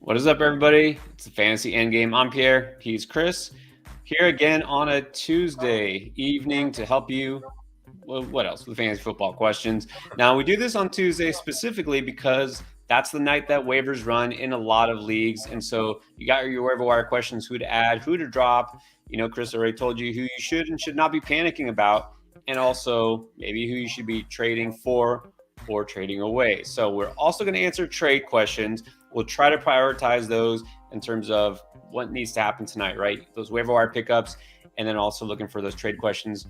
What is up, everybody? It's the Fantasy Endgame. I'm Pierre. He's Chris. Here again on a Tuesday evening to help you. Well, what else? With fantasy football questions. Now, we do this on Tuesday specifically because that's the night that waivers run in a lot of leagues. And so you got your waiver wire questions, who to add, who to drop. You know, Chris already told you who you should and should not be panicking about, and also maybe who you should be trading for or trading away. So we're also going to answer trade questions. We'll try to prioritize those in terms of what needs to happen tonight, right? Those waiver wire pickups, and then also looking for those trade questions.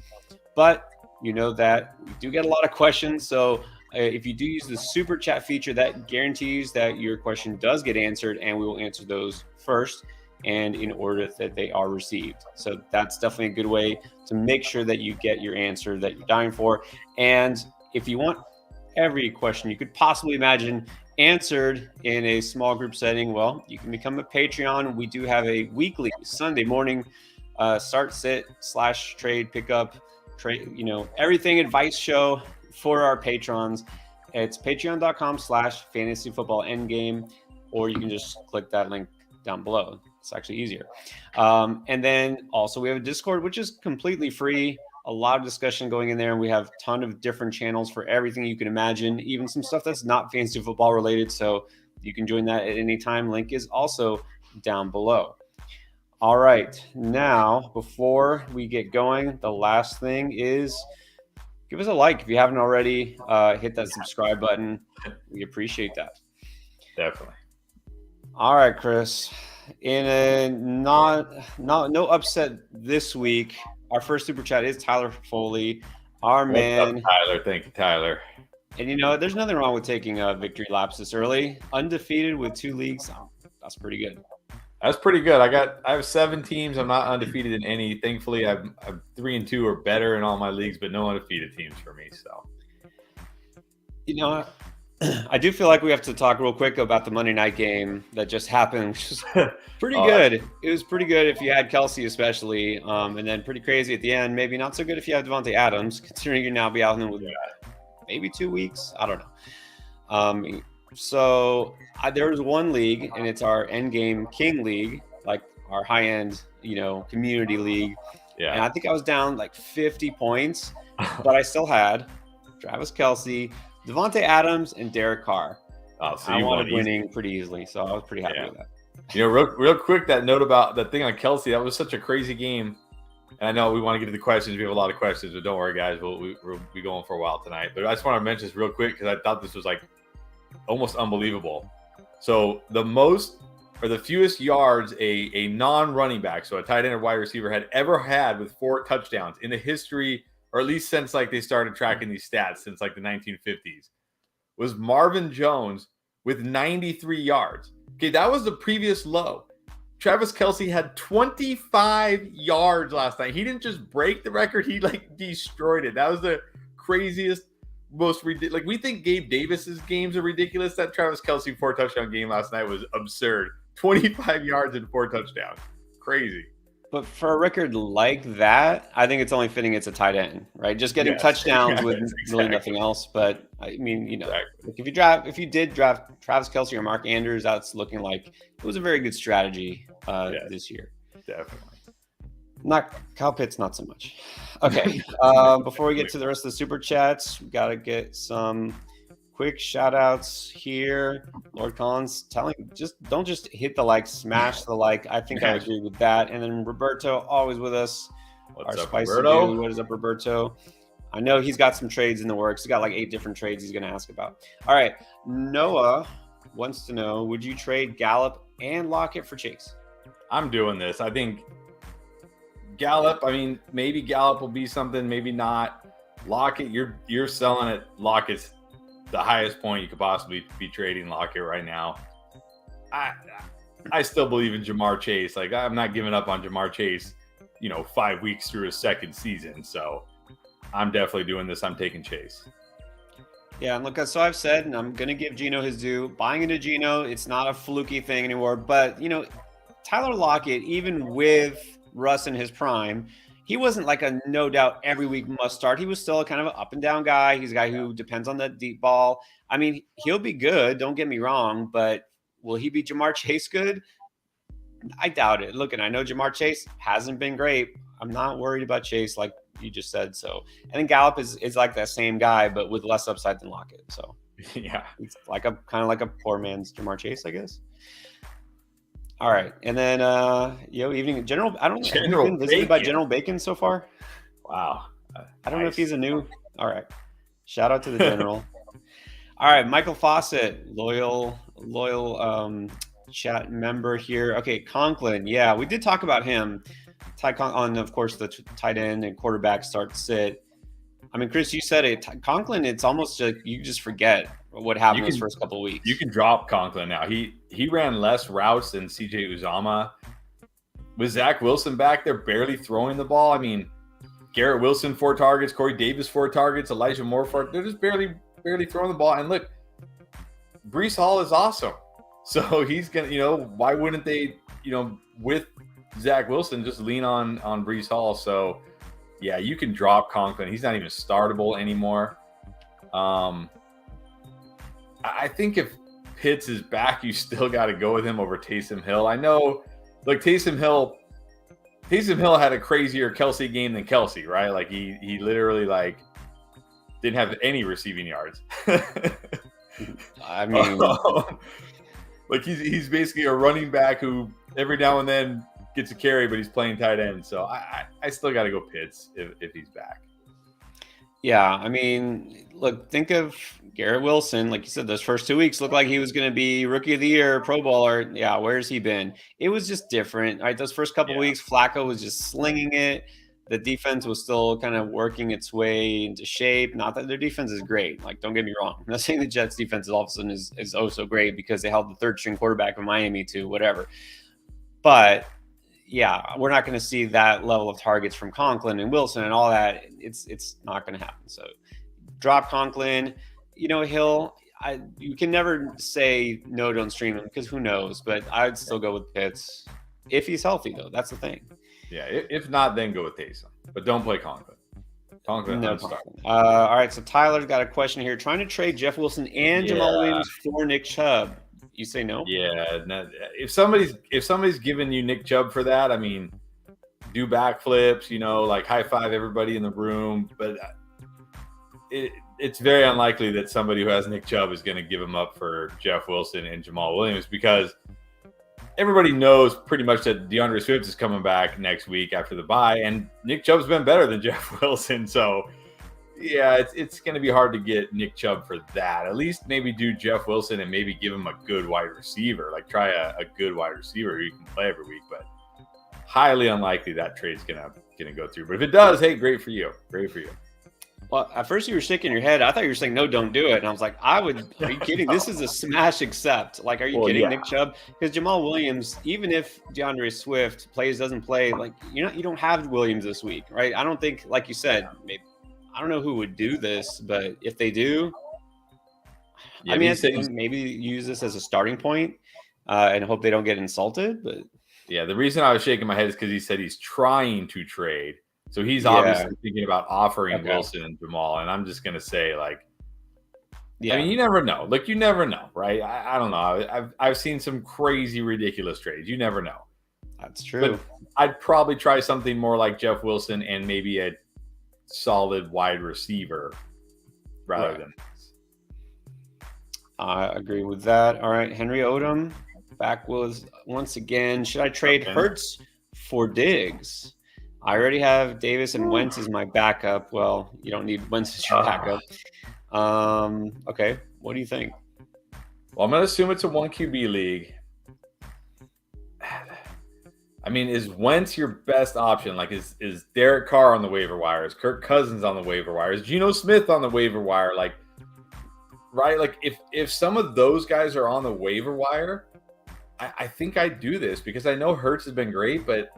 But you know that we do get a lot of questions. So if you do use the super chat feature, that guarantees that your question does get answered, and we will answer those first and in order that they are received. So that's definitely a good way to make sure that you get your answer that you're dying for. And if you want every question you could possibly imagine answered in a small group setting, well, you can become a Patreon. We do have a weekly Sunday morning start, sit / trade pickup, trade, everything advice show for our patrons. It's patreon.com / fantasy football endgame, or you can just click that link down below. It's actually easier. And then also we have a Discord, which is completely free. A lot of discussion going in there, and we have a ton of different channels for everything you can imagine, even some stuff that's not fantasy football related. So you can join that at any time. Link is also down below. All right. Now, before we get going, the last thing is give us a like if you haven't already. Hit that subscribe button. We appreciate that. Definitely. All right, Chris. In a no upset this week, our first super chat is Tyler Foley, our man. What's up, Tyler? Thank you, Tyler. And there's nothing wrong with taking victory laps this early. Undefeated with 2 leagues. That's pretty good. That's pretty good. I have 7 teams. I'm not undefeated in any. Thankfully, I'm 3-2 or better in all my leagues, but no undefeated teams for me. So, I do feel like we have to talk real quick about the Monday night game that just happened, which is pretty good. It was pretty good if you had Kelsey, especially, and then pretty crazy at the end. Maybe not so good if you have Devontae Adams, considering you now be out in with maybe 2 weeks. I don't know. So there was one league, and it's our Endgame King League, like our high-end, community league. Yeah. And I think I was down like 50 points, but I still had Travis Kelsey, Devontae Adams, and Derek Carr. Oh, so I you wanted won winning pretty easily, so I was pretty happy with that. Real quick, that note about that thing on Kelsey, that was such a crazy game. And I know we want to get to the questions. We have a lot of questions, but don't worry, guys. We'll be going for a while tonight. But I just want to mention this real quick because I thought this was like almost unbelievable. So the fewest yards a non-running back, so a tight end or wide receiver, had ever had with 4 touchdowns in the history, or at least since like they started tracking these stats since like the 1950s, was Marvin Jones with 93 yards. Okay, that was the previous low. Travis Kelsey had 25 yards last night. He didn't just break the record, he like destroyed it. That was the craziest, most ridiculous. Like, we think Gabe Davis's games are ridiculous. That Travis Kelsey 4 touchdown game last night was absurd. 25 yards and 4 touchdowns. Crazy. But for a record like that, I think it's only fitting it's a tight end, right? Just getting touchdowns with really nothing else. But I mean, if you did draft Travis Kelsey or Mark Andrews, that's looking like it was a very good strategy this year. Definitely. Not Kyle Pitts, not so much. Okay. Before we get to the rest of the super chats, we got to get some quick shout outs here. Lord Collins don't just hit the like, smash the like. I think I agree with that. And then Roberto, always with us. What's up, Roberto? Dude. What is up, Roberto? I know he's got some trades in the works. He's got like 8 different trades he's going to ask about. All right. Noah wants to know, would you trade Gallup and Lockett for Chase? I'm doing this. I think Gallup, maybe Gallup will be something, maybe not. Lockett, you're selling it. Lockett's the highest point you could possibly be trading Lockett right now. I still believe in Jamar Chase. Like, I'm not giving up on Jamar Chase, 5 weeks through his second season. So I'm definitely doing this. I'm taking Chase. Yeah, and look, so I've said, and I'm going to give Geno his due. Buying into Geno, it's not a fluky thing anymore. But, Tyler Lockett, even with Russ in his prime, he wasn't like a no doubt every week must start. He was still a kind of an up and down guy. He's a guy who depends on that deep ball. I mean, he'll be good. Don't get me wrong. But Will he be Jamar Chase good? I doubt it. Look, and I know Jamar Chase hasn't been great. I'm not worried about Chase like you just said. So I think Gallup is like that same guy, but with less upside than Lockett. So yeah, it's like a kind of like a poor man's Jamar Chase, I guess. All right, and then evening General. I don't know. Have you been visited by General Bacon so far? Wow. I don't know if he's a new. All right, shout out to the General. All right, Michael Fawcett, loyal chat member here. Okay, Conklin. Yeah, we did talk about him. On, of course, the tight end and quarterback start sit. I mean, Chris, you said it. Conklin, it's almost like you just forget what happened those first couple of weeks. You can drop Conklin now. He ran less routes than CJ Uzomah. With Zach Wilson back there barely throwing the ball, I mean, Garrett Wilson 4 targets, Corey Davis 4 targets, Elijah Moore 4. They're just barely throwing the ball. And look, Breece Hall is awesome. So he's going to, why wouldn't they, with Zach Wilson, just lean on Breece Hall? So, yeah, you can drop Conklin. He's not even startable anymore. I think if Pitts is back, you still got to go with him over Taysom Hill. I know, like Taysom Hill had a crazier Kelsey game than Kelsey, right? Like he literally didn't have any receiving yards. I mean, like he's basically a running back who every now and then gets a carry, but he's playing tight end. So I still got to go Pitts if he's back. Yeah, I mean, look, think of Garrett Wilson. Like you said, those first 2 weeks looked like he was going to be Rookie of the Year, Pro Bowler. Yeah, where's he been? It was just different. Right, those first couple weeks, Flacco was just slinging it. The defense was still kind of working its way into shape. Not that their defense is great. Like, don't get me wrong. I'm not saying the Jets' defense all of a sudden is oh so great because they held the third-string quarterback of Miami to whatever. But yeah, we're not going to see that level of targets from Conklin and Wilson and all that. It's not going to happen. So drop Conklin. Hill, you can never say no, don't stream him because who knows. But I'd still go with Pitts if he's healthy, though. That's the thing. Yeah, if not, then go with Taysom. But don't play Conklin. No. All right, so Tyler's got a question here. Trying to trade Jeff Wilson and Jamal Williams for Nick Chubb. You say no? Yeah. No, if somebody's giving you Nick Chubb for that, I mean, do backflips, like high five everybody in the room. But it's very unlikely that somebody who has Nick Chubb is going to give him up for Jeff Wilson and Jamal Williams because everybody knows pretty much that DeAndre Swift is coming back next week after the bye, and Nick Chubb's been better than Jeff Wilson. So, yeah, it's going to be hard to get Nick Chubb for that. At least maybe do Jeff Wilson and maybe give him a good wide receiver. Like try a good wide receiver who you can play every week. But highly unlikely that trade's gonna go through. But if it does, hey, great for you. Great for you. Well, at first you were shaking your head. I thought you were saying, no, don't do it. And I was like, are you kidding? This is a smash accept. Like, are you kidding, yeah. Nick Chubb? Because Jamal Williams, even if DeAndre Swift doesn't play, like, you don't have Williams this week, right? I don't think, like you said, maybe, I don't know who would do this, but if they do, yeah, I mean, I think maybe use this as a starting point and hope they don't get insulted. But yeah, the reason I was shaking my head is because he said he's trying to trade. So he's obviously thinking about offering Wilson and Jamal. And I'm just going to say, I mean, you never know. Like, you never know, right? I don't know. I've seen some crazy, ridiculous trades. You never know. That's true. But I'd probably try something more like Jeff Wilson and maybe a solid wide receiver rather than this. I agree with that. All right. Henry Odom back with once again. Should I trade Hertz for Diggs? I already have Davis and Wentz as my backup. Well, you don't need Wentz as your backup. Okay. What do you think? Well, I'm going to assume it's a 1 QB league. I mean, is Wentz your best option? Like, is Derek Carr on the waiver wire? Is Kirk Cousins on the waiver wire? Is Geno Smith on the waiver wire? Like, right? Like, if some of those guys are on the waiver wire, I think I'd do this because I know Hertz has been great, but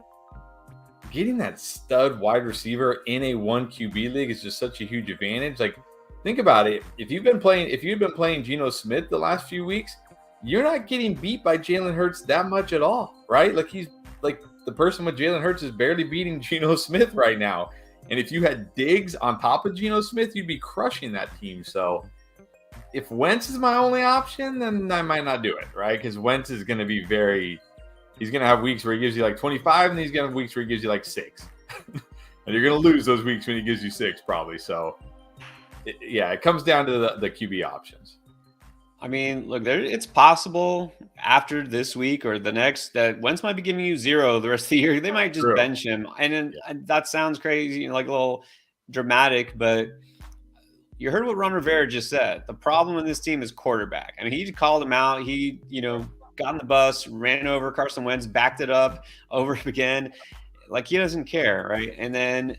getting that stud wide receiver in a 1 QB league is just such a huge advantage. Like, think about it. If you've been playing Geno Smith the last few weeks, you're not getting beat by Jalen Hurts that much at all, right? Like, he's like the person with Jalen Hurts is barely beating Geno Smith right now. And if you had Diggs on top of Geno Smith, you'd be crushing that team. So if Wentz is my only option, then I might not do it, right? Because Wentz is going to be he's going to have weeks where he gives you like 25, and he's going to have weeks where he gives you like 6. And you're going to lose those weeks when he gives you 6, probably. So, it comes down to the QB options. I mean, look, it's possible after this week or the next that Wentz might be giving you 0 the rest of the year. They might just bench him. And then that sounds crazy, like a little dramatic, but you heard what Ron Rivera just said. The problem in this team is quarterback. I mean, he called him out. He, got on the bus, ran over Carson Wentz, backed it up over again. Like, he doesn't care, right? And then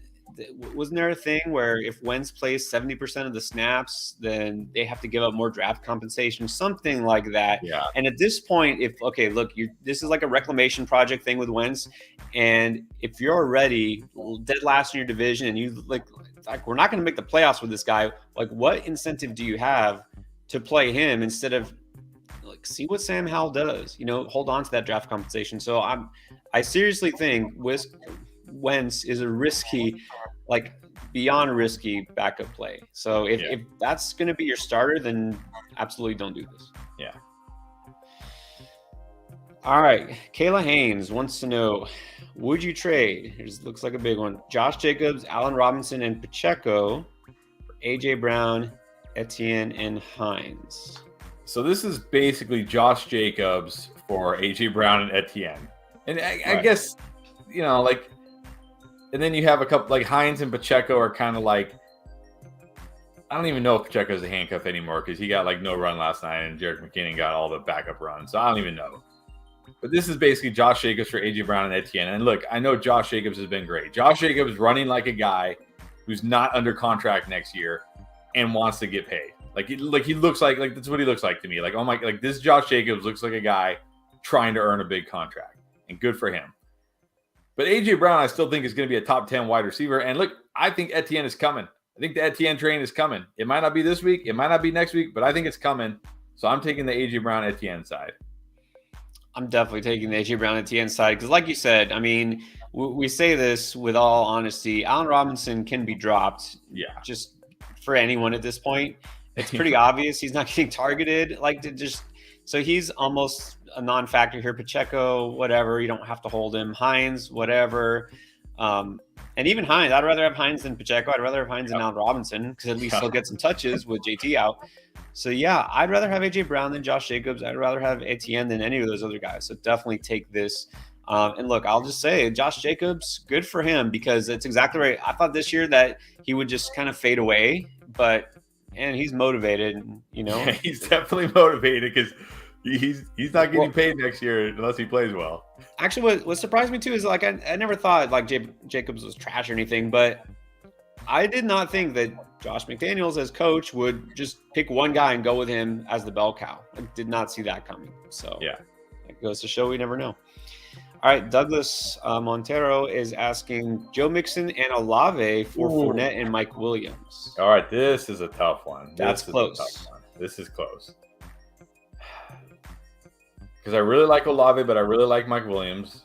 wasn't there a thing where if Wentz plays 70% of the snaps, then they have to give up more draft compensation, something like that? Yeah. And at this point, this is like a reclamation project thing with Wentz, and if you're already dead last in your division and you like we're not going to make the playoffs with this guy, like what incentive do you have to play him instead of like see what Sam Howell does? Hold on to that draft compensation. So I seriously think Wentz is a risky, like beyond risky backup play. So if that's going to be your starter, then absolutely don't do this. Yeah. All right. Kayla Haynes wants to know, would you trade? It looks like a big one. Josh Jacobs, Allen Robinson, and Pacheco for A.J. Brown, Etienne, and Hines. So this is basically Josh Jacobs for A.J. Brown and Etienne. And I guess, and then you have a couple, like Hines and Pacheco are kind of like, I don't even know if Pacheco's a handcuff anymore because he got like no run last night and Jerick McKinnon got all the backup runs. So I don't even know. But this is basically Josh Jacobs for A.J. Brown and Etienne. And look, I know Josh Jacobs has been great. Josh Jacobs running like a guy who's not under contract next year and wants to get paid. He looks like that's what he looks like to me. Like, oh my, like this Josh Jacobs looks like a guy trying to earn a big contract, and good for him. But A.J. Brown, I still think is going to be a top 10 wide receiver. And look, I think Etienne is coming. I think the Etienne train is coming. It might not be this week. It might not be next week, but I think it's coming. So I'm taking the A.J. Brown Etienne side. I'm definitely taking the A.J. Brown Etienne side because, like you said, I mean, we say this with all honesty. Allen Robinson can be dropped. Yeah. Just for anyone at this point. It's pretty obvious he's not getting targeted. So he's almost a non-factor here. Pacheco, whatever. You don't have to hold him. Hines, whatever. And even Hines, I'd rather have Hines than Pacheco. I'd rather have Hines than Allen Robinson because at least he'll get some touches with JT out. So, yeah, I'd rather have A.J. Brown than Josh Jacobs. I'd rather have Etienne than any of those other guys. So definitely take this. And look, I'll just say Josh Jacobs, good for him because it's exactly right. I thought this year that he would just kind of fade away, but he's motivated, Yeah, he's definitely motivated because he's not getting paid next year unless he plays well. Actually, what surprised me too is like I never thought like Jacobs was trash or anything, but I did not think that Josh McDaniels as coach would just pick one guy and go with him as the bell cow. I did not see that coming. So yeah, it goes to show we never know. All right, Douglas Montero is asking Joe Mixon and Olave for Fournette and Mike Williams. All right, this is a tough one. That's close. This is close. Because I really like Olave, but I really like Mike Williams.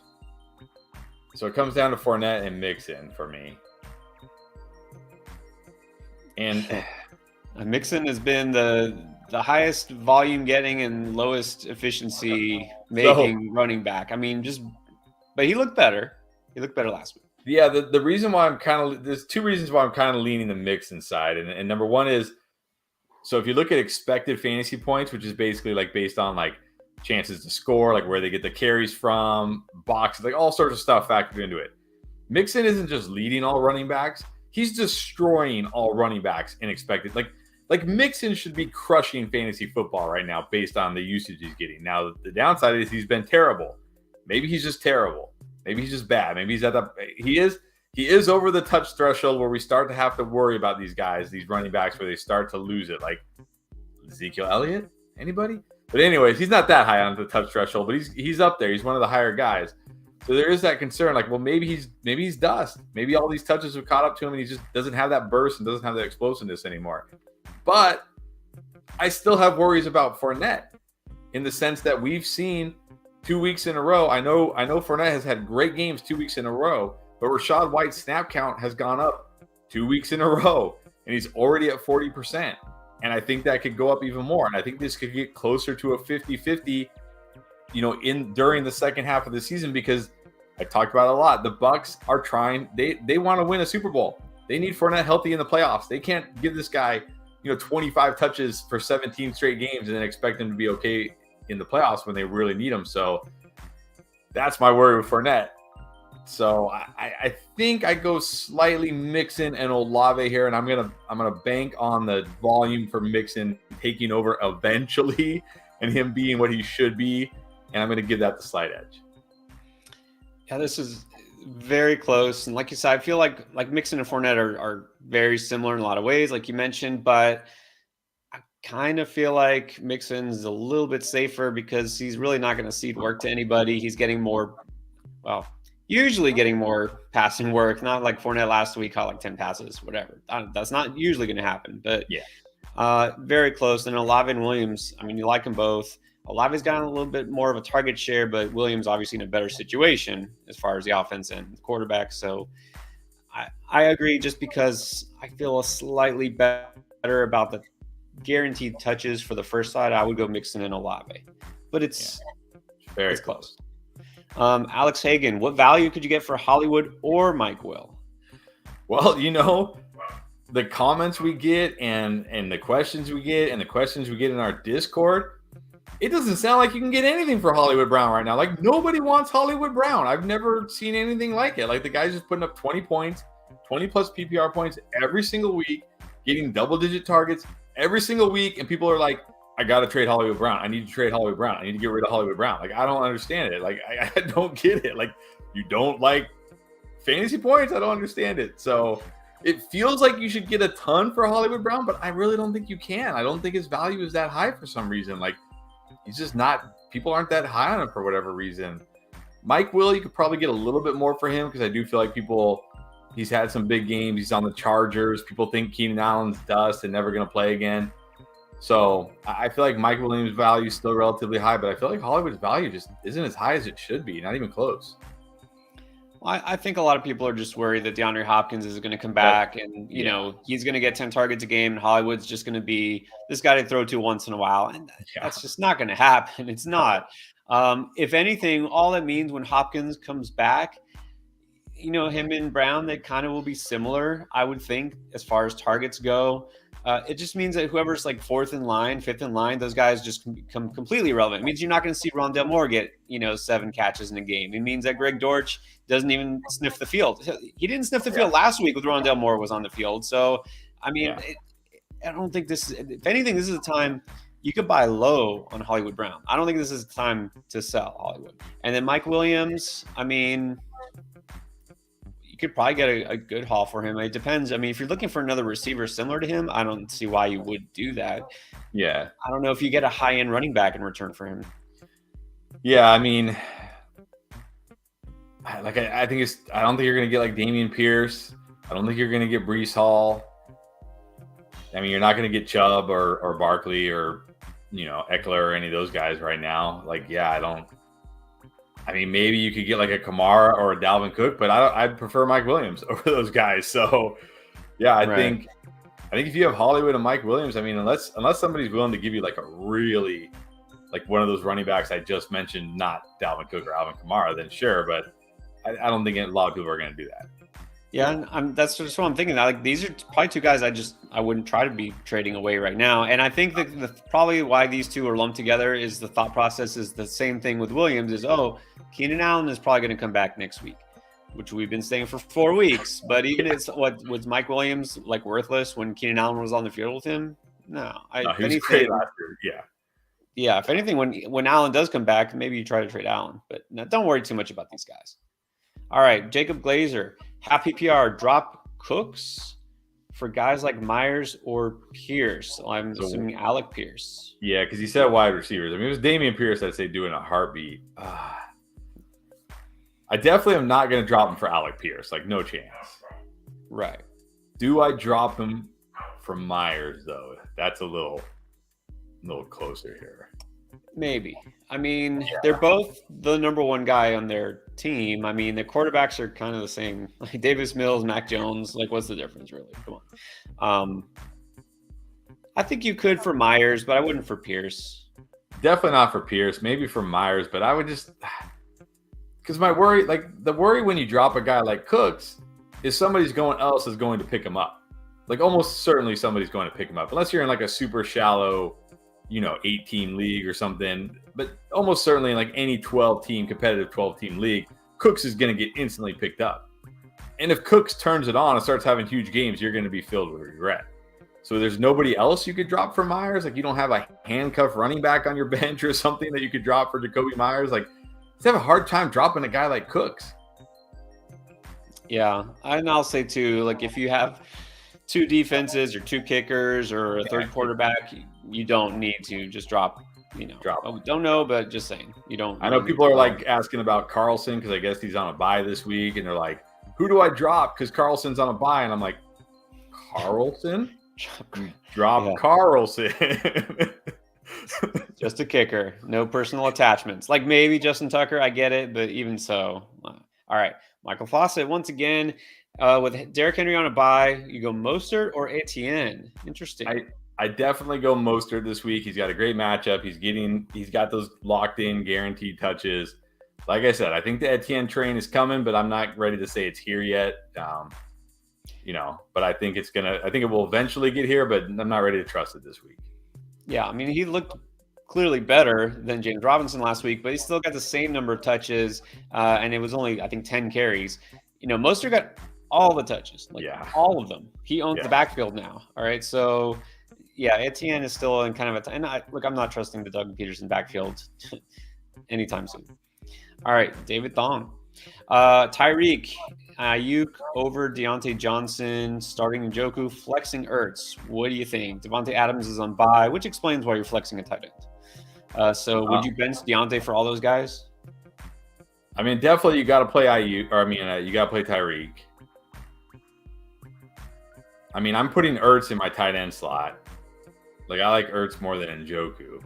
So it comes down to Fournette and Mixon for me. And Mixon has been the highest volume getting and lowest efficiency making running back. I mean, but he looked better. He looked better last week. Yeah, the reason why there's two reasons why I'm kind of leaning the Mixon side. And number one is, so if you look at expected fantasy points, which is basically like based on like chances to score, like where they get the carries from, boxes, like all sorts of stuff factored into it. Mixon isn't just leading all running backs. He's destroying all running backs in expected. Like Mixon should be crushing fantasy football right now based on the usage he's getting. Now, the downside is he's been terrible. Maybe he's just terrible. Maybe he's just bad. Maybe he's at the he is over the touch threshold where we start to have to worry about these guys, these running backs, where they start to lose it. Like Ezekiel Elliott? Anybody? But anyways, he's not that high on the touch threshold, but he's up there. He's one of the higher guys. So there is that concern, like, well, maybe he's dust. Maybe all these touches have caught up to him and he just doesn't have that burst and doesn't have that explosiveness anymore. But I still have worries about Fournette in the sense that we've seen 2 weeks in a row. I know Fournette has had great games 2 weeks in a row, but Rachaad White's snap count has gone up 2 weeks in a row, and he's already at 40%. And I think that could go up even more. And I think this could get closer to a 50-50, during the second half of the season, because I talked about it a lot. The Bucs are trying, they want to win a Super Bowl. They need Fournette healthy in the playoffs. They can't give this guy, 25 touches for 17 straight games and then expect him to be okay in the playoffs when they really need him. So that's my worry with Fournette. So I think I go slightly Mixon and Olave here, and I'm gonna bank on the volume for Mixon taking over eventually and him being what he should be, and I'm gonna give that the slight edge. Yeah, this is very close, and like you said, I feel like Mixon and Fournette are very similar in a lot of ways, like you mentioned, but I kind of feel like Mixon's a little bit safer because he's really not going to cede work to anybody. He's getting more, usually getting more passing work, not like Fournette last week caught like 10 passes, whatever. That's not usually going to happen, but yeah, very close. And Olave and Williams, I mean, you like them both. Olave's got a little bit more of a target share, but Williams obviously in a better situation as far as the offense and the quarterback. So I agree, just because I feel slightly better about the guaranteed touches for the first side. I would go Mixon and Olave, but it's very close. Alex Hagan, what value could you get for Hollywood or Mike Will? Well, the comments we get and the questions we get and the questions we get in our Discord, it doesn't sound like you can get anything for Hollywood Brown right now. Like, nobody wants Hollywood Brown. I've never seen anything like it. Like, the guy's just putting up 20 points, 20 plus PPR points every single week, getting double-digit targets every single week, and people are like, I got to trade Hollywood Brown. I need to trade Hollywood Brown. I need to get rid of Hollywood Brown. Like, I don't understand it. Like, I don't get it. Like, you don't like fantasy points? I don't understand it. So it feels like you should get a ton for Hollywood Brown, but I really don't think you can. I don't think his value is that high for some reason. Like, he's just not – people aren't that high on him for whatever reason. Mike Will, you could probably get a little bit more for him because I do feel like he's had some big games. He's on the Chargers. People think Keenan Allen's dust and never going to play again. So I feel like Mike Williams' value is still relatively high, but I feel like Hollywood's value just isn't as high as it should be, not even close. Well, I think a lot of people are just worried that Deandre Hopkins is going to come back and, he's going to get 10 targets a game, and Hollywood's just going to be this guy to throw to once in a while. And that's just not going to happen. It's not. If anything, all that means when Hopkins comes back, him and Brown, they kind of will be similar, I would think, as far as targets go. It just means that whoever's like fourth in line, fifth in line, those guys just become completely irrelevant. It means you're not going to see Rondale Moore get, 7 catches in a game. It means that Greg Dortch doesn't even sniff the field. He didn't sniff the field last week with Rondale Moore was on the field. So, I mean, I don't think this is – if anything, this is a time you could buy low on Hollywood Brown. I don't think this is a time to sell Hollywood. And then Mike Williams, I mean – you could probably get a good haul for him. It depends. I mean, if you're looking for another receiver similar to him, I don't see why you would do that. Yeah. I don't know if you get a high-end running back in return for him. Yeah, I mean, I don't think you're going to get like Dameon Pierce. I don't think you're going to get Breece Hall. I mean, you're not going to get Chubb or Barkley or, Eckler or any of those guys right now. Like, I mean, maybe you could get like a Kamara or a Dalvin Cook, but I'd prefer Mike Williams over those guys. So, yeah, I think if you have Hollywood and Mike Williams, I mean, unless somebody's willing to give you like a really like one of those running backs I just mentioned, not Dalvin Cook or Alvin Kamara, then sure. But I don't think a lot of people are going to do that. Yeah, and that's just what I'm thinking. Like, these are probably two guys I wouldn't try to be trading away right now. And I think that probably why these two are lumped together is the thought process is the same thing with Williams is, Keenan Allen is probably going to come back next week, which we've been saying for 4 weeks. But even was Mike Williams like worthless when Keenan Allen was on the field with him? No. He was great last year. Yeah, if anything, when Allen does come back, maybe you try to trade Allen. But no, don't worry too much about these guys. All right, Jacob Glazer. Half PPR, drop Cooks for guys like Myers or Pierce. So I'm assuming Alec Pierce. Yeah, because he said wide receivers. I mean, if it was Dameon Pierce, I'd say do it in a heartbeat. I definitely am not going to drop him for Alec Pierce. Like, no chance. Right. Do I drop him for Myers, though? That's a little closer here. Maybe. I mean, they're both the number one guy on their team. I mean, the quarterbacks are kind of the same. Like Davis Mills, Mac Jones. Like, what's the difference, really? Come on. I think you could for Myers, but I wouldn't for Pierce. Definitely not for Pierce. Maybe for Myers, but I would just because my worry, like the worry when you drop a guy like Cooks, is somebody's else is going to pick him up. Like almost certainly somebody's going to pick him up, unless you're in like a super shallow, 8-team league or something. But almost certainly in like any competitive 12-team league, Cooks is going to get instantly picked up. And if Cooks turns it on and starts having huge games, you're going to be filled with regret. So there's nobody else you could drop for Myers. Like you don't have a handcuff running back on your bench or something that you could drop for Jacoby Myers. Like you have a hard time dropping a guy like Cooks. Yeah, and I'll say too, like if you have 2 defenses or 2 kickers or a third quarterback, you don't need to just drop. Drop. Don't know, but just saying, you don't. I know people are like asking about Carlson because I guess he's on a bye this week, and they're like, "Who do I drop?" Because Carlson's on a bye, and I'm like, Carlson. Drop Carlson. Just a kicker, no personal attachments. Like maybe Justin Tucker, I get it, but even so. All right, Michael Fawcett once again with Derrick Henry on a bye. You go Mostert or Etienne? Interesting. I definitely go Mostert this week. He's got a great matchup. He's got those locked in guaranteed touches. Like I said, I think the Etienne train is coming, but I'm not ready to say it's here yet. But I think it will eventually get here, but I'm not ready to trust it this week. Yeah, I mean, he looked clearly better than James Robinson last week, but he still got the same number of touches, and it was only, I think, 10 carries. Mostert got all the touches, all of them. He owns the backfield now. All right, so yeah, Etienne is still in kind of I'm not trusting the Doug Peterson backfield anytime soon. All right, David Thong. Tyreek, Ayuk over Deontay Johnson, starting Njoku, flexing Hertz. What do you think? Devontae Adams is on bye, which explains why you're flexing a tight end. So would you bench Deontay for all those guys? I mean, definitely you got to play Ayuk, you got to play Tyreek. I mean, I'm putting Ertz in my tight end slot. Like, I like Ertz more than Njoku.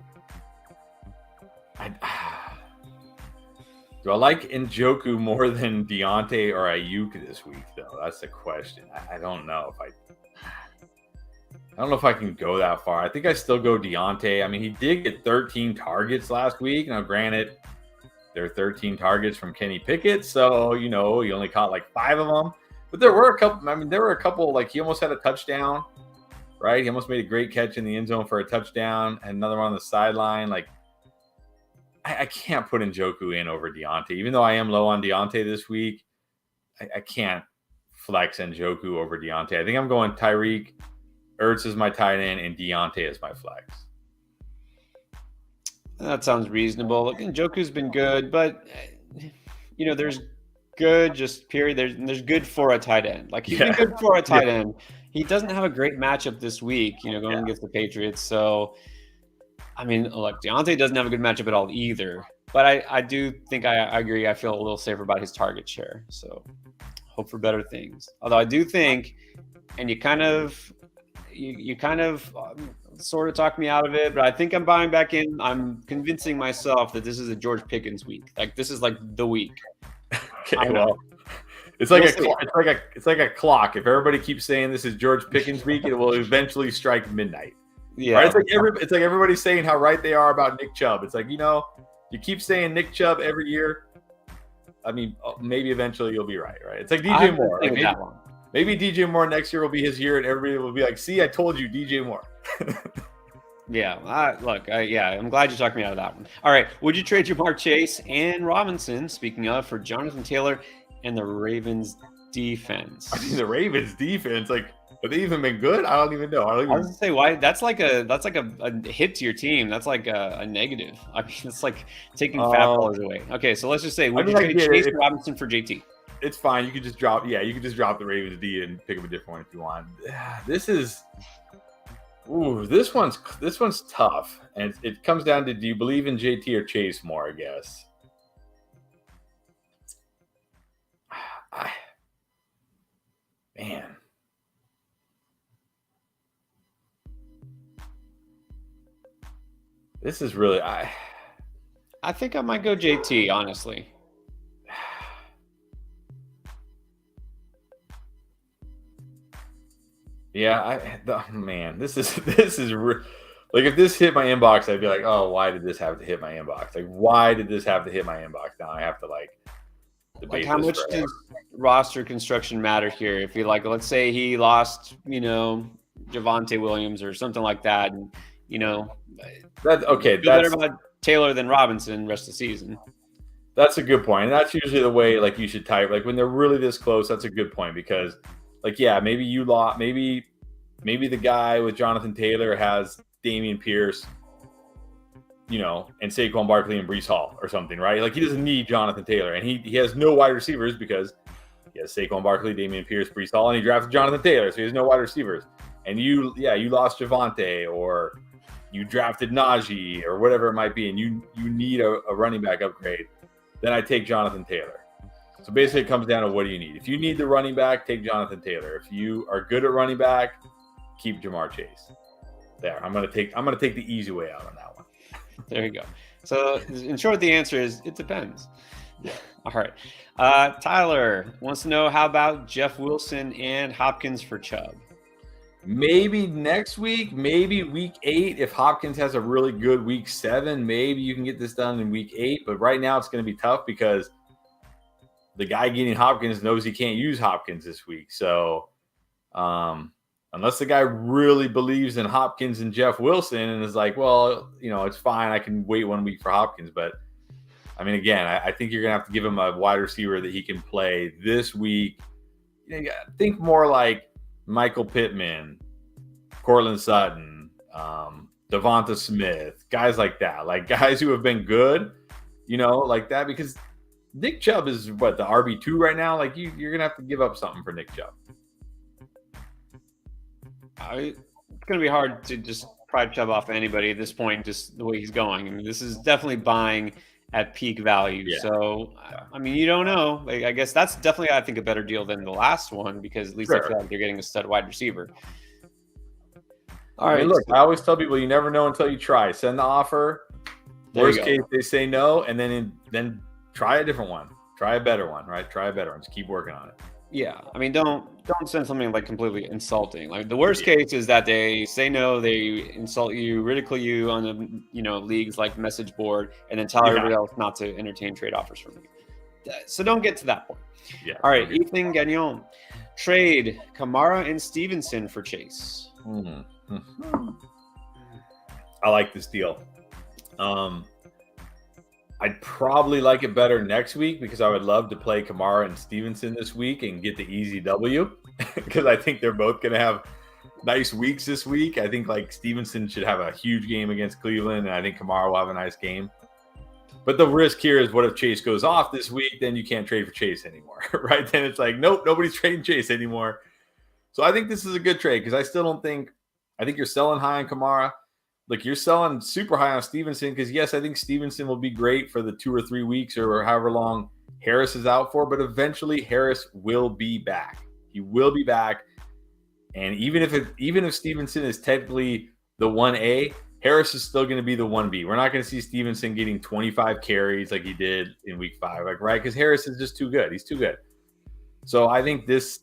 Do I like Njoku more than Deontay or Ayuk this week, though? That's the question. I don't know if I can go that far. I think I still go Deontay. I mean, he did get 13 targets last week. Now, granted, there are 13 targets from Kenny Pickett, so, he only caught like 5 of them. But there were a couple, like he almost had a touchdown, right? He almost made a great catch in the end zone for a touchdown, and another one on the sideline. Like, I can't put Njoku in over Deontay. Even though I am low on Deontay this week, I can't flex Njoku over Deontay. I think I'm going Tyreek, Ertz is my tight end, and Deontay is my flex. That sounds reasonable. Look, Njoku's been good, but, there's good, just period. There's good for a tight end. Like, he's been good for a tight end. He doesn't have a great matchup this week, going against the Patriots. So, I mean, look, Deontay doesn't have a good matchup at all either. But I do think I agree. I feel a little safer about his target share. So, hope for better things. Although I do think, and you kind of sort of talked me out of it, but I think I'm buying back in. I'm convincing myself that this is a George Pickens week. Like, this is like the week. Okay, well, it's like a clock. If everybody keeps saying this is George Pickens week, it will eventually strike midnight. Yeah, right? It's like everybody's saying how right they are about Nick Chubb. It's like, you keep saying Nick Chubb every year. I mean, maybe eventually you'll be right? It's like DJ Moore. Like maybe DJ Moore next year will be his year, and everybody will be like, "See, I told you, DJ Moore." Yeah, I'm glad you talked me out of that one. All right, would you trade Jamar Chase and Robinson, speaking of, for Jonathan Taylor and the Ravens defense? I mean, the Ravens defense, like, have they even been good? I don't even know. I was gonna say, why? That's like a hit to your team. That's like a negative. I mean, it's like taking fat ballers away. Okay, so let's just say, would you trade Chase Robinson for JT? It's fine. You could just drop. Yeah, you could just drop the Ravens D and pick up a different one if you want. This one's tough, and it comes down to, do you believe in JT or Chase more? I guess. Man. This is really I think I might go JT, honestly. Man, this is like if this hit my inbox, I'd be like, oh, why did this have to hit my inbox? Like, why did this have to hit my inbox? Now I have to debate how this much forever. does roster construction matter here? If you let's say he lost, Javonte Williams or something like that, and That's okay. feel better about Taylor than Robinson rest of the season. That's a good point. And that's usually the way you should type. Like when they're really this close, that's a good point because maybe you lost maybe the guy with Jonathan Taylor has Dameon Pierce, and Saquon Barkley and Breece Hall or something, right? Like he doesn't need Jonathan Taylor. And he has no wide receivers because he has Saquon Barkley, Dameon Pierce, Breece Hall, and he drafted Jonathan Taylor, so he has no wide receivers. And you lost Javonte or you drafted Najee or whatever it might be, and you need a running back upgrade, then I take Jonathan Taylor. So basically it comes down to what do you need? If you need the running back, take Jonathan Taylor. If you are good at running back, keep Jamar Chase. There, I'm gonna take the easy way out on that one. There you go. So in short, the answer is it depends. Yeah. All right. Tyler wants to know, how about Jeff Wilson and Hopkins for Chubb? Maybe next week, maybe week 8. If Hopkins has a really good week 7, maybe you can get this done in week 8. But right now it's going to be tough because the guy getting Hopkins knows he can't use Hopkins this week. So unless the guy really believes in Hopkins and Jeff Wilson and is like, well, it's fine, I can wait 1 week for Hopkins. But I mean, again, I think you're going to have to give him a wide receiver that he can play this week. Think more like Michael Pittman, Cortland Sutton, Devonta Smith, guys like that, like guys who have been good, like that, because Nick Chubb is the RB2 right now. Like you're going to have to give up something for Nick Chubb. It's going to be hard to just pry Chubb off anybody at this point, just the way he's going. I mean, this is definitely buying at peak value. Yeah. So, I mean, you don't know. I guess that's definitely, I think, a better deal than the last one because at least I feel like they're getting a stud wide receiver. All right. Look, I always tell people you never know until you try. Send the offer. Worst case, they say no, and then try a different one. Try a better one, right? Try a better one. Just keep working on it. Yeah, I mean, don't send something completely insulting. Like the worst case is that they say no, they insult you, ridicule you on the leagues like message board, and then tell everybody else not to entertain trade offers from you. So don't get to that point. Yeah. All right, Ethan Gagnon, trade Kamara and Stevenson for Chase. Mm-hmm. I like this deal. I'd probably like it better next week because I would love to play Kamara and Stevenson this week and get the easy W because I think they're both going to have nice weeks this week. I think Stevenson should have a huge game against Cleveland, and I think Kamara will have a nice game. But the risk here is what if Chase goes off this week, then you can't trade for Chase anymore, right? Then it's nope, nobody's trading Chase anymore. So I think this is a good trade because I think you're selling high on Kamara. Like you're selling super high on Stevenson because, yes, I think Stevenson will be great for the 2 or 3 weeks or however long Harris is out for, but eventually Harris will be back. He will be back. And even if Stevenson is technically the 1A, Harris is still going to be the 1B. We're not going to see Stevenson getting 25 carries like he did in week 5, right? Because Harris is just too good. He's too good. So I think this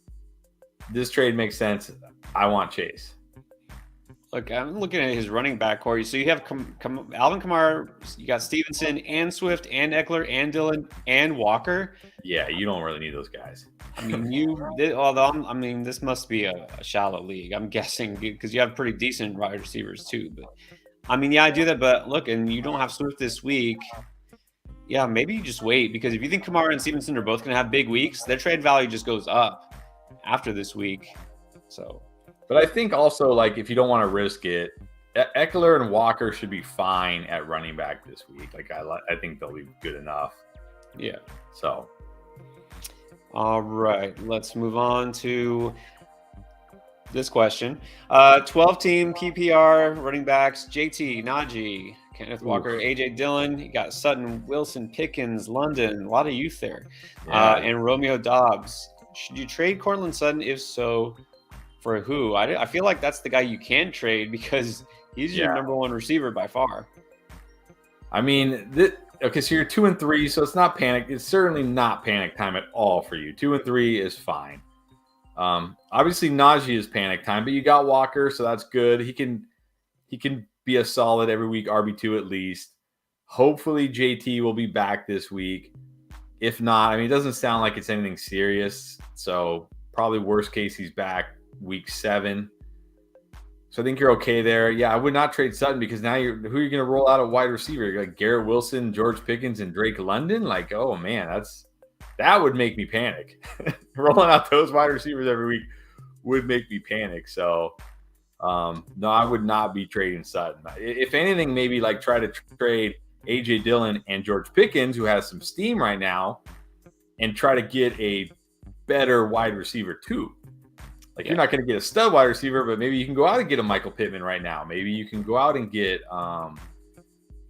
trade makes sense. I want Chase. Look, I'm looking at his running back core. So you have Alvin Kamara, you got Stevenson and Swift and Eckler and Dillon and Walker. Yeah, you don't really need those guys. I mean, this must be a shallow league, I'm guessing, because you have pretty decent wide receivers too. But I mean, yeah, I do that. But look, and you don't have Swift this week. Yeah, maybe you just wait because if you think Kamara and Stevenson are both going to have big weeks, their trade value just goes up after this week. So. But I think also, if you don't want to risk it, Eckler and Walker should be fine at running back this week. I think they'll be good enough. Yeah. So. All right. Let's move on to this question. 12-team PPR running backs, JT, Najee, Kenneth Walker, AJ Dillon. You got Sutton, Wilson, Pickens, London. A lot of youth there. Yeah. And Romeo Dobbs. Should you trade Cortland Sutton? If so, for who? I feel like that's the guy you can trade because he's your number one receiver by far. I mean, okay, so you're 2 and 3, so it's not panic. It's certainly not panic time at all for you. 2 and 3 is fine. Obviously, Najee is panic time, but you got Walker, so that's good. He can be a solid every week RB2 at least. Hopefully, JT will be back this week. If not, I mean, it doesn't sound like it's anything serious. So probably worst case, he's back week 7. So I think you're okay there. Yeah, I would not trade Sutton because now who are you going to roll out a wide receiver? You're like Garrett Wilson, George Pickens, and Drake London. Like, oh man, that would make me panic. Rolling out those wide receivers every week would make me panic. So no, I would not be trading Sutton. If anything, maybe like try to trade AJ Dillon and George Pickens, who has some steam right now, and try to get a better wide receiver too. Like you're not going to get a stud wide receiver, but maybe you can go out and get a Michael Pittman right now. Maybe you can go out and get,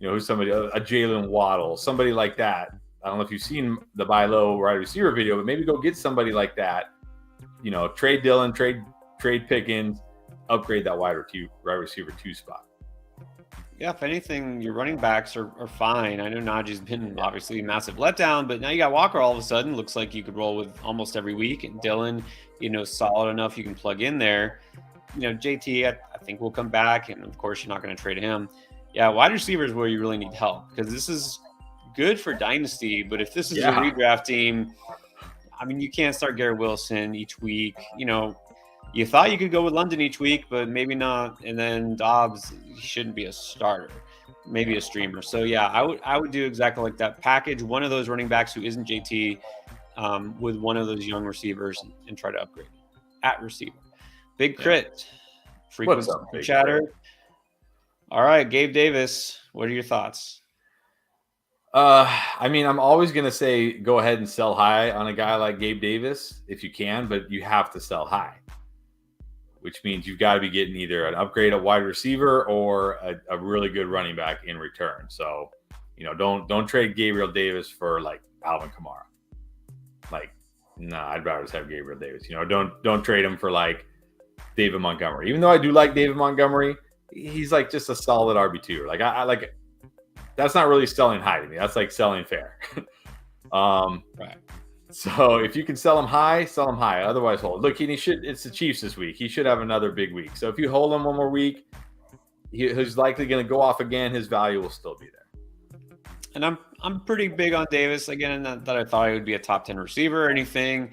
who's somebody, a Jalen Waddle, somebody like that. I don't know if you've seen the buy low wide receiver video, but maybe go get somebody like that. Trade Dillon, trade Pickens, upgrade that wide receiver 2 spot. Yeah, if anything, your running backs are fine. I know Najee's been obviously a massive letdown, but now you got Walker all of a sudden. Looks like you could roll with almost every week. And Dillon, solid enough you can plug in there. JT, I think will come back. And of course, you're not going to trade him. Yeah, wide receivers where you really need help because this is good for Dynasty. But if this is a redraft team, I mean, you can't start Garrett Wilson each week. You thought you could go with London each week, but maybe not. And then Dobbs, he shouldn't be a starter, maybe a streamer. So yeah, I would do exactly like that. Package one of those running backs who isn't JT with one of those young receivers and try to upgrade at receiver. Big Crit, frequent chatter. Crit? All right, Gabe Davis, what are your thoughts? I mean, I'm always going to say go ahead and sell high on a guy like Gabe Davis if you can, but you have to sell high, which means you've got to be getting either an upgrade at wide receiver or a really good running back in return. So, don't trade Gabriel Davis for like Alvin Kamara. Like, nah, I'd rather just have Gabriel Davis. Don't trade him for like David Montgomery. Even though I do like David Montgomery, he's like just a solid RB2. Like I like that's not really selling high to me. That's like selling fair. Right. So if you can sell him high, sell him high. Otherwise, hold. Look, it's the Chiefs this week. He should have another big week. So if you hold him one more week, he's likely going to go off again. His value will still be there. And I'm pretty big on Davis. Again, not that I thought he would be a top 10 receiver or anything.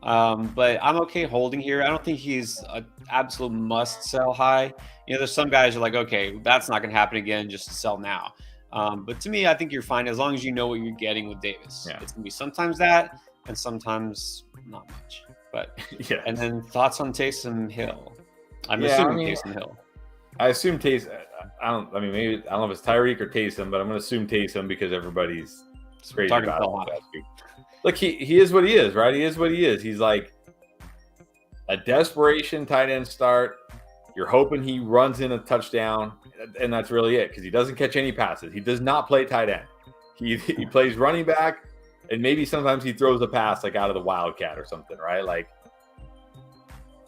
But I'm okay holding here. I don't think he's an absolute must sell high. There's some guys who are like, okay, that's not going to happen again. Just sell now. But to me, I think you're fine as long as you know what you're getting with Davis. Yeah. It's going to be sometimes that and sometimes not much. But yeah. And then thoughts on Taysom Hill. I'm assuming Taysom Hill. I assume Taysom. I don't know if it's Tyreek or Taysom, but I'm going to assume Taysom because everybody's crazy about it. Look, he is what he is, right? He is what he is. He's like a desperation tight end start. You're hoping he runs in a touchdown, and that's really it because he doesn't catch any passes. He does not play tight end. He plays running back, and maybe sometimes he throws a pass like out of the Wildcat or something, right? Like,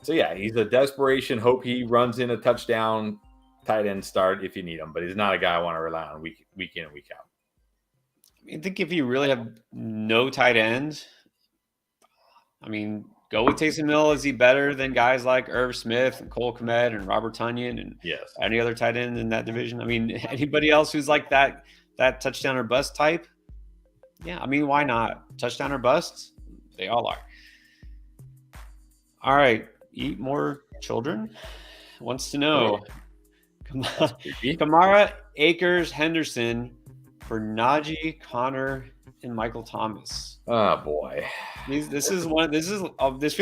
so yeah, he's a desperation. Hope he runs in a touchdown tight end start if you need him, but he's not a guy I want to rely on week in and week out. I think if you really have no tight end, go with Taysom Hill. Is he better than guys like Irv Smith and Cole Kmet and Robert Tonyan and any other tight end in that division? Anybody else who's like that touchdown or bust type? Yeah, why not? Touchdown or bust? They all are. All right. Eat more children wants to know. Kamara, Akers, Henderson for Najee, Connor, and Michael Thomas. Oh boy. This feels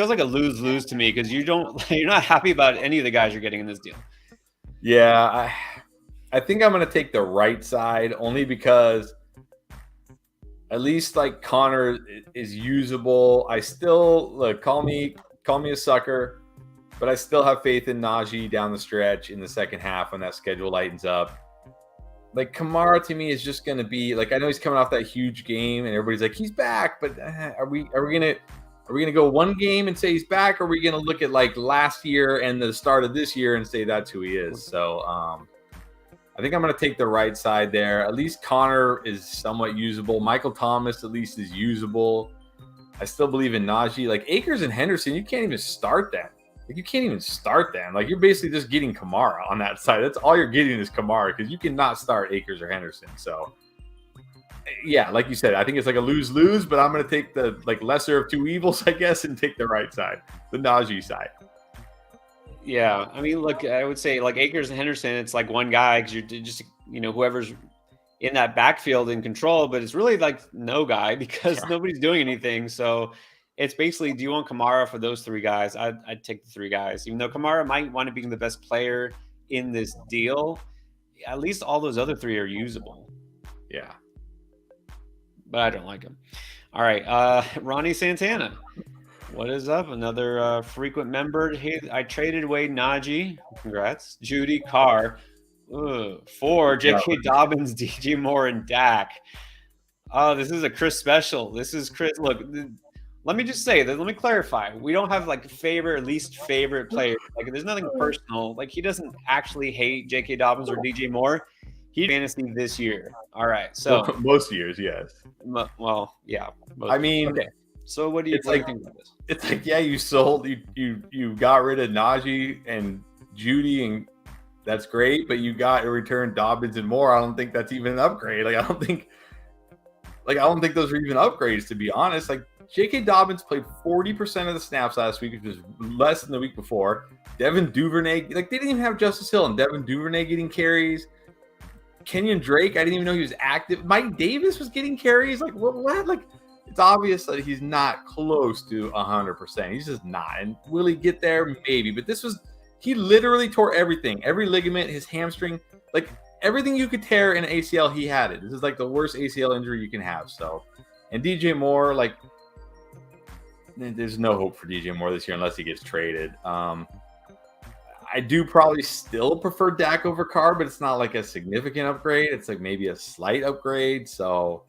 like a lose-lose to me because you're not happy about any of the guys you're getting in this deal. Yeah, I think I'm gonna take the right side only because at least like Connor is usable. I still call me a sucker, but I still have faith in Najee down the stretch in the second half when that schedule lightens up. Like Kamara to me is just going to be like, I know he's coming off that huge game and everybody's like, he's back, but are we going to go one game and say he's back? Or are we going to look at like last year and the start of this year and say that's who he is? So I think I'm going to take the right side there. At least Connor is somewhat usable. Michael Thomas at least is usable. I still believe in Najee. Like Akers and Henderson, you can't even start them. Like you can't even start them. Like you're basically just getting Kamara on that side. That's all you're getting is Kamara because you cannot start Akers or Henderson. So yeah, like you said, I think it's like a lose-lose, but I'm going to take the like lesser of two evils, I guess, and take the right side, the Najee side. Yeah, I mean, look, I would say like Akers and Henderson, it's like one guy because you're just whoever's in that backfield in control, but it's really like no guy because nobody's doing anything. So it's basically, do you want Kamara for those three guys? I'd take the three guys, even though Kamara might want to be the best player in this deal. At least all those other three are usable. Yeah. But I don't like him. All right. Ronnie Santana. What is up? Another frequent member. Hey, I traded away Najee. Congrats. Judy Carr. For J.K. Dobbins, DJ Moore, and Dak. Oh, this is a Chris special. This is Chris. Look, let me just say that. Let me clarify. We don't have like favorite, least favorite players. Like, there's nothing personal. Like, he doesn't actually hate J.K. Dobbins or DJ Moore. He fantasy this year. All right. So most years, yes. Well, yeah. I mean, okay. So what do you think about this? It's like, yeah, you sold, you got rid of Najee and Judy, and that's great, but you got to return Dobbins and Moore. I don't think that's even an upgrade. Like, I don't think those are even upgrades, to be honest. Like, J.K. Dobbins played 40% of the snaps last week, which was less than the week before. Devin Duvernay, like, they didn't even have Justice Hill and Devin Duvernay getting carries. Kenyon Drake, I didn't even know he was active. Mike Davis was getting carries. Like, what? Like, it's obvious that he's not close to 100%. He's just not. And will he get there? Maybe. But he literally tore everything. Every ligament, his hamstring, like everything you could tear in an ACL, he had it. This is like the worst ACL injury you can have. So, and DJ Moore, like, there's no hope for DJ Moore this year unless he gets traded. I do probably still prefer Dak over Carr, but it's not like a significant upgrade. It's like maybe a slight upgrade. So,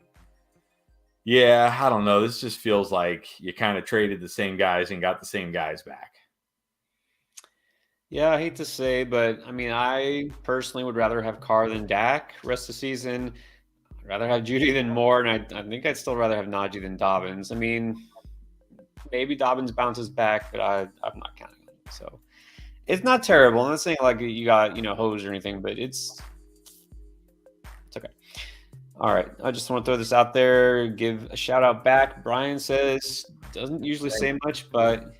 yeah, I don't know. This just feels like you kind of traded the same guys and got the same guys back. Yeah, I hate to say, but I mean, I personally would rather have Carr than Dak rest of the season. I'd rather have Judy than Moore, and I think I'd still rather have Najee than Dobbins. I mean, maybe Dobbins bounces back, but I'm not counting on it. So it's not terrible. I'm not saying like you got, hose or anything, but it's okay. All right. I just want to throw this out there, give a shout out back. Brian says, doesn't usually say much, but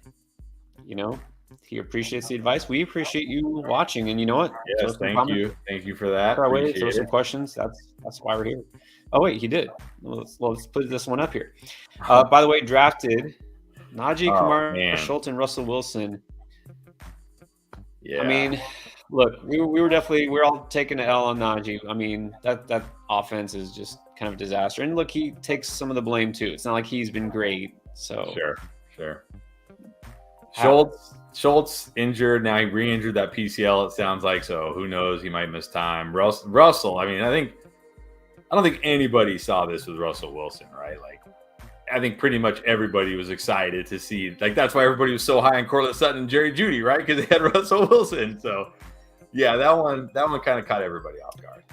he appreciates the advice. We appreciate you watching, and you know what? Yes, thank you. Thank you for that. Throw some questions. That's why we're here. Oh wait, he did. Let's put this one up here. By the way, drafted Najee, Kamara, Schultz, and Russell Wilson. Yeah. I mean, look, we're all taking an L on Najee. I mean, that offense is just kind of a disaster. And look, he takes some of the blame too. It's not like he's been great. So sure. Schultz injured. Now he re-injured that PCL, it sounds like. So who knows? He might miss time. Russell, I mean, I don't think anybody saw this with Russell Wilson, right? Like, I think pretty much everybody was excited to see. Like, that's why everybody was so high on Cortland Sutton and Jerry Jeudy, right? Because they had Russell Wilson. So, yeah, that one kind of caught everybody off guard.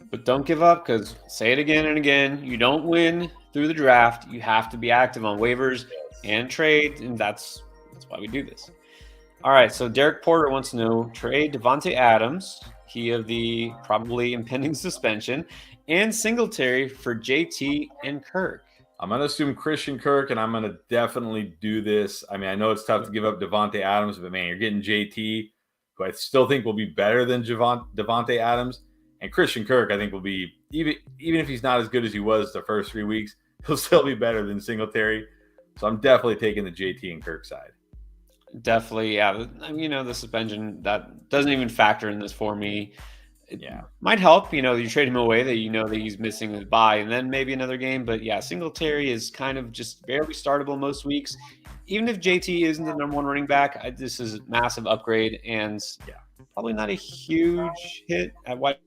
But don't give up, because say it again and again. You don't win through the draft. You have to be active on waivers and trade, and that's why we do this. All right, so Derek Porter wants to know, trade Devontae Adams, he of the probably impending suspension, and Singletary for JT and Kirk. I'm going to assume Christian Kirk, and I'm going to definitely do this. I mean, I know it's tough to give up Devontae Adams, but, man, you're getting JT, who I still think will be better than Devontae Adams. And Christian Kirk, I think, will be, even if he's not as good as he was the first 3 weeks, he'll still be better than Singletary. So I'm definitely taking the JT and Kirk side. Definitely, yeah. I mean, the suspension, that doesn't even factor in this for me. It might help, you trade him away, that that he's missing his bye, and then maybe another game. But yeah, Singletary is kind of just barely startable most weeks. Even if JT isn't the number one running back, this is a massive upgrade, and probably not a huge hit at wide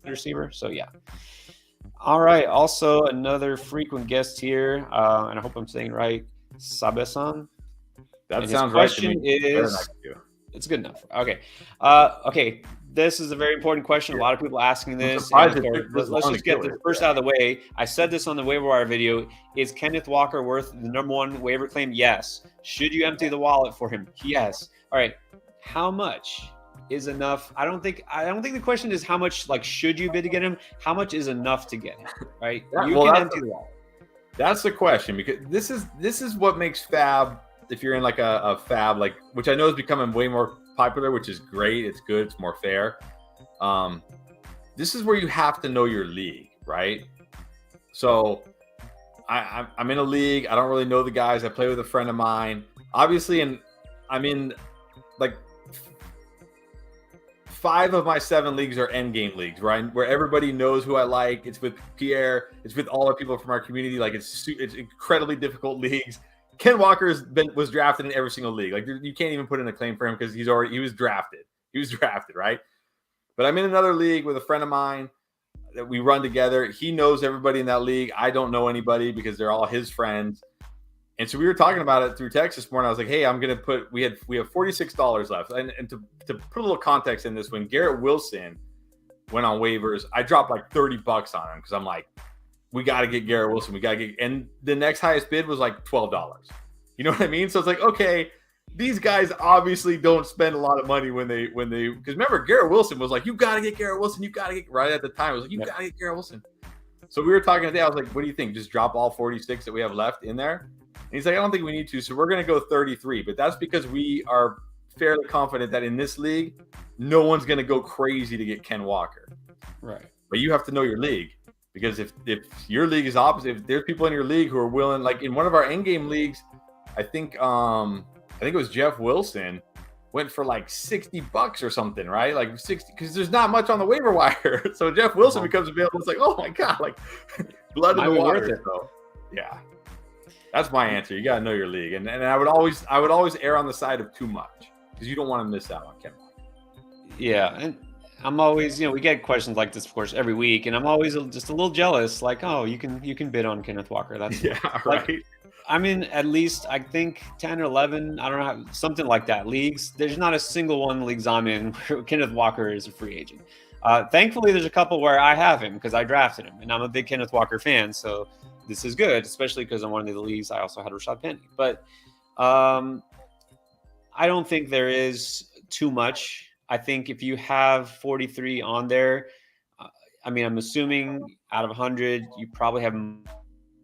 receiver. So yeah. All right. Also, another frequent guest here, and I hope I'm saying it right, Sabesan. That sounds right to me. It's good enough. Okay. Okay. this is a very important question. A lot of people asking this. surprised And it of took course, this let's long just to get do the it. first out of the way. I said this on the waiver wire video. Is Kenneth Walker worth the number one waiver claim? Yes. Should you empty the wallet for him? Yes. All right. How much is enough? I don't think the question is how much should you bid to get him? How much is enough to get him? Right? You can empty the wallet. That's the question, because this is what makes Fab, if you're in like a Fab, which I know is becoming way more popular, which is great. It's good. It's more fair. This is where you have to know your league, right? So I'm in a league. I don't really know the guys. I play with a friend of mine, obviously, and I'm in like 5 of my 7 leagues are end game leagues, right? Where everybody knows who I like. It's with Pierre. It's with all the people from our community. Like it's incredibly difficult leagues. Ken Walker was drafted in every single league. Like you can't even put in a claim for him because he was drafted. He was drafted, right? But I'm in another league with a friend of mine that we run together. He knows everybody in that league. I don't know anybody because they're all his friends. And so we were talking about it through text this morning. I was like, hey, I'm going to put, we have $46 left. And to put a little context in this, when Garrett Wilson went on waivers, I dropped like $30 on him because I'm like, we got to get Garrett Wilson. We got to get, and the next highest bid was like $12. You know what I mean? So it's like, okay, these guys obviously don't spend a lot of money when they, because remember, Garrett Wilson was like, you got to get Garrett Wilson. You got to get, right at the time, it was like, you got to get Garrett Wilson. So we were talking today. I was like, what do you think? Just drop all 46 that we have left in there? And he's like, I don't think we need to. So we're going to go 33. But that's because we are fairly confident that in this league, no one's going to go crazy to get Ken Walker. Right. But you have to know your league. Because if your league is opposite, if there's people in your league who are willing, like in one of our end-game leagues, I think it was Jeff Wilson went for like $60 or something, right? Like 60, because there's not much on the waiver wire. So Jeff Wilson becomes available. It's like, oh my God, like blood in the water. So, yeah, that's my answer. You got to know your league, and I would always err on the side of too much because you don't want to miss out on Ken Walker. Yeah, and I'm always, we get questions like this, of course, every week, and I'm always just a little jealous. Like, oh, you can bid on Kenneth Walker. That's right. I'm in at least, I think, 10 or 11, I don't know, something like that, leagues. There's not a single one of the leagues I'm in where Kenneth Walker is a free agent. Thankfully, there's a couple where I have him because I drafted him, and I'm a big Kenneth Walker fan, so this is good, especially because in one of the leagues I also had Rashad Penny. But I don't think there is too much. I think if you have 43 on there, I'm assuming out of 100, you probably have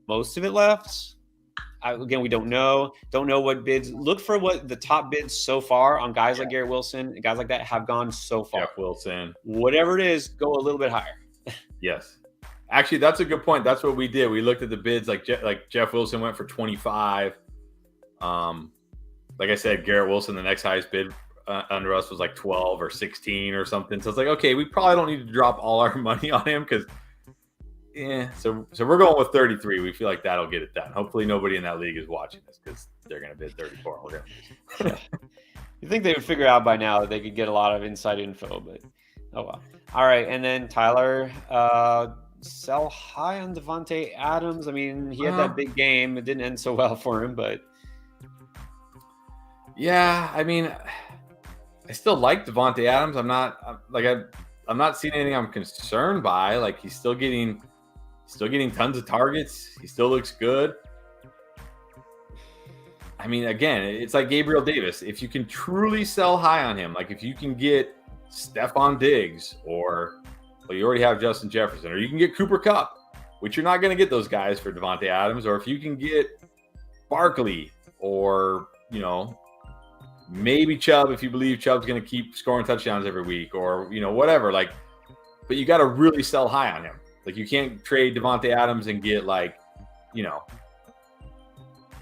most of it left. Again, we don't know what bids. Look for what the top bids so far on guys like Garrett Wilson and guys like that have gone so far. Jeff Wilson. Whatever it is, go a little bit higher. Yes. Actually, that's a good point. That's what we did. We looked at the bids. Like Jeff Wilson went for 25. Like I said, Garrett Wilson, the next highest bid under us was like 12 or 16 or something. So it's like, okay, we probably don't need to drop all our money on him because so we're going with 33. We feel like that'll get it done. Hopefully nobody in that league is watching this because they're going to bid 34. We're going to You think they would figure out by now that they could get a lot of inside info, but oh well. All right, and then Tyler, sell high on Davante Adams. He had that big game. It didn't end so well for him, but yeah, I still like Davante Adams. I'm not seeing anything I'm concerned by. Like he's still getting tons of targets. He still looks good. Again, it's like Gabriel Davis. If you can truly sell high on him, like if you can get Stephon Diggs or you already have Justin Jefferson, or you can get Cooper Kupp, which you're not going to get those guys for Davante Adams, or if you can get Barkley or, maybe Chubb, if you believe Chubb's going to keep scoring touchdowns every week or, whatever, but you got to really sell high on him. Like you can't trade Davante Adams and get like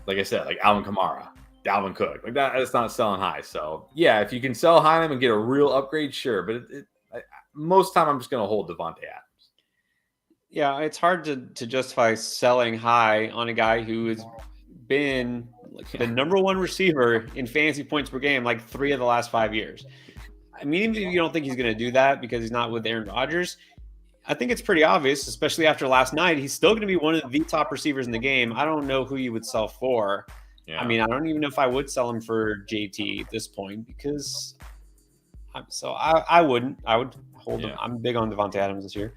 I said, like Alvin Kamara, Dalvin Cook, like that's not selling high. So yeah, if you can sell high on him and get a real upgrade, sure. But most time I'm just going to hold Davante Adams. Yeah, it's hard to justify selling high on a guy who has been the number one receiver in fantasy points per game like 3 of the last 5 years. Even if you don't think he's going to do that because he's not with Aaron Rodgers, I think it's pretty obvious, especially after last night, he's still going to be one of the top receivers in the game. I don't know who you would sell for. Yeah. I don't even know if I would sell him for JT at this point because So I wouldn't. I would hold him. I'm big on Devontae Adams this year.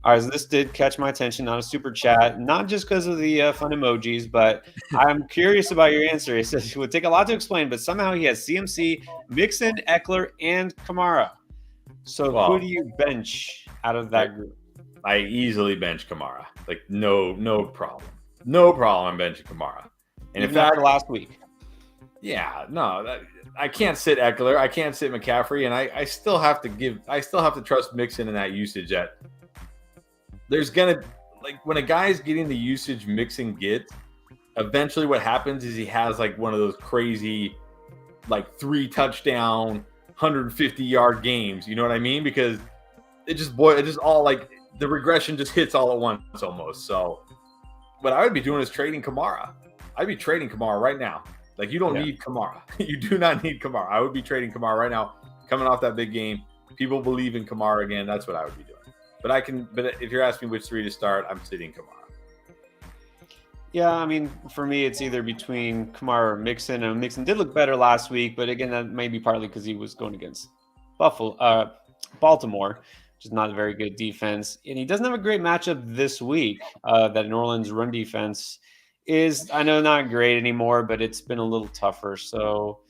All right, so this did catch my attention on a super chat, not just because of the fun emojis, but I'm curious about your answer. It says it would take a lot to explain, but somehow he has CMC, Mixon, Eckler, and Kamara. So who do you bench out of that group? I easily bench Kamara. Like no problem. No problem. I'm benching Kamara. And in fact, last week. Yeah, no, I can't sit Eckler. I can't sit McCaffrey, and I still have to trust Mixon in that usage. That there's gonna, like, when a guy's getting the usage Mixon gets, eventually what happens is he has like one of those crazy, like 3 touchdown, 150-yard games. You know what I mean? Because it just all like the regression just hits all at once almost. So what I would be doing is trading Kamara. I'd be trading Kamara right now. Like, you don't need Kamara. You do not need Kamara. I would be trading Kamara right now, coming off that big game. People believe in Kamara again. That's what I would be doing. But if you're asking which 3 to start, I'm sitting Kamara. Yeah, I mean, for me, it's either between Kamara or Mixon. And Mixon did look better last week, but again, that may be partly because he was going against Baltimore, which is not a very good defense. And he doesn't have a great matchup this week. That New Orleans run defense is, I know, not great anymore, but it's been a little tougher. So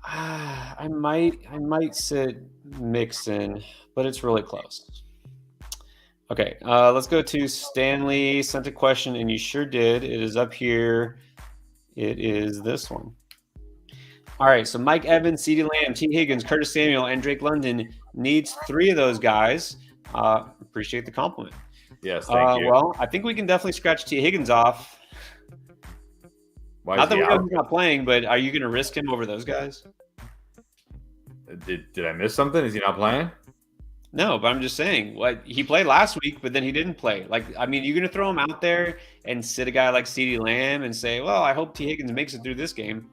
I might sit Mixon, but it's really close. Okay, let's go to Stanley. Sent a question, and you sure did. It is up here. It is this one. All right, so Mike Evans, CeeDee Lamb, T. Higgins, Curtis Samuel, and Drake London needs 3 of those guys. Appreciate the compliment. Yes, thank you. Well, I think we can definitely scratch T. Higgins off. Not that we know he's not playing, but are you going to risk him over those guys? Did I miss something? Is he not playing? No, but I'm just saying, he played last week, but then he didn't play. Like, I mean, you're going to throw him out there and sit a guy like CeeDee Lamb and say, well, I hope T. Higgins makes it through this game.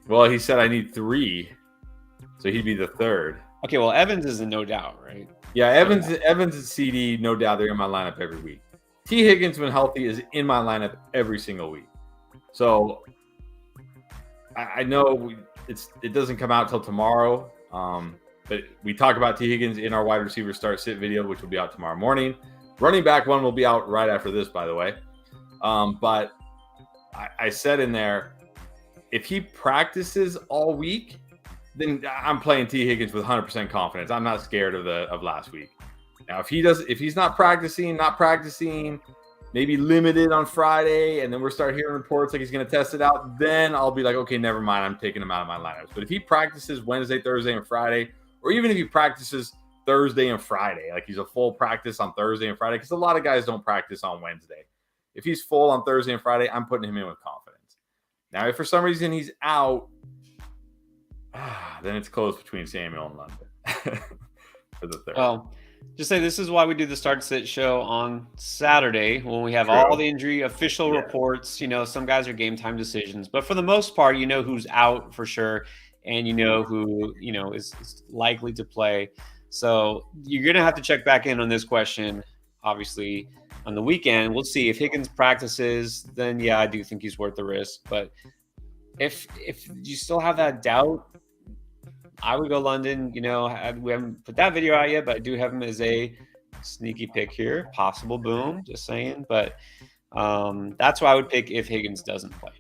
Well, he said I need 3, so he'd be the 3rd. Okay, well, Evans is a no doubt, right? Yeah, Evans and CD, no doubt they're in my lineup every week. T. Higgins, when healthy, is in my lineup every single week. So I know it doesn't come out till tomorrow, but we talk about T. Higgins in our wide receiver start sit video, which will be out tomorrow morning. Running back one will be out right after this, by the way. But I said in there, if he practices all week, then I'm playing T. Higgins with 100% confidence. I'm not scared of last week. Now, if he's not practicing, maybe limited on Friday, and then we're start hearing reports like he's going to test it out, then I'll be like, okay, never mind. I'm taking him out of my lineups. But if he practices Wednesday, Thursday, and Friday, or even if he practices Thursday and Friday, like he's a full practice on Thursday and Friday, because a lot of guys don't practice on Wednesday. If he's full on Thursday and Friday, I'm putting him in with confidence. Now, if for some reason he's out, then it's close between Samuel and London for the 3rd. Well, just say this is why we do the Start Sit show on Saturday when we have all the injury official reports. You know, some guys are game time decisions, but for the most part, you know who's out for sure, and you know who is likely to play. So you're gonna have to check back in on this question, obviously, on the weekend. We'll see if Higgins practices. Then I do think he's worth the risk. But if you still have that doubt, I would go London. We haven't put that video out yet, but I do have him as a sneaky pick here. Possible boom, just saying. But that's why I would pick if Higgins doesn't play.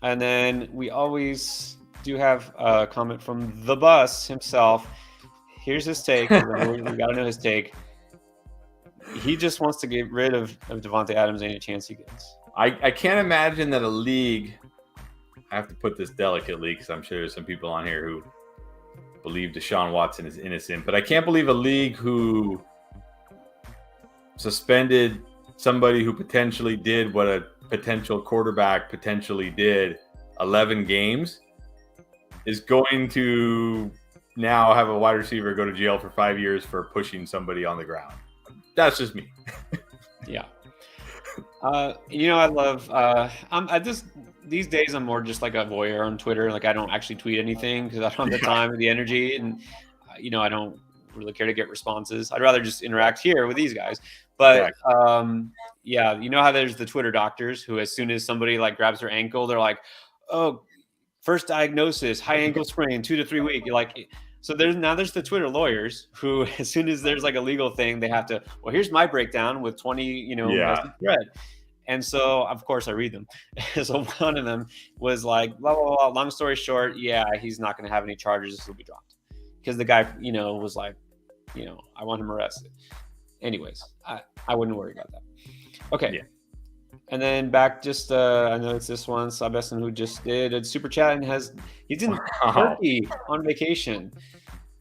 And then we always do have a comment from the bus himself. Here's his take. We got to know his take. He just wants to get rid of Devontae Adams any chance he gets. I can't imagine that a league, I have to put this delicately because I'm sure there's some people on here who believe Deshaun Watson is innocent, but I can't believe a league who suspended somebody who potentially did what a potential quarterback potentially did 11 games is going to now have a wide receiver go to jail for 5 years for pushing somebody on the ground. That's just me. Yeah. I love these days I'm more just like a voyeur on Twitter. Like I don't actually tweet anything because I don't have the time or the energy, and I don't really care to get responses. I'd rather just interact here with these guys. But you know how there's the Twitter doctors who, as soon as somebody like grabs their ankle, they're like, "Oh, first diagnosis, high ankle sprain, 2 to 3 week. You're like, so there's the Twitter lawyers who, as soon as there's like a legal thing, they have to, well, here's my breakdown with 20, message thread. And so, of course, I read them. So one of them was like, blah, blah, blah. Long story short, yeah, he's not going to have any charges. This will be dropped. Because the guy, was like, I want him arrested. Anyways, I wouldn't worry about that. Okay. Yeah. And then back just, I know it's this one, Sabestin, who just did a super chat and he's in Turkey on vacation.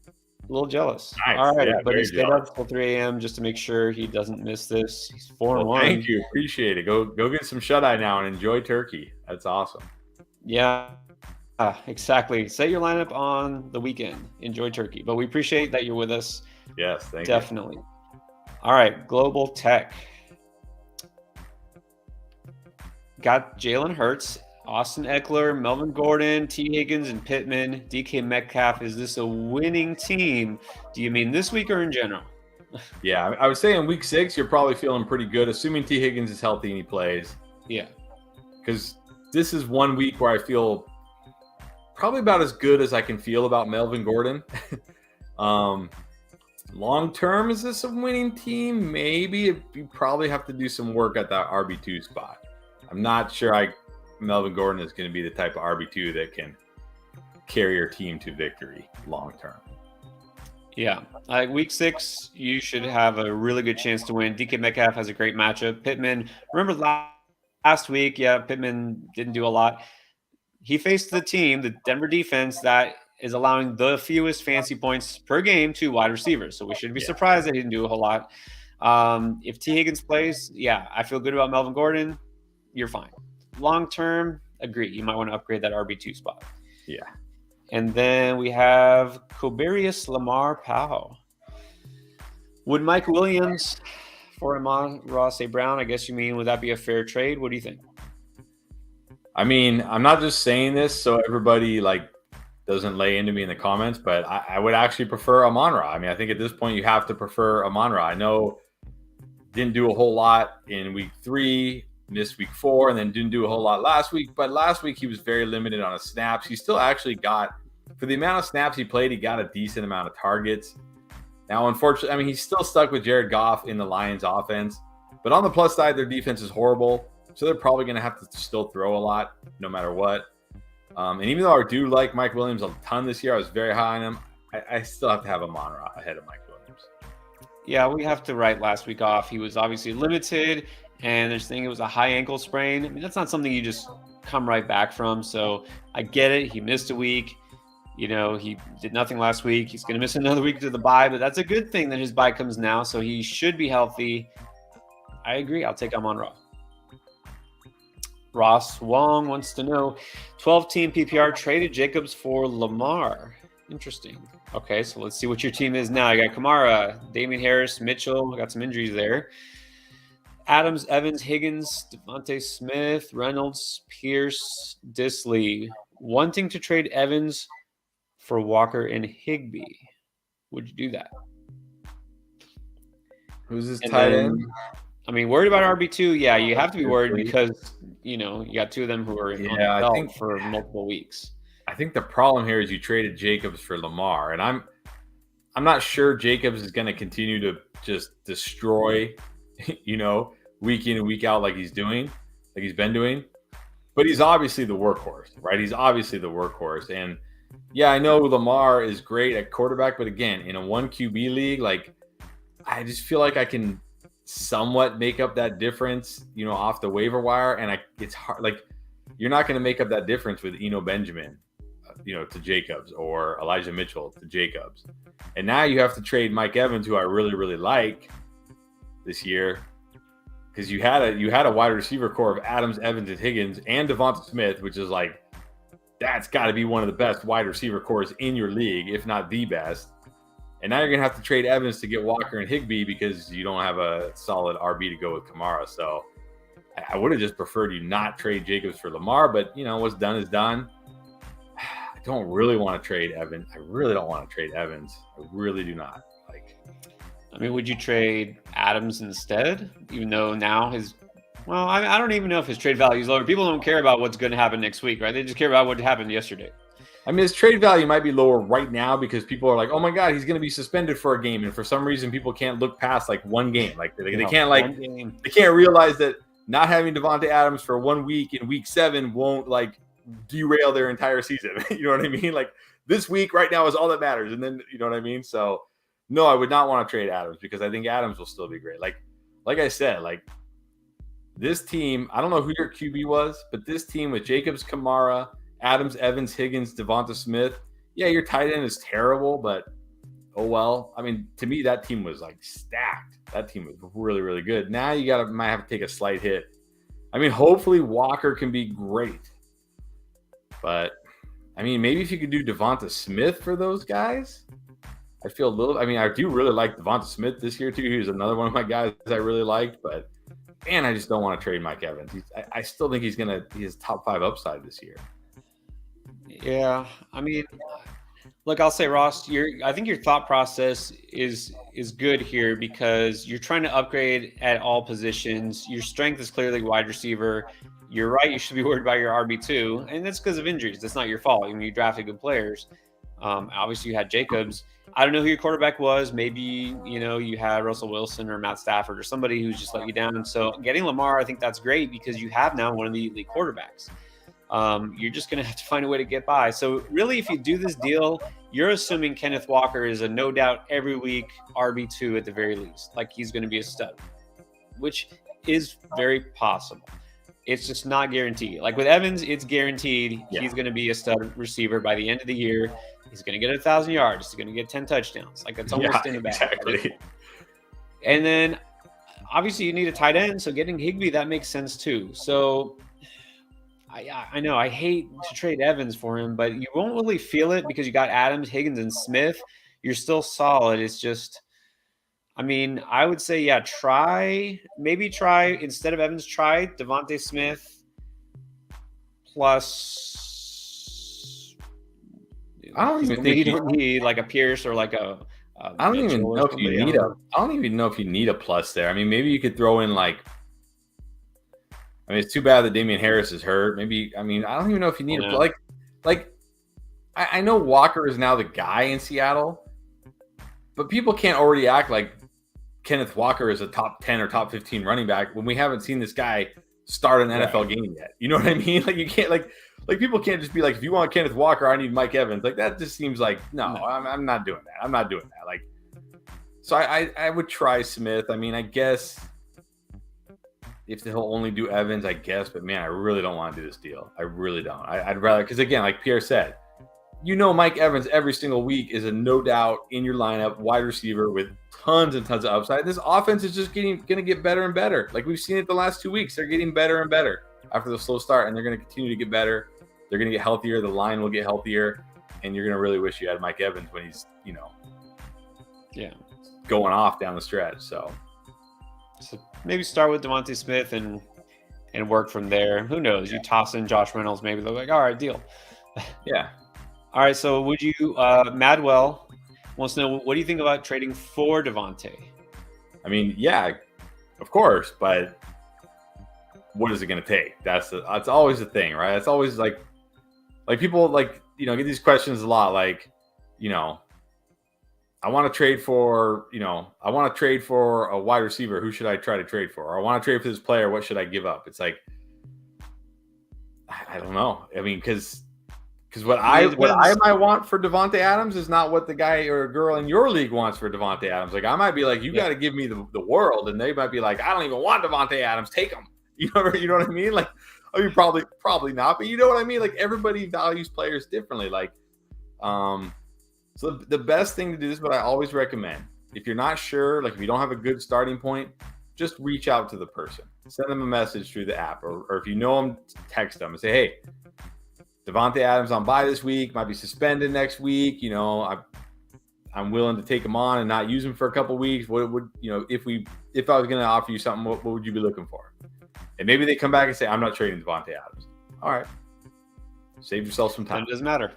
A little jealous. Nice. All right, yeah, but he stayed up till 3 a.m. just to make sure he doesn't miss this. He's 4-1. Thank you. Appreciate it. Go get some shut-eye now and enjoy turkey. That's awesome. Yeah, exactly. Set your lineup on the weekend. Enjoy turkey. But we appreciate that you're with us. Yes, thank you. Definitely. All right, Global Tech. Got Jalen Hertz, Austin Eckler, Melvin Gordon, T. Higgins, and Pittman. DK Metcalf. Is this a winning team? Do you mean this week or in general? Yeah, I would say in week 6, you're probably feeling pretty good, assuming T. Higgins is healthy and he plays. Yeah. Because this is one week where I feel probably about as good as I can feel about Melvin Gordon. Long term, is this a winning team? Maybe. You probably have to do some work at that RB2 spot. I'm not sure Melvin Gordon is going to be the type of RB2 that can carry your team to victory long term. Yeah. Week 6, you should have a really good chance to win. DK Metcalf has a great matchup. Pittman, remember last week, Pittman didn't do a lot. He faced the team, the Denver defense, that is allowing the fewest fantasy points per game to wide receivers. So we shouldn't be surprised that he didn't do a whole lot. If T. Higgins plays, I feel good about Melvin Gordon. You're fine. Long term, agree. You might want to upgrade that RB2 spot. Yeah. And then we have Koberius Lamar Powell. Would Mike Williams for Amon-Ra St. Brown, I guess you mean, would that be a fair trade? What do you think? I mean, I'm not just saying this so everybody doesn't lay into me in the comments, but I would actually prefer Amon-Ra. I mean, I think at this point you have to prefer Amon-Ra. I know didn't do a whole lot in week 3, missed week 4, and then didn't do a whole lot last week. But last week he was very limited on his snaps. He still actually got, for the amount of snaps he played, he got a decent amount of targets. Now, unfortunately, I mean, he's still stuck with Jared Goff in the Lions offense. But on the plus side, their defense is horrible. So they're probably going to have to still throw a lot no matter what. And even though I do like Mike Williams a ton this year, I was very high on him, I still have to have Amon-Ra ahead of Mike Williams. Yeah, we have to write last week off. He was obviously limited, and they're saying it was a high ankle sprain. I mean, that's not something you just come right back from. So I get it. He missed a week. He did nothing last week. He's going to miss another week to the bye, but that's a good thing that his bye comes now, so he should be healthy. I agree. I'll take Amon-Ra. Ross Wong wants to know, 12-team PPR traded Jacobs for Lamar. Interesting. Okay, so let's see what your team is now. I got Kamara, Damian Harris, Mitchell. I got some injuries there. Adams, Evans, Higgins, Devontae Smith, Reynolds, Pierce, Disley. Wanting to trade Evans for Walker and Higbee. Would you do that? Who's his tight end? I mean, worried about RB2? Yeah, you have to be worried because, you got 2 of them who are on the belt for multiple weeks. I think the problem here is you traded Jacobs for Lamar, and I'm not sure Jacobs is going to continue to just destroy, week in and week out like he's been doing. But he's obviously the workhorse, right? He's obviously the workhorse. And yeah, I know Lamar is great at quarterback, but again, in a 1 QB league, I just feel like I can somewhat make up that difference, off the waiver wire. And it's hard. You're not going to make up that difference with Eno Benjamin, to Jacobs, or Elijah Mitchell to Jacobs. And now you have to trade Mike Evans, who I really, really like this year, because you had a wide receiver core of Adams, Evans, and Higgins, and Devonta Smith, which is that's got to be one of the best wide receiver cores in your league, if not the best. And now you're going to have to trade Evans to get Walker and Higbee because you don't have a solid RB to go with Kamara. So I would have just preferred you not trade Jacobs for Lamar, but, what's done is done. I don't really want to trade Evans. I really don't want to trade Evans. I really do not. Would you trade Adams instead, even though now his Well, I don't even know if his trade value is lower. People don't care about what's going to happen next week, right? They just care about what happened yesterday. I mean, his trade value might be lower right now because people are like, "Oh my God, he's going to be suspended for a game," and for some reason, people can't look past like one game. Like they can't realize that not having Devontae Adams for 1 week in week 7 won't like derail their entire season. You know what I mean? Like this week right now is all that matters, and then you know what I mean. So, no, I would not want to trade Adams because I think Adams will still be great. Like I said, like this team. I don't know who your QB was, but this team with Jacobs, Kamara, Adams, Evans, Higgins, Devonta Smith. Yeah, your tight end is terrible, but oh well. I mean, to me, that team was like stacked. That team was really, really good. Now you might have to take a slight hit. I mean, hopefully Walker can be great. But I mean, maybe if you could do Devonta Smith for those guys, I feel a little. I mean, I do really like Devonta Smith this year too. He was another one of my guys I really liked, but man, I just don't want to trade Mike Evans. I still think he has top 5 upside this year. Yeah, I mean, look, I'll say, Ross, I think your thought process is good here because you're trying to upgrade at all positions. Your strength is clearly wide receiver. You're right. You should be worried about your RB2, and that's because of injuries. That's not your fault. I mean, you drafted good players. Obviously, you had Jacobs. I don't know who your quarterback was. Maybe, you had Russell Wilson or Matt Stafford or somebody who's just let you down. And so getting Lamar, I think that's great because you have now one of the elite quarterbacks. You're just going to have to find a way to get by. So really, if you do this deal, you're assuming Kenneth Walker is a no doubt every week RB2 at the very least. Like he's going to be a stud, which is very possible. It's just not guaranteed. Like with Evans, it's guaranteed he's going to be a stud receiver by the end of the year. He's going to get 1,000 yards. He's going to get 10 touchdowns. Like it's almost in the bag. Exactly. Right? And then obviously you need a tight end. So getting Higbee, that makes sense too. So I know I hate to trade Evans for him, but you won't really feel it because you got Adams, Higgins, and Smith. You're still solid. It's just, I mean, I would say, try instead of Evans, try Devontae Smith plus. I don't even think you don't need like a Pierce or like a. I don't even know if you need I don't even know if you need a plus there. I mean, maybe you could throw in like. I mean, it's too bad that Damian Harris is hurt. Maybe, I mean, I don't even know if you need I know Walker is now the guy in Seattle, but people can't already act like Kenneth Walker is a top 10 or top 15 running back when we haven't seen this guy start an NFL game yet. You know what I mean? Like you can't like people can't just be like, if you want Kenneth Walker, I need Mike Evans. Like that just seems like, no. I'm not doing that. I'm not doing that. Like, so I would try Smith. I mean, I guess if he'll only do Evans, I guess. But, man, I really don't want to do this deal. I really don't. I'd rather – because, again, like Pierre said, Mike Evans every single week is a no doubt in your lineup wide receiver with tons and tons of upside. This offense is just going to get better and better. Like we've seen it the last 2 weeks. They're getting better and better after the slow start, and they're going to continue to get better. They're going to get healthier. The line will get healthier, and you're going to really wish you had Mike Evans when he's, going off down the stretch. So maybe start with Devontae Smith and work from there. Who knows? You toss in Josh Reynolds, maybe they're like, all right, deal. Yeah. All right. So would you, Madwell wants to know, what do you think about trading for Devontae? I mean, yeah, of course, but what is it going to take? That's always the thing, right? It's always like people get these questions a lot. Like, I want to trade for, a wide receiver. Who should I try to trade for? Or I want to trade for this player. What should I give up? It's like, I don't know. I mean, because what I might want for Devontae Adams is not what the guy or girl in your league wants for Devontae Adams. Like I might be like, you got to give me the world, and they might be like, I don't even want Devontae Adams. Take him. You know what I mean? Like, I mean, probably not, but you know what I mean? Like everybody values players differently. Like, so the best thing to do, this is what I always recommend. If you're not sure, like if you don't have a good starting point, just reach out to the person. Send them a message through the app. Or if you know them, text them and say, hey, Devontae Adams on bye this week, might be suspended next week. I'm willing to take him on and not use him for a couple weeks. What would, if I was going to offer you something, what would you be looking for? And maybe they come back and say, I'm not trading Devontae Adams. All right. Save yourself some time. It doesn't matter.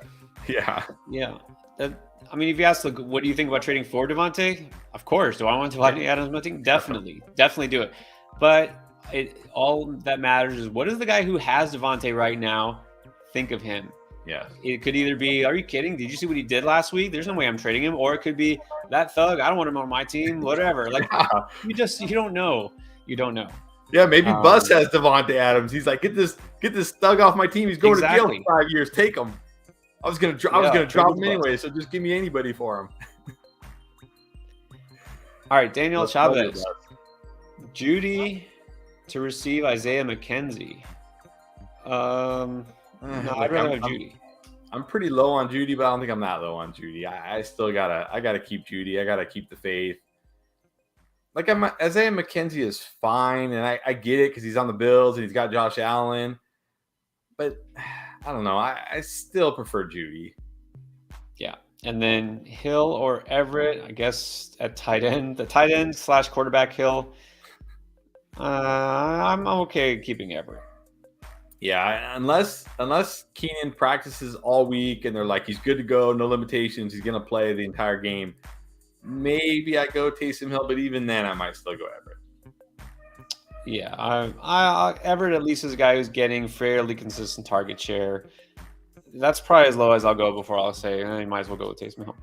Yeah. Yeah. I mean, if you ask, what do you think about trading for Devontae? Of course. Do I want Devontae Adams on my team? Definitely do it. But all that matters is what does the guy who has Devontae right now think of him? Yeah. It could either be, are you kidding? Did you see what he did last week? There's no way I'm trading him. Or it could be that thug. I don't want him on my team. Whatever. Like you don't know. You don't know. Yeah, maybe Bus has Devontae Adams. He's like, get this thug off my team. He's going to jail for 5 years. Take him. I was gonna drop him anyway, so just give me anybody for him. All right, Daniel Chavez. Judy to receive Isaiah McKenzie. No, I'd rather have Judy. I'm pretty low on Judy, but I don't think I'm that low on Judy. I still gotta keep Judy. I gotta keep the faith. Like Isaiah McKenzie is fine, and I get it because he's on the Bills and he's got Josh Allen. But I don't know. I still prefer Judy. Yeah. And then Hill or Everett, I guess at tight end. The tight end / quarterback Hill. I'm okay keeping Everett. Yeah, unless Keenan practices all week and they're like he's good to go, no limitations, he's gonna play the entire game. Maybe I go Taysom Hill, but even then I might still go Everett. Yeah, I Everett at least is a guy who's getting fairly consistent target share. That's probably as low as I'll go before I'll say you might as well go with Taysom Hill.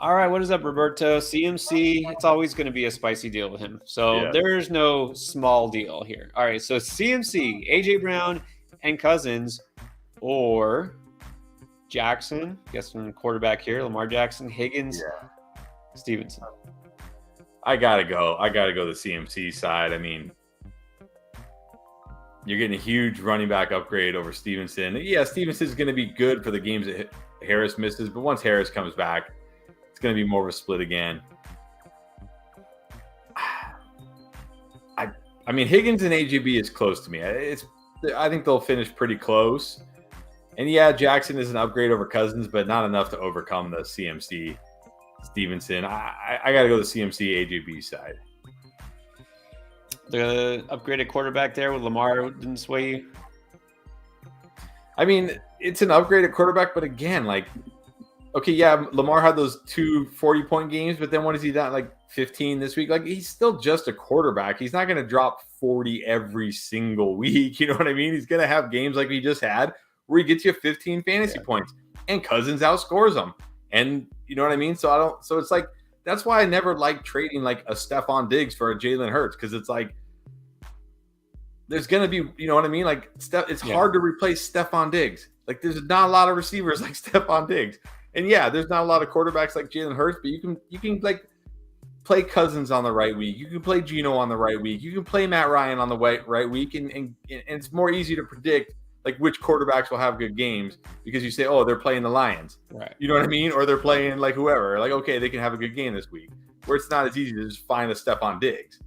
All right, what is up, Roberto? CMC, it's always going to be a spicy deal with him. So there's no small deal here. All right, so CMC, AJ Brown, and Cousins, or Jackson, guessing quarterback here, Lamar Jackson, Higgins, Stevenson. I gotta go the CMC side. I mean, you're getting a huge running back upgrade over Stevenson. Yeah, Stevenson is going to be good for the games that Harris misses, but once Harris comes back, it's going to be more of a split again. I mean, Higgins and AJB is close to me. I think they'll finish pretty close. And yeah, Jackson is an upgrade over Cousins, but not enough to overcome the CMC Stevenson. I got to go the CMC AJB side. The upgraded quarterback there with Lamar didn't sway you? I mean, it's an upgraded quarterback, but again, like, okay, yeah, Lamar had those 2 40-point games, but then what has he done? Like 15 this week? Like, he's still just a quarterback. He's not going to drop 40 every single week. You know what I mean? He's going to have games like he just had where he gets you 15 fantasy points, and Cousins outscores him. And you know what I mean? So it's like, that's why I never like trading like a Stephon Diggs for a Jalen Hertz, because it's like there's going to be, you know what I mean? Like it's hard to replace Stephon Diggs. Like there's not a lot of receivers like Stephon Diggs. And yeah, there's not a lot of quarterbacks like Jalen Hurts, but you can like play Cousins on the right week. You can play Geno on the right week. You can play Matt Ryan on the right week, and it's more easy to predict like which quarterbacks will have good games because you say, oh, they're playing the Lions. Right. You know what I mean? Or they're playing like whoever. Like, okay, they can have a good game this week. Where it's not as easy to just find a Stephon Diggs.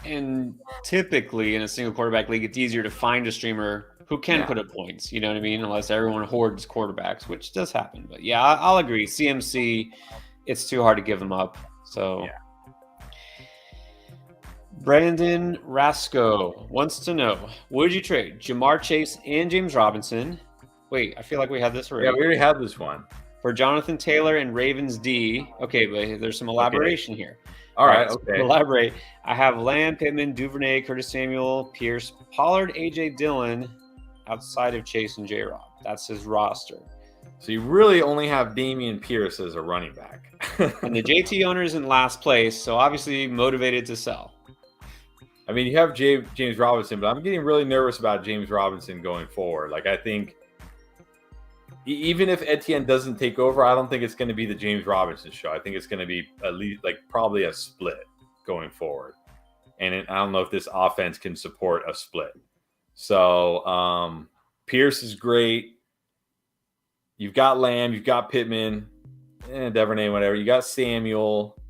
And typically in a single quarterback league, it's easier to find a streamer who can put up points. You know what I mean? Unless everyone hoards quarterbacks, which does happen. But yeah, I'll agree. CMC, it's too hard to give them up. So Brandon Rasco wants to know, would you trade Jamar Chase and James Robinson? Wait, I feel like we had this already. Yeah, we already had this one. For Jonathan Taylor and Ravens D. Okay, but there's some elaboration here. All right, okay. So elaborate. I have Lamb, Pittman, Duvernay, Curtis Samuel, Pierce, Pollard, A.J. Dillon, outside of Chase and J-Rob. That's his roster. So you really only have Damian Pierce as a running back. And the JT owner is in last place, so obviously motivated to sell. I mean, you have James Robinson, but I'm getting really nervous about James Robinson going forward. Like, I think even if Etienne doesn't take over, I don't think it's going to be the James Robinson show. I think it's going to be at least like probably a split going forward. And I don't know if this offense can support a split. So Pierce is great. You've got Lamb, you've got Pittman, Duvernay, whatever. You got Samuel.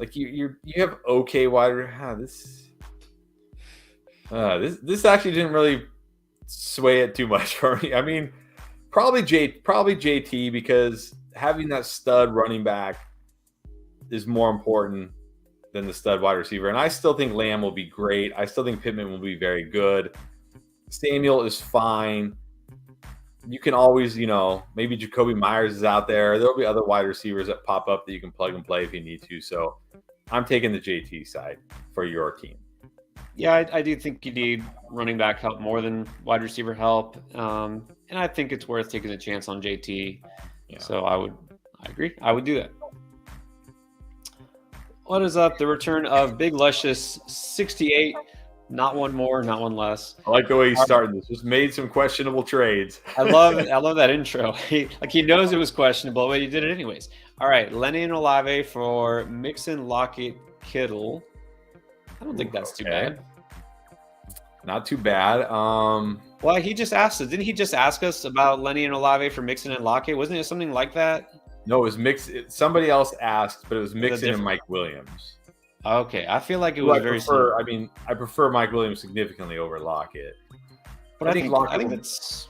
Like you have okay wide. This actually didn't really sway it too much for me. I mean, probably JT, because having that stud running back is more important than the stud wide receiver. And I still think Lamb will be great. I still think Pittman will be very good. Samuel is fine. You can always, maybe Jacoby Myers is out there. There'll be other wide receivers that pop up that you can plug and play if you need to. So I'm taking the JT side for your team. Yeah, I do think you need running back help more than wide receiver help. And I think it's worth taking a chance on JT. Yeah. So I agree. I would do that. What is up? The return of Big Luscious 68. Not one more, not one less. I like the way he started this. Just made some questionable trades. I love that intro. He knows it was questionable, but he did it anyways. All right, Lenny and Olave for Mixon, Lockett, Kittle. I don't think that's too bad. Not too bad. Well, he just asked us. Didn't he just ask us about Lenny and Olave for Mixon and Lockett? Wasn't it something like that? No, it was Mixon. Somebody else asked, but it was Mixon and Mike Williams. Okay, I feel like it was very similar. I mean, I prefer Mike Williams significantly over Lockett. But I think that's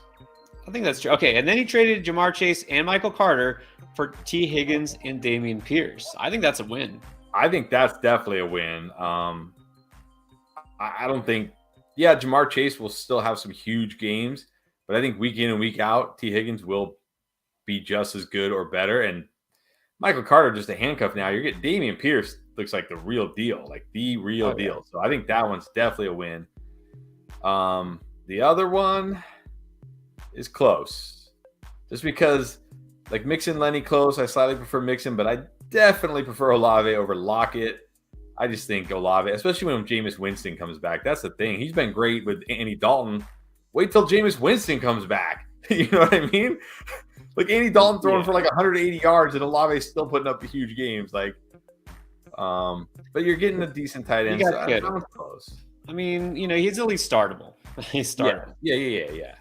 true. Okay, and then he traded Jamar Chase and Michael Carter for T. Higgins and Dameon Pierce. I think that's a win. I think that's definitely a win. I don't think, Jamar Chase will still have some huge games, but I think week in and week out, T. Higgins will be just as good or better. And Michael Carter, just a handcuff now. You're getting Dameon Pierce, looks like the real deal, deal. So I think that one's definitely a win. The other one is close. Just because, like Mixon, Lenny close, I slightly prefer Mixon, but I definitely prefer Olave over Lockett. I just think Olave, especially when Jameis Winston comes back. That's the thing. He's been great with Andy Dalton. Wait till Jameis Winston comes back. You know what I mean? Like Andy Dalton throwing for like 180 yards and Olave's still putting up huge games. Like, but you're getting a decent tight end. So close. I mean, he's at least startable. He's startable. Yeah.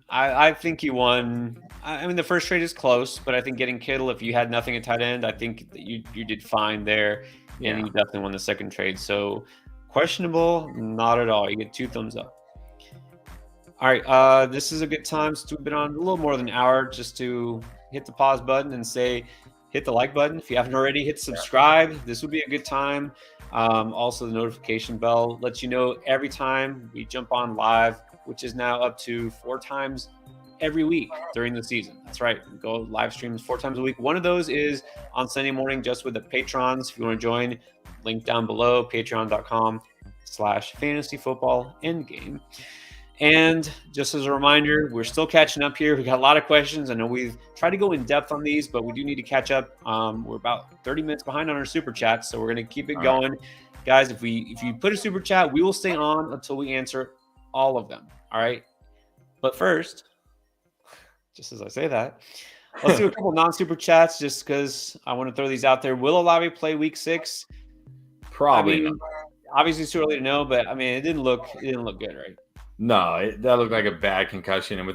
I think you won. I mean, the first trade is close, but I think getting Kittle, if you had nothing at tight end, I think that you did fine there. And you definitely won the second trade. So questionable, not at all. You get 2 thumbs up. All right. This is a good time. So we've been on a little more than an hour just to hit the pause button and say, hit the like button. If you haven't already, hit subscribe. This would be a good time. Also, the notification bell lets you know every time we jump on live, which is now up to 4 times every week during the season. That's right. We go live streams 4 times a week. One of those is on Sunday morning just with the patrons. If you want to join, link down below, patreon.com/fantasyfootballendgame. And just as a reminder, we're still catching up here. We got a lot of questions. I know we've tried to go in depth on these, but we do need to catch up. We're about 30 minutes behind on our super chats, so we're going to keep it going. Guys, if you put a super chat, we will stay on until we answer all of them. All right. But first, just as I say that, let's do a couple non-super chats just because I want to throw these out there. Will Olave play week 6? Probably not. Obviously, it's too early to know, but I mean, it didn't look good, right? No, that looked like a bad concussion, and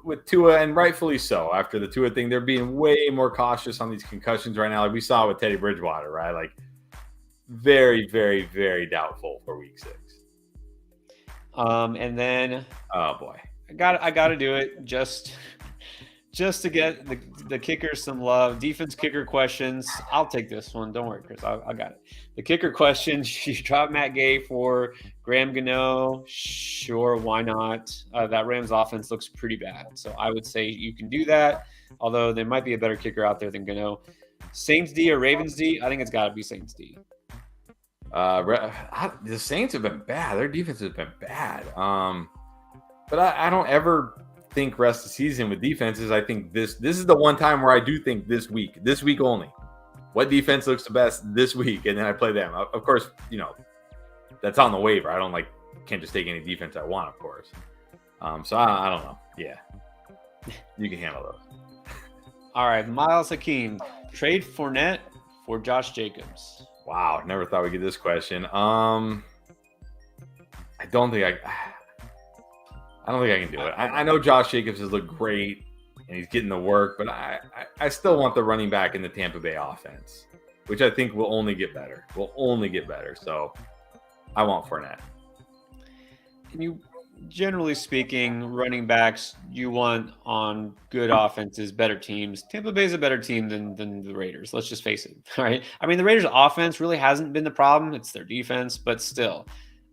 with Tua, and rightfully so. After the Tua thing, they're being way more cautious on these concussions right now. Like we saw with Teddy Bridgewater, right? Like very, very, very doubtful for week 6. And then, oh boy, I got to do it just to get the kicker some love. Defense kicker questions. I'll take this one. Don't worry, Chris. I got it. The kicker questions. You drop Matt Gay for Graham Gano. Sure, why not? That Rams offense looks pretty bad. So I would say you can do that, although there might be a better kicker out there than Gano. Saints D or Ravens D? I think it's got to be Saints D. The Saints have been bad. Their defense has been bad. But I don't ever think rest of the season with defenses. I think this is the one time where I do think this week only, what defense looks the best this week, and then I play them. Of course, that's on the waiver. I don't can't just take any defense I want, of course. So I don't know. Yeah, you can handle those. All right, Miles Hakeem, trade Fournette for Josh Jacobs. Wow, never thought we'd get this question. I don't think I can do it. I know Josh Jacobs has looked great and he's getting the work, but I still want the running back in the Tampa Bay offense, which I think will only get better. So I want Fournette. And generally speaking, running backs you want on good offenses, better teams. Tampa Bay is a better team than the Raiders. Let's just face it. All right. I mean, the Raiders' offense really hasn't been the problem. It's their defense, but still,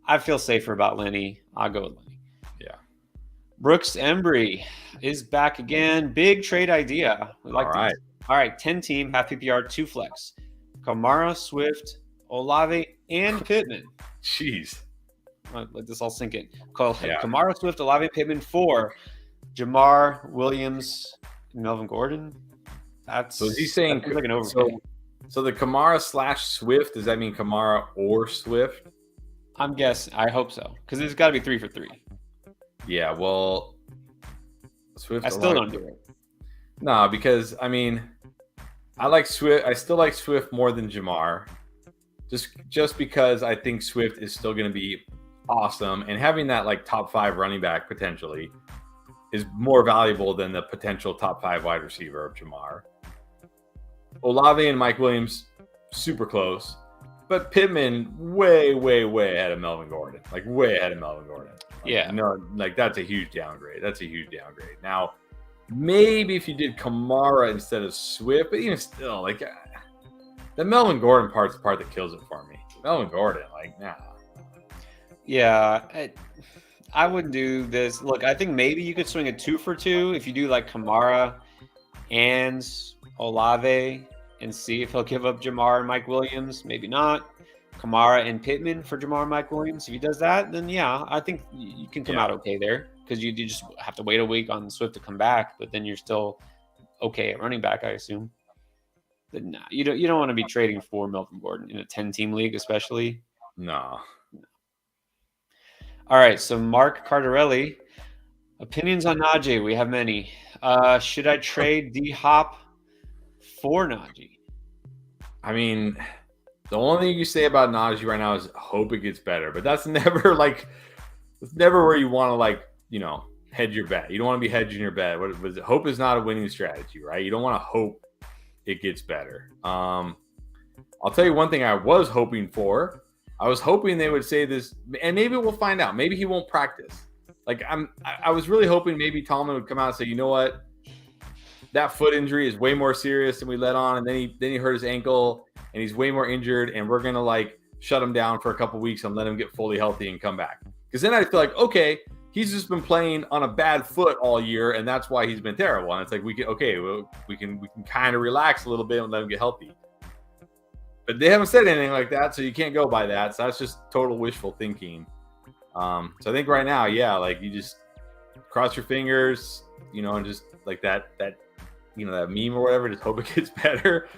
I feel safer about Lenny. I'll go with Lenny. Yeah. Brooks Embry is back again. Big trade idea. We like All right. All right. 10 team, half PPR, 2 flex. Kamara, Swift, Olave, and Pittman. Jeez. Let this all sink in. Yeah. Kamara, Swift, Olave, Pittman for Jamar, Williams, Melvin Gordon. So is he saying like an overpay. So the Kamara / Swift, does that mean Kamara or Swift? I'm guessing. I hope so, because it's got to be 3 for 3. Yeah, well, Swift. I still don't do it. No, because I mean, I like Swift. I still like Swift more than Jamar, just because I think Swift is still going to be awesome, and having that like top 5 running back potentially is more valuable than the potential top 5 wide receiver of Jamar. Olave and Mike Williams, super close. But Pittman, way, way, way ahead of Melvin Gordon. Like, way ahead of Melvin Gordon. Like, yeah. No, like, that's a huge downgrade. Now, maybe if you did Kamara instead of Swift, but even still, like, the Melvin Gordon part's the part that kills it for me. Melvin Gordon, like, nah. Yeah, I wouldn't do this. Look, I think maybe you could swing a 2 for 2 if you do like Kamara and Olave and see if he'll give up Jamar and Mike Williams. Maybe not. Kamara and Pittman for Jamar and Mike Williams. If he does that, then yeah, I think you can come out okay there, because you just have to wait a week on Swift to come back, but then you're still okay at running back, I assume. But nah, you don't want to be trading for Melvin Gordon in a 10-team league, especially. No. All right, so Mark Cardarelli, opinions on Najee. We have many. Should I trade D-Hop for Najee? I mean, the only thing you say about Najee right now is hope it gets better, but that's never it's never where you want to hedge your bet. You don't want to be hedging your bet. What was it? Hope is not a winning strategy, right? You don't want to hope it gets better. I'll tell you one thing I was hoping for. I was hoping they would say this, and maybe we'll find out. Maybe he won't practice. I was really hoping maybe Tomlin would come out and say, you know what, that foot injury is way more serious than we let on, and then he hurt his ankle, and he's way more injured, and we're gonna shut him down for a couple weeks and let him get fully healthy and come back. Because then I feel like, okay, he's just been playing on a bad foot all year, and that's why he's been terrible. And it's like we can kind of relax a little bit and let him get healthy. But they haven't said anything like that, so you can't go by that. So that's just total wishful thinking. So I think right now, yeah, you just cross your fingers, and just like that meme or whatever, just hope it gets better.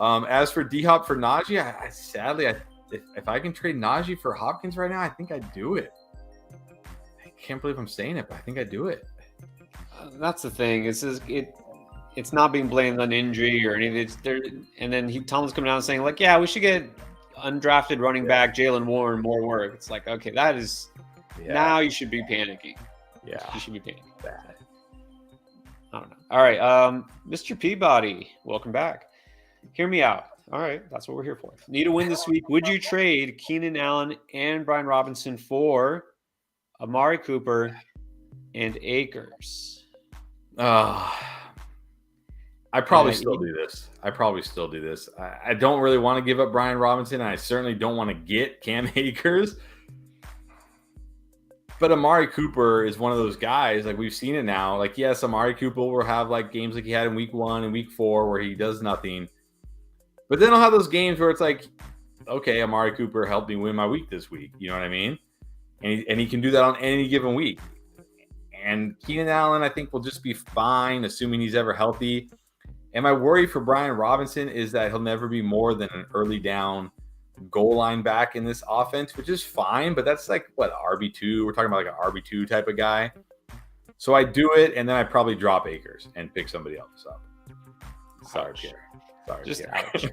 As for D-Hop for Najee, I sadly, if I can trade Najee for Hopkins right now, I think I'd do it. I can't believe I'm saying it, but I think I'd do it. That's the thing. It's not being blamed on injury or anything. It's there, and then Tomlin's coming out and saying yeah, we should get undrafted running back Jaylen Warren more work. It's like, okay, that is now you should be panicking. Yeah, you should be panicking. Bad. I don't know. All right, Mr. Peabody, welcome back. Hear me out. All right, that's what we're here for. Need a win this week. Would you trade Keenan Allen and Brian Robinson for Amari Cooper and Akers? I probably still do this. I don't really want to give up Brian Robinson, and I certainly don't want to get Cam Akers. But Amari Cooper is one of those guys, we've seen it now. Yes, Amari Cooper will have games like he had in week 1 and week 4 where he does nothing. But then I'll have those games where it's okay, Amari Cooper helped me win my week this week. You know what I mean? And he can do that on any given week. And Keenan Allen, I think, will just be fine, assuming he's ever healthy. And my worry for Brian Robinson is that he'll never be more than an early down goal line back in this offense, which is fine, but that's RB2. We're talking about an RB2 type of guy. So I do it, and then I probably drop Akers and pick somebody else up. Sorry, Pierre. Ouch.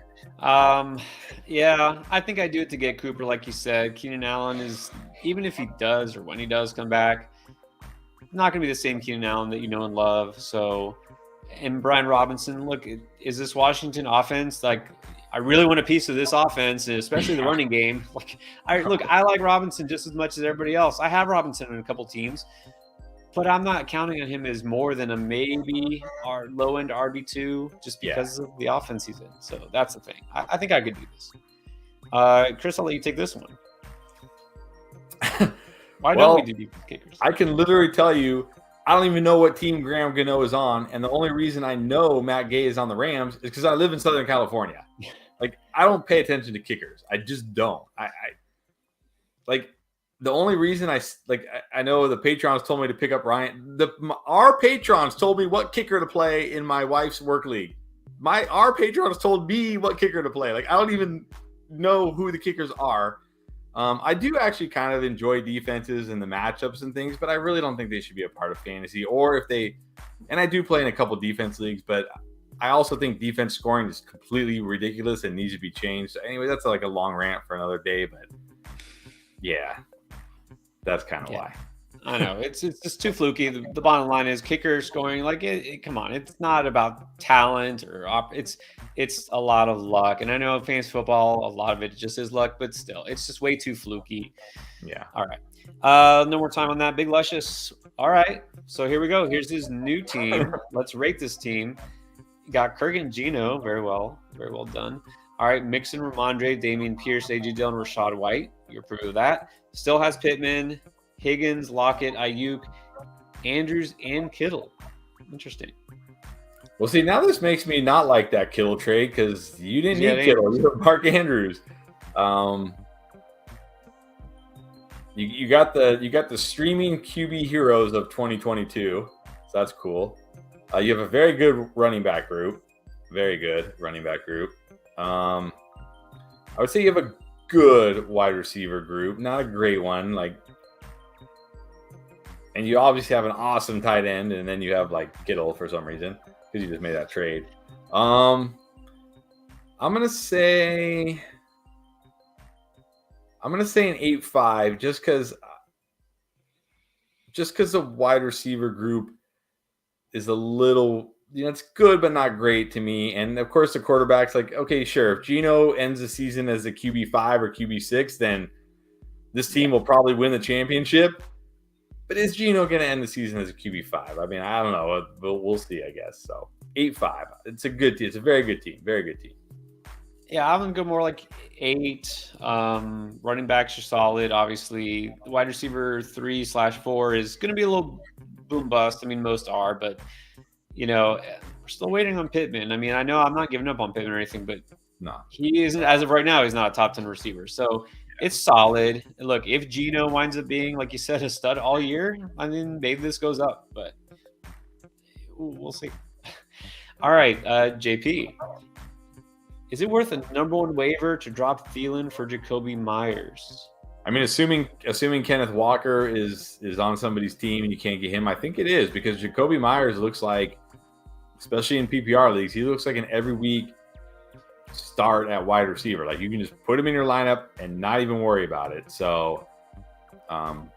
Yeah, I think I do it to get Cooper, like you said. Keenan Allen is, even if he does or when he does come back, not going to be the same Keenan Allen that you know and love. So, and Brian Robinson, look, is this Washington offense I really want a piece of this offense, and especially the running game. I like Robinson just as much as everybody else. I have Robinson in a couple teams, but I'm not counting on him as more than a maybe our low-end RB2 just because of the offense he's in. So that's the thing. I think I could do this. Chris, I'll let you take this one. Why don't we do deep kickers? I can literally tell you, I don't even know what team Graham Gano is on, and the only reason I know Matt Gay is on the Rams is because I live in Southern California. Like, I don't pay attention to kickers. I just don't. I like the only reason I know the patrons told me to pick up Ryan. Our patrons told me what kicker to play in my wife's work league. Our patrons told me what kicker to play. Like, I don't even know who the kickers are. I do actually kind of enjoy defenses and the matchups and things, but I really don't think they should be a part of fantasy. Or if they, and I do play in a couple defense leagues, but I also think defense scoring is completely ridiculous and needs to be changed. So anyway, that's like a long rant for another day, but yeah, that's kind of why. I know it's just too fluky. The bottom line is kicker scoring. Like, come on, it's not about talent or it's a lot of luck. And I know fantasy football, a lot of it just is luck, but still, it's just way too fluky. Yeah. All right. No more time on that. Big Luscious. All right. So here we go. Here's his new team. Let's rate this team. You got Kirk and Gino. Very well done. All right. Mixon, Ramondre, Damian Pierce, A.J. Dillon, Rashad White. You approve of that. Still has Pittman, Higgins, Lockett, Ayuk, Andrews, and Kittle. Interesting. Well, see, now this makes me not like that Kittle trade because you didn't need Kittle. You have Mark Andrews. You got the streaming QB heroes of 2022, so that's cool. You have a very good running back group. Very good running back group. I would say you have a good wide receiver group, not a great one. And you obviously have an awesome tight end, and then you have Kittle for some reason because you just made that trade. I'm gonna say an 8-5 just because the wide receiver group is a little, it's good but not great to me. And of course the quarterback's okay, sure, if Gino ends the season as a QB5 or QB6, then this team will probably win the championship. But is Gino going to end the season as a QB5? I mean, I don't know. We'll see, I guess. So 8-5. It's a good team. It's a very good team. Very good team. Yeah, I'm going to go more 8. Running backs are solid. Obviously, the wide receiver 3/4 is going to be a little boom bust. I mean, most are, but we're still waiting on Pittman. I mean, I know I'm not giving up on Pittman or anything, but no, he isn't, as of right now, he's not a top 10 receiver. So it's solid. Look, if Gino winds up being, like you said, a stud all year, I mean, maybe this goes up, but we'll see. All right, JP. Is it worth a number 1 waiver to drop Thielen for Jacoby Myers? I mean, assuming Kenneth Walker is on somebody's team and you can't get him, I think it is, because Jacoby Myers looks like, especially in PPR leagues, he looks like an every week start at wide receiver. You can just put him in your lineup and not even worry about it. So, Thielen's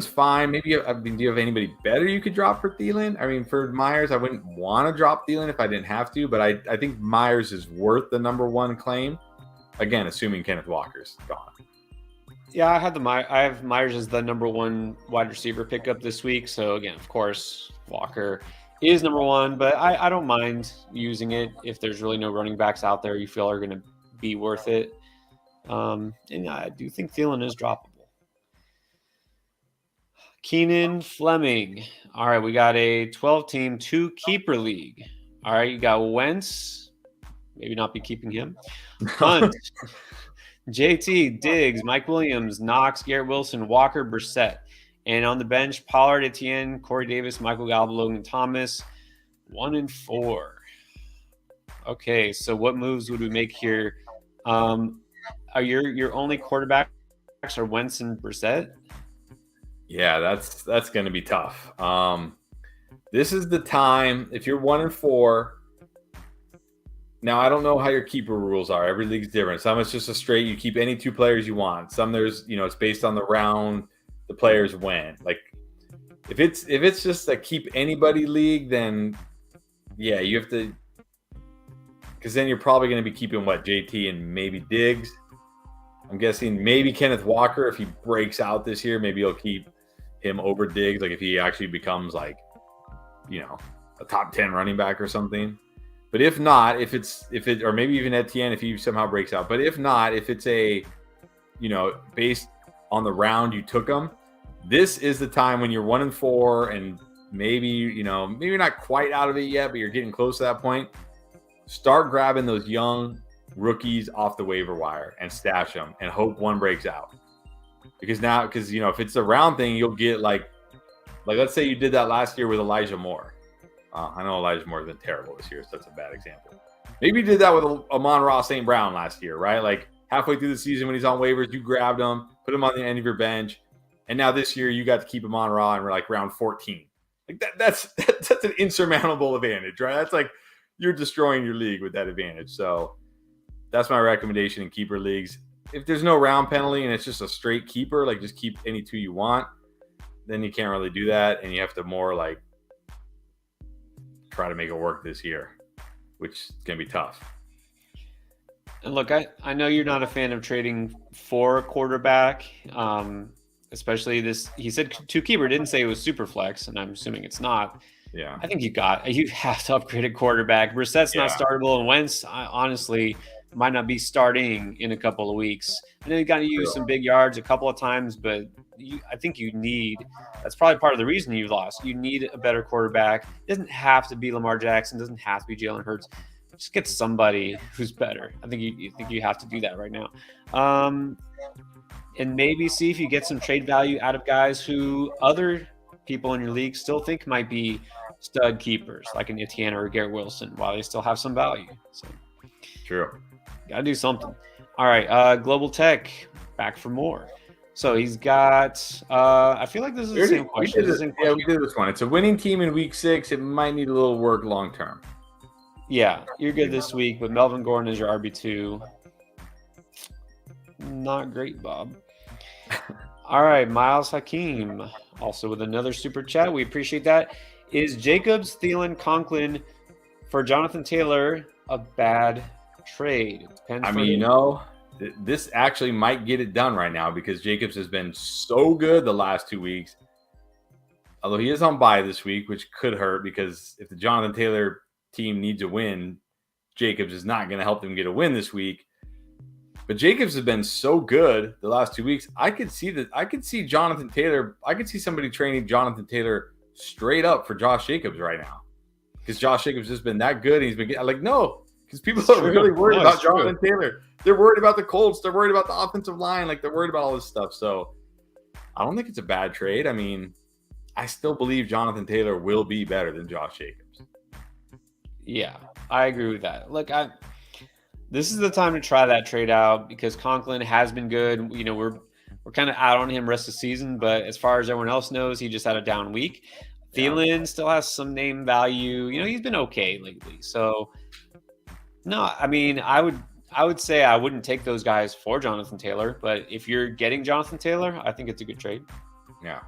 fine. Maybe, do you have anybody better you could drop for Thielen? I mean, for Myers, I wouldn't want to drop Thielen if I didn't have to, but I think Myers is worth the number 1 claim. Again, assuming Kenneth Walker's gone. Yeah, I have Myers as the number 1 wide receiver pickup this week. So again, of course, Walker is number 1, but I don't mind using it if there's really no running backs out there you feel are going to be worth it. And I do think Thielen is droppable. Keenan Fleming. All right, we got a 12-team 2-keeper league. All right, you got Wentz. Maybe not be keeping him. Hunt, JT, Diggs, Mike Williams, Knox, Garrett Wilson, Walker, Brissett. And on the bench, Pollard, Etienne, Corey Davis, Michael Gallup, Logan Thomas, 1 and 4. Okay, so what moves would we make here? Are your only quarterbacks are Wentz and Brissett? Yeah, that's going to be tough. This is the time if you're 1 and 4. Now I don't know how your keeper rules are. Every league's different. Some it's just a straight. You keep any 2 players you want. Some there's it's based on the round the players win. If it's just a keep anybody league, then yeah, you have to, because then you're probably going to be keeping JT and maybe Diggs. I'm guessing maybe Kenneth Walker, if he breaks out this year, maybe you'll keep him over Diggs. If he actually becomes a top 10 running back or something. But if not, or maybe even Etienne if he somehow breaks out. But if not, if it's based on the round you took them, this is the time when you're 1 and 4 and maybe you're not quite out of it yet, but you're getting close to that point. start grabbing those young rookies off the waiver wire and stash them and hope one breaks out. Because if it's a round thing, you'll get like let's say you did that last year with Elijah Moore. I know Elijah Moore has been terrible this year, so that's a bad example. Maybe you did that with Amon-Ra St. Brown last year, right? Like halfway through the season when he's on waivers, you grabbed him, put him on the end of your bench, and now this year you got to keep Amon-Ra and we're like round 14. Like that's an insurmountable advantage, right? That's like you're destroying your league with that advantage. So that's my recommendation in keeper leagues. If there's no round penalty and it's just a straight keeper, like just keep any two you want, then you can't really do that, and you have to more like try to make it work this year, which is going to be tough. And look, I know you're not a fan of trading for a quarterback, especially this. He said two keeper, didn't say it was super flex, and I'm assuming it's not. Yeah. I think you have to upgrade a quarterback. Brissett's not startable, and Wentz, honestly, might not be starting in a couple of weeks. I know you got to use some big yards a couple of times, but I think that's probably part of the reason you lost. You need a better quarterback. It doesn't have to be Lamar Jackson. It doesn't have to be Jalen Hertz. Just get somebody who's better. I think you have to do that right now. And maybe see if you get some trade value out of guys who other people in your league still think might be stud keepers, like an Etienne or a Garrett Wilson, while they still have some value. So True. Got to do something. All right, Global Tech, back for more. So he's got I feel like this is the same question. We did this one. It's a winning team in week 6. It might need a little work long term. Yeah, you're good this week, but Melvin Gordon is your RB2. Not great, Bob. All right, Miles Hakeem, also with another super chat. We appreciate that. Is Jacobs, Thielen, Conklin for Jonathan Taylor a bad trade? This actually might get it done right now because Jacobs has been so good the last 2 weeks. Although he is on bye this week, which could hurt because if the Jonathan Taylor team needs a win, Jacobs is not going to help them get a win this week. But Jacobs has been so good the last 2 weeks. I could see Jonathan Taylor. I could see somebody training Jonathan Taylor straight up for Josh Jacobs right now because Josh Jacobs has been that good. And he's been because people are really worried about Jonathan Taylor. They're worried about the Colts. They're worried about the offensive line. Like they're worried about all this stuff. So I don't think it's a bad trade. I mean, I still believe Jonathan Taylor will be better than Josh Jacobs. Yeah, I agree with that. Look, this is the time to try that trade out because Conklin has been good. You know, we're kind of out on him rest of the season, but as far as everyone else knows, he just had a down week. Thielen still has some name value. You know, he's been okay lately. So, no, I mean, I would say I wouldn't take those guys for Jonathan Taylor, but if you're getting Jonathan Taylor, I think it's a good trade. Yeah.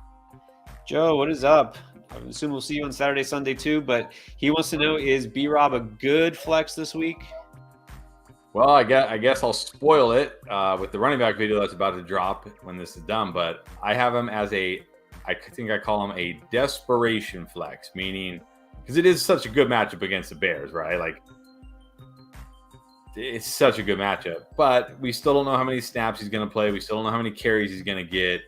Joe, what is up? I assume we'll see you on Saturday, Sunday too, but he wants to know, is B-Rob a good flex this week? Well, I guess I'll spoil it with the running back video that's about to drop when this is done, but I have him as I think I call him a desperation flex, meaning because it is such a good matchup against the Bears, right? Like it's such a good matchup, but we still don't know how many snaps he's going to play. We still don't know how many carries he's going to get.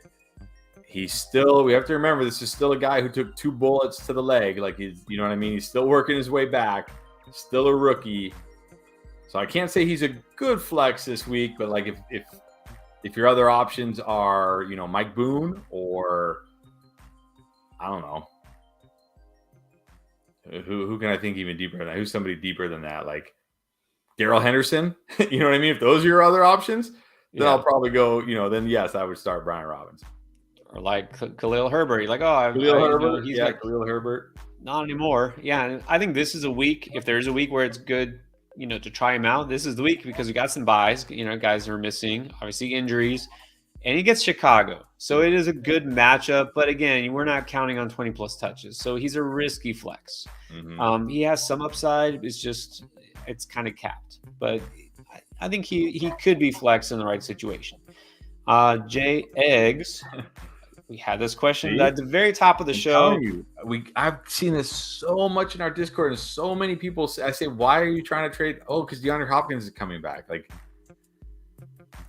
We have to remember, this is still a guy who took 2 bullets to the leg. Like you know what I mean? He's still working his way back, still a rookie. So I can't say he's a good flex this week, but like if your other options are, you know, Mike Boone or I don't know. Who can I think even deeper than that? Who's somebody deeper than that? Like Darrell Henderson? You know what I mean? If those are your other options, then I'll probably go, you know, then yes, I would start Brian Robbins. Or like Khalil Herbert. You're like, Khalil Herbert. Not anymore. Yeah, and I think this is a week, if there's a week where it's good, you know, to try him out, this is the week because we got some buys, you know, guys are missing, obviously injuries, and he gets Chicago. So it is a good matchup, but again, we're not counting on 20-plus touches. So he's a risky flex. Mm-hmm. He has some upside. It's kind of capped. But I think he could be flexed in the right situation. Jay Eggs, we had this question at the very top of the show. I've seen this so much in our Discord, and so many people say, why are you trying to trade? Oh, because DeAndre Hopkins is coming back. Like,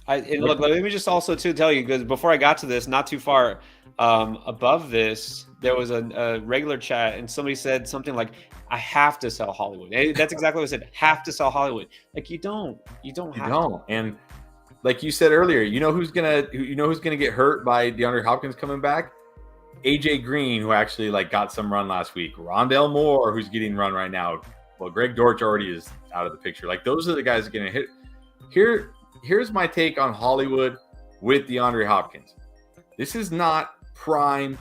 Look, let me just also to tell you, because before I got to this, not too far above this, there was a regular chat, and somebody said something like, "I have to sell Hollywood." And that's exactly what I said. Have to sell Hollywood. Like you don't have to. And like you said earlier, you know who's gonna get hurt by DeAndre Hopkins coming back? AJ Green, who actually like got some run last week. Rondale Moore, who's getting run right now. Well, Greg Dortch already is out of the picture. Like those are the guys that are gonna hit. Here's my take on Hollywood with DeAndre Hopkins. This is not prime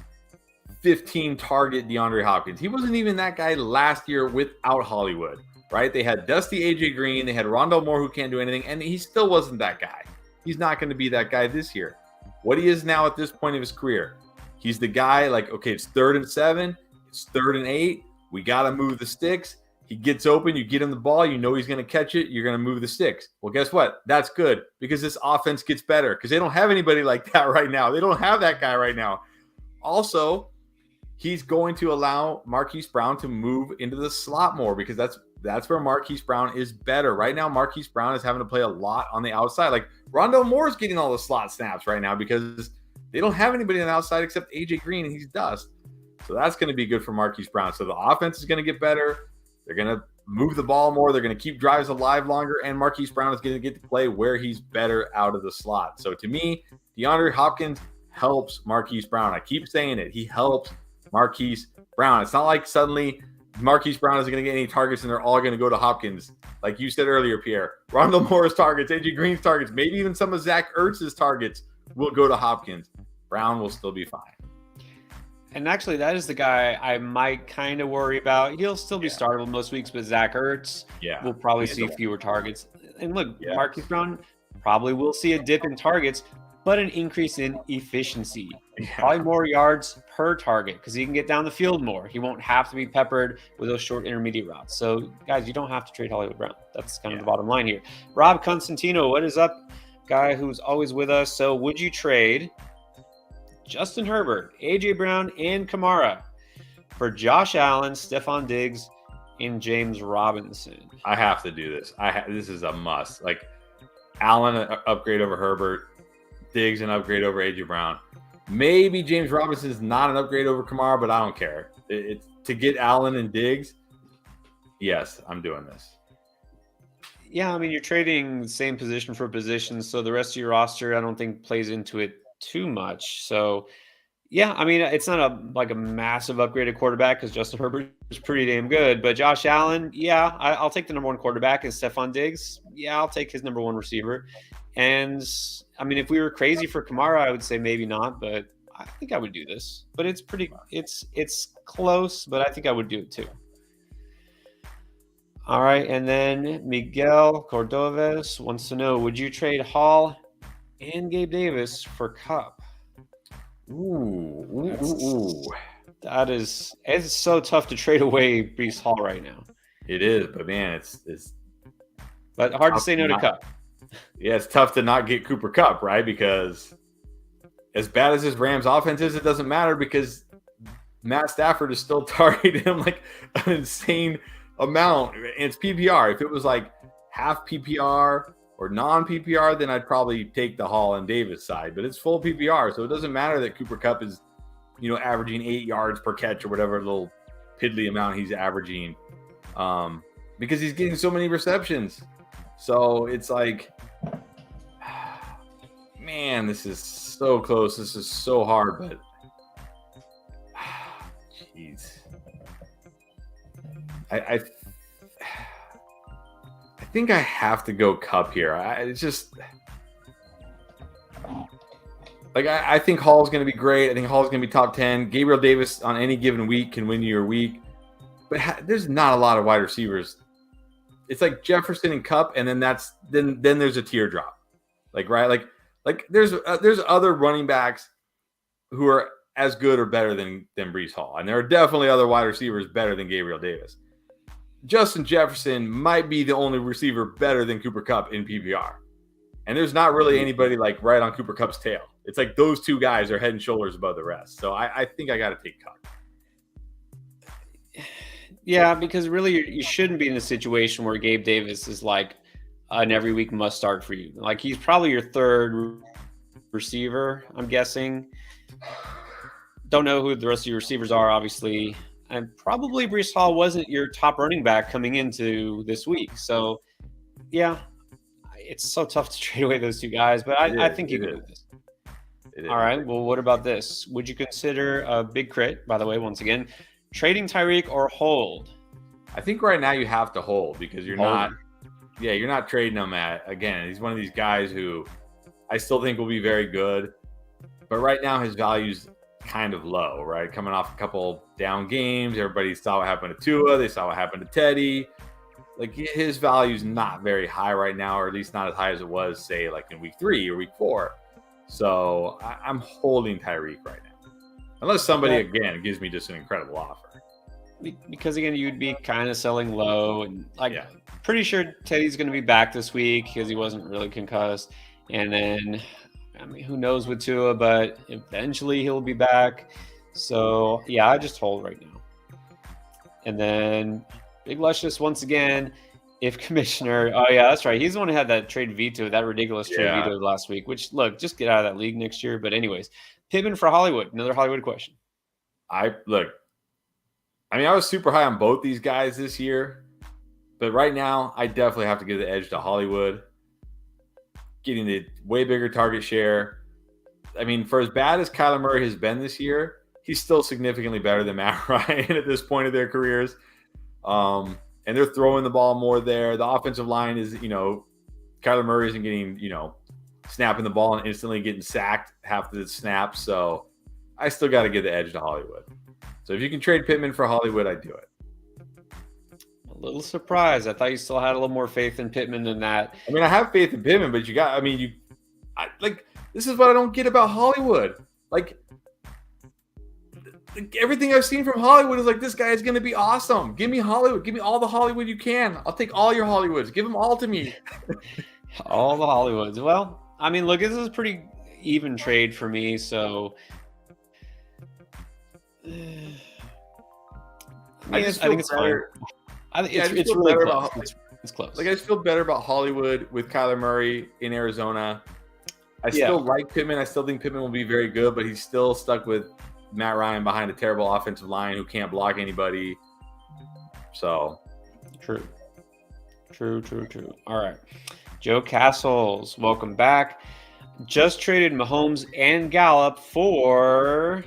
15 target DeAndre Hopkins. He wasn't even that guy last year without Hollywood, right? They had Dusty AJ Green, they had Rondale Moore who can't do anything, and he still wasn't that guy. He's not going to be that guy this year. What he is now at this point of his career, he's the guy like, okay, it's 3rd and 7, it's 3rd and 8, we got to move the sticks. He gets open, you get him the ball, you know he's going to catch it, you're going to move the sticks. Well, guess what? That's good because this offense gets better because they don't have anybody like that right now. They don't have that guy right now. Also, he's going to allow Marquise Brown to move into the slot more because that's where Marquise Brown is better. Right now, Marquise Brown is having to play a lot on the outside. Like Rondale Moore is getting all the slot snaps right now because they don't have anybody on the outside except AJ Green, and he's dust. So that's going to be good for Marquise Brown. So the offense is going to get better. They're going to move the ball more. They're going to keep drives alive longer, and Marquise Brown is going to get to play where he's better out of the slot. So to me, DeAndre Hopkins helps Marquise Brown. I keep saying it. He helps Marquise Brown. It's not like suddenly Marquise Brown isn't going to get any targets and they're all going to go to Hopkins. Like you said earlier, Pierre, Rondale Moore's targets, AJ Green's targets, maybe even some of Zach Ertz's targets will go to Hopkins. Brown will still be fine. And actually, that is the guy I might kind of worry about. He'll still be startable most weeks, but Zach Ertz will probably see fewer targets. And look, Marquise Brown probably will see a dip in targets, but an increase in efficiency. Probably more yards per target because he can get down the field more. He won't have to be peppered with those short intermediate routes. So, guys, you don't have to trade Hollywood Brown. That's kind of the bottom line here. Rob Constantino, what is up? Guy who's always with us. So, would you trade Justin Herbert, A.J. Brown, and Kamara for Josh Allen, Stephon Diggs, and James Robinson? I have to do this. This is a must. Like, Allen, an upgrade over Herbert. Diggs, an upgrade over A.J. Brown. Maybe James Robinson is not an upgrade over Kamara, but I don't care. It's to get Allen and Diggs. Yes, I'm doing this. Yeah, I mean, you're trading the same position for position, so the rest of your roster, I don't think, plays into it too much. So, yeah, I mean, it's not a massive upgraded quarterback because Justin Herbert is pretty damn good. But Josh Allen, I'll take the number one quarterback. And Stephon Diggs, I'll take his number one receiver. And I mean, if we were crazy for Kamara, I would say maybe not, but I think I would do this. But it's close, but I think I would do it too. All right, and then Miguel Cordovez wants to know, would you trade Hall and Gabe Davis for Cup? It's so tough to trade away Breece Hall right now. It is, but man, it's but hard to say no to Cup. Yeah, it's tough to not get Cooper Kupp, right? Because as bad as his Rams offense is, it doesn't matter because Matt Stafford is still targeting him like an insane amount. And it's PPR. If it was like half PPR or non-PPR, then I'd probably take the Hall and Davis side. But it's full PPR, so it doesn't matter that Cooper Kupp is, averaging 8 yards per catch or whatever little piddly amount he's averaging, because he's getting so many receptions. So it's like, man, this is so close. This is so hard, but jeez. I think I have to go Kupp here. It's just like I think Hall's going to be great. I think Hall's going to be top 10. Gabriel Davis on any given week can win you your week, but there's not a lot of wide receivers. It's like Jefferson and Kupp, and then then there's a teardrop, like there's other running backs who are as good or better than Breece Hall, and there are definitely other wide receivers better than Gabriel Davis. Justin Jefferson might be the only receiver better than Cooper Kupp in PPR, and there's not really anybody like right on Cooper Kupp's tail. It's like those two guys are head and shoulders above the rest. So I think I got to take Kupp. Yeah, because really you shouldn't be in a situation where Gabe Davis is like an every week must start for you. Like he's probably your third receiver, I'm guessing. Don't know who the rest of your receivers are, obviously. And probably Breece Hall wasn't your top running back coming into this week. So, yeah, it's so tough to trade away those two guys, but I think you can do this. All right. Well, what about this? Would you consider a big crit, by the way, once again, trading Tyreek or hold? I think right now you have to hold because you're not trading him again. He's one of these guys who I still think will be very good, but right now his value's kind of low, right? Coming off a couple down games, everybody saw what happened to Tua, they saw what happened to Teddy. Like his value's not very high right now, or at least not as high as it was, say, like in week 3 or week 4. So I'm holding Tyreek right now, unless somebody again gives me just an incredible offer. Because again, you'd be kind of selling low, and pretty sure Teddy's going to be back this week because he wasn't really concussed, and then. I mean, who knows with Tua, but eventually he'll be back. So, yeah, I just hold right now. And then Big Luscious, once again, if Commissioner – oh, yeah, that's right. He's the one who had that trade veto, that ridiculous trade veto last week, which, look, just get out of that league next year. But anyways, Pittman for Hollywood, another Hollywood question. I was super high on both these guys this year, but right now I definitely have to give the edge to Hollywood. Getting the way bigger target share. I mean, for as bad as Kyler Murray has been this year, he's still significantly better than Matt Ryan at this point of their careers. And they're throwing the ball more there. The offensive line is, Kyler Murray isn't getting, snapping the ball and instantly getting sacked half the snaps. So I still got to give the edge to Hollywood. So if you can trade Pittman for Hollywood, I'd do it. A little surprised. I thought you still had a little more faith in Pittman than that. I mean, I have faith in Pittman, but this is what I don't get about Hollywood. Like everything I've seen from Hollywood is like, this guy is going to be awesome. Give me Hollywood. Give me all the Hollywood you can. I'll take all your Hollywoods. Give them all to me. All the Hollywoods. Well, I mean, look, this is a pretty even trade for me. So I think it's fine. It's really close. It's close. Like I just feel better about Hollywood with Kyler Murray in Arizona. I still like Pittman. I still think Pittman will be very good, but he's still stuck with Matt Ryan behind a terrible offensive line who can't block anybody. So true. All right. Joe Castles, welcome back. Just traded Mahomes and Gallup for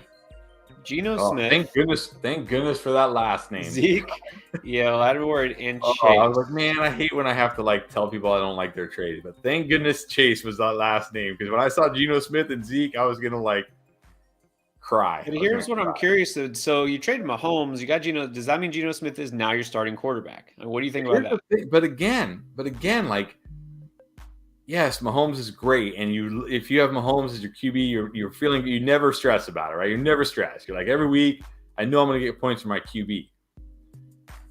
Geno Smith. Thank goodness for that last name. Zeke, Edward, and Chase. I was like, man, I hate when I have to tell people I don't like their trade. But thank goodness Chase was that last name, because when I saw Geno Smith and Zeke, I was gonna cry. But here's what I'm curious of. So you traded Mahomes, you got Geno. Does that mean Geno Smith is now your starting quarterback? What do you think about that? But again, yes, Mahomes is great, and if you have Mahomes as your QB, you're feeling, you never stress about it, right? You're never stressed. You're like, every week, I know I'm going to get points from my QB.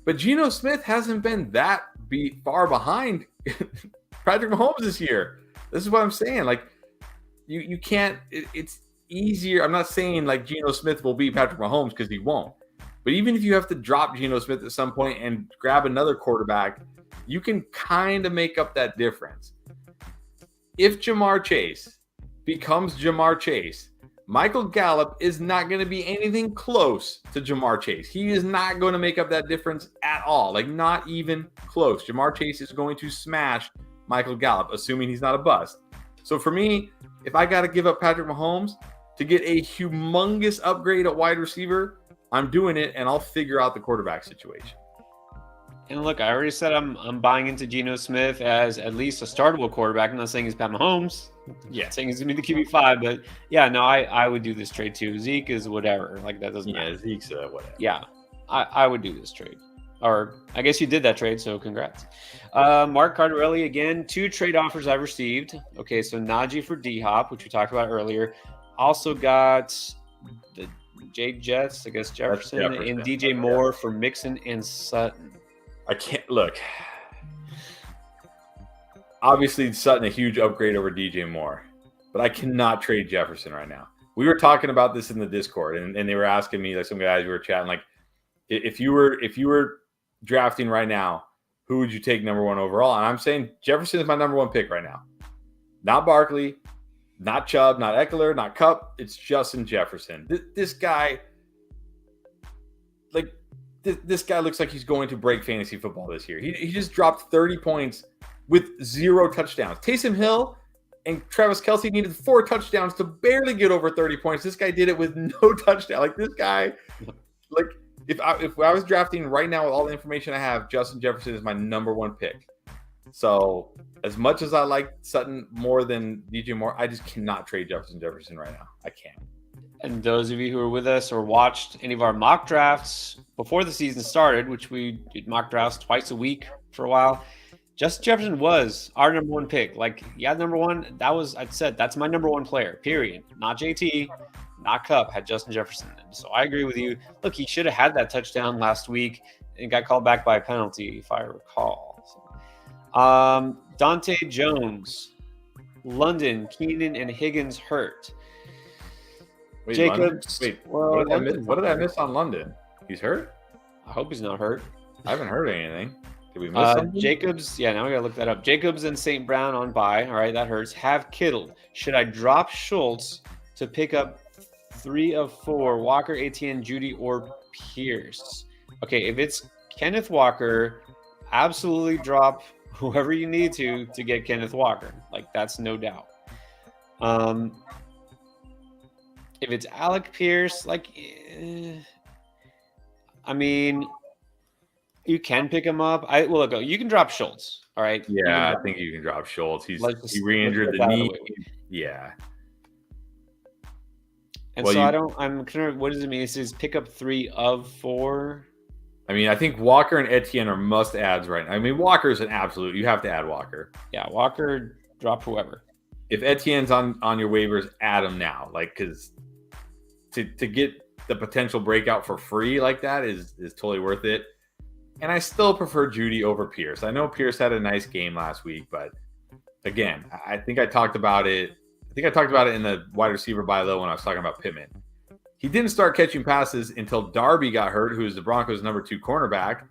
But Geno Smith hasn't been that far behind Patrick Mahomes this year. This is what I'm saying. You can't. It's easier. I'm not saying Geno Smith will beat Patrick Mahomes, because he won't. But even if you have to drop Geno Smith at some point and grab another quarterback, you can kind of make up that difference. If Jamar Chase becomes Jamar Chase, Michael Gallup is not going to be anything close to Jamar Chase. He is not going to make up that difference at all. Not even close. Jamar Chase is going to smash Michael Gallup, assuming he's not a bust. So for me, if I got to give up Patrick Mahomes to get a humongous upgrade at wide receiver, I'm doing it, and I'll figure out the quarterback situation. And look, I already said I'm buying into Geno Smith as at least a startable quarterback. I'm not saying he's Pat Mahomes. I'm saying he's going to be the QB5. But, I would do this trade too. Zeke is whatever. That doesn't matter. Zeke's whatever. Yeah, I would do this trade. Or I guess you did that trade, so congrats. Mark Cardarelli, again, 2 trade offers I've received. Okay, so Najee for D-Hop, which we talked about earlier. Also got the Jake Jets, I guess Jefferson, and DJ Moore for Mixon and Sutton. I can't look. Obviously, Sutton a huge upgrade over DJ Moore, but I cannot trade Jefferson right now. We were talking about this in the Discord, and they were asking me, some guys we were chatting, if you were drafting right now, who would you take number 1 overall? And I'm saying Jefferson is my number 1 pick right now. Not Barkley, not Chubb, not Eckler, not Kupp. It's Justin Jefferson. This guy, like, this guy looks like he's going to break fantasy football this year. He just dropped 30 points with 0 touchdowns. Taysom Hill and Travis Kelce needed 4 touchdowns to barely get over 30 points. This guy did it with no touchdown. Like, this guy, like, if I was drafting right now with all the information I have, Justin Jefferson is my number 1 pick. So as much as I like Sutton more than DJ Moore, I just cannot trade Jefferson right now. I can't. And those of you who were with us or watched any of our mock drafts before the season started, which we did mock drafts twice a week for a while, Justin Jefferson was our number 1 pick. Like, yeah, number 1, I said, that's my number 1 player, period. Not JT, not Kupp, had Justin Jefferson. So I agree with you. Look, he should have had that touchdown last week and got called back by a penalty, if I recall. Dante Jones, London, Keenan, and Higgins hurt. Wait, Jacobs. Wait, what did I miss on London? He's hurt? I hope he's not hurt. I haven't heard anything. Did we miss something? Jacobs, yeah, now we gotta look that up. Jacobs and St. Brown on bye. All right, that hurts. Have Kittle. Should I drop Schultz to pick up 3 of 4? Walker, Etienne, Judy, or Pierce? Okay, if it's Kenneth Walker, absolutely drop whoever you need to get Kenneth Walker. Like, that's no doubt. If it's Alec Pierce, like, I mean, you can pick him up. Look, you can drop Schultz. All right. Yeah, I think you can drop Schultz. He re-injured the knee. Yeah. And well, I'm kind of, what does it mean? It says pick up 3 of 4. I mean, I think Walker and Etienne are must-adds right now. I mean, Walker's an absolute. You have to add Walker. Yeah, Walker, drop whoever. If Etienne's on your waivers, add him now. Like, because to get the potential breakout for free like that is totally worth it. And I still prefer Judy over Pierce. I know Pierce had a nice game last week, but again, I think I talked about it. I think I talked about it in the wide receiver buy low when I was talking about Pittman. He didn't start catching passes until Darby got hurt, who is the Broncos' number 2 cornerback.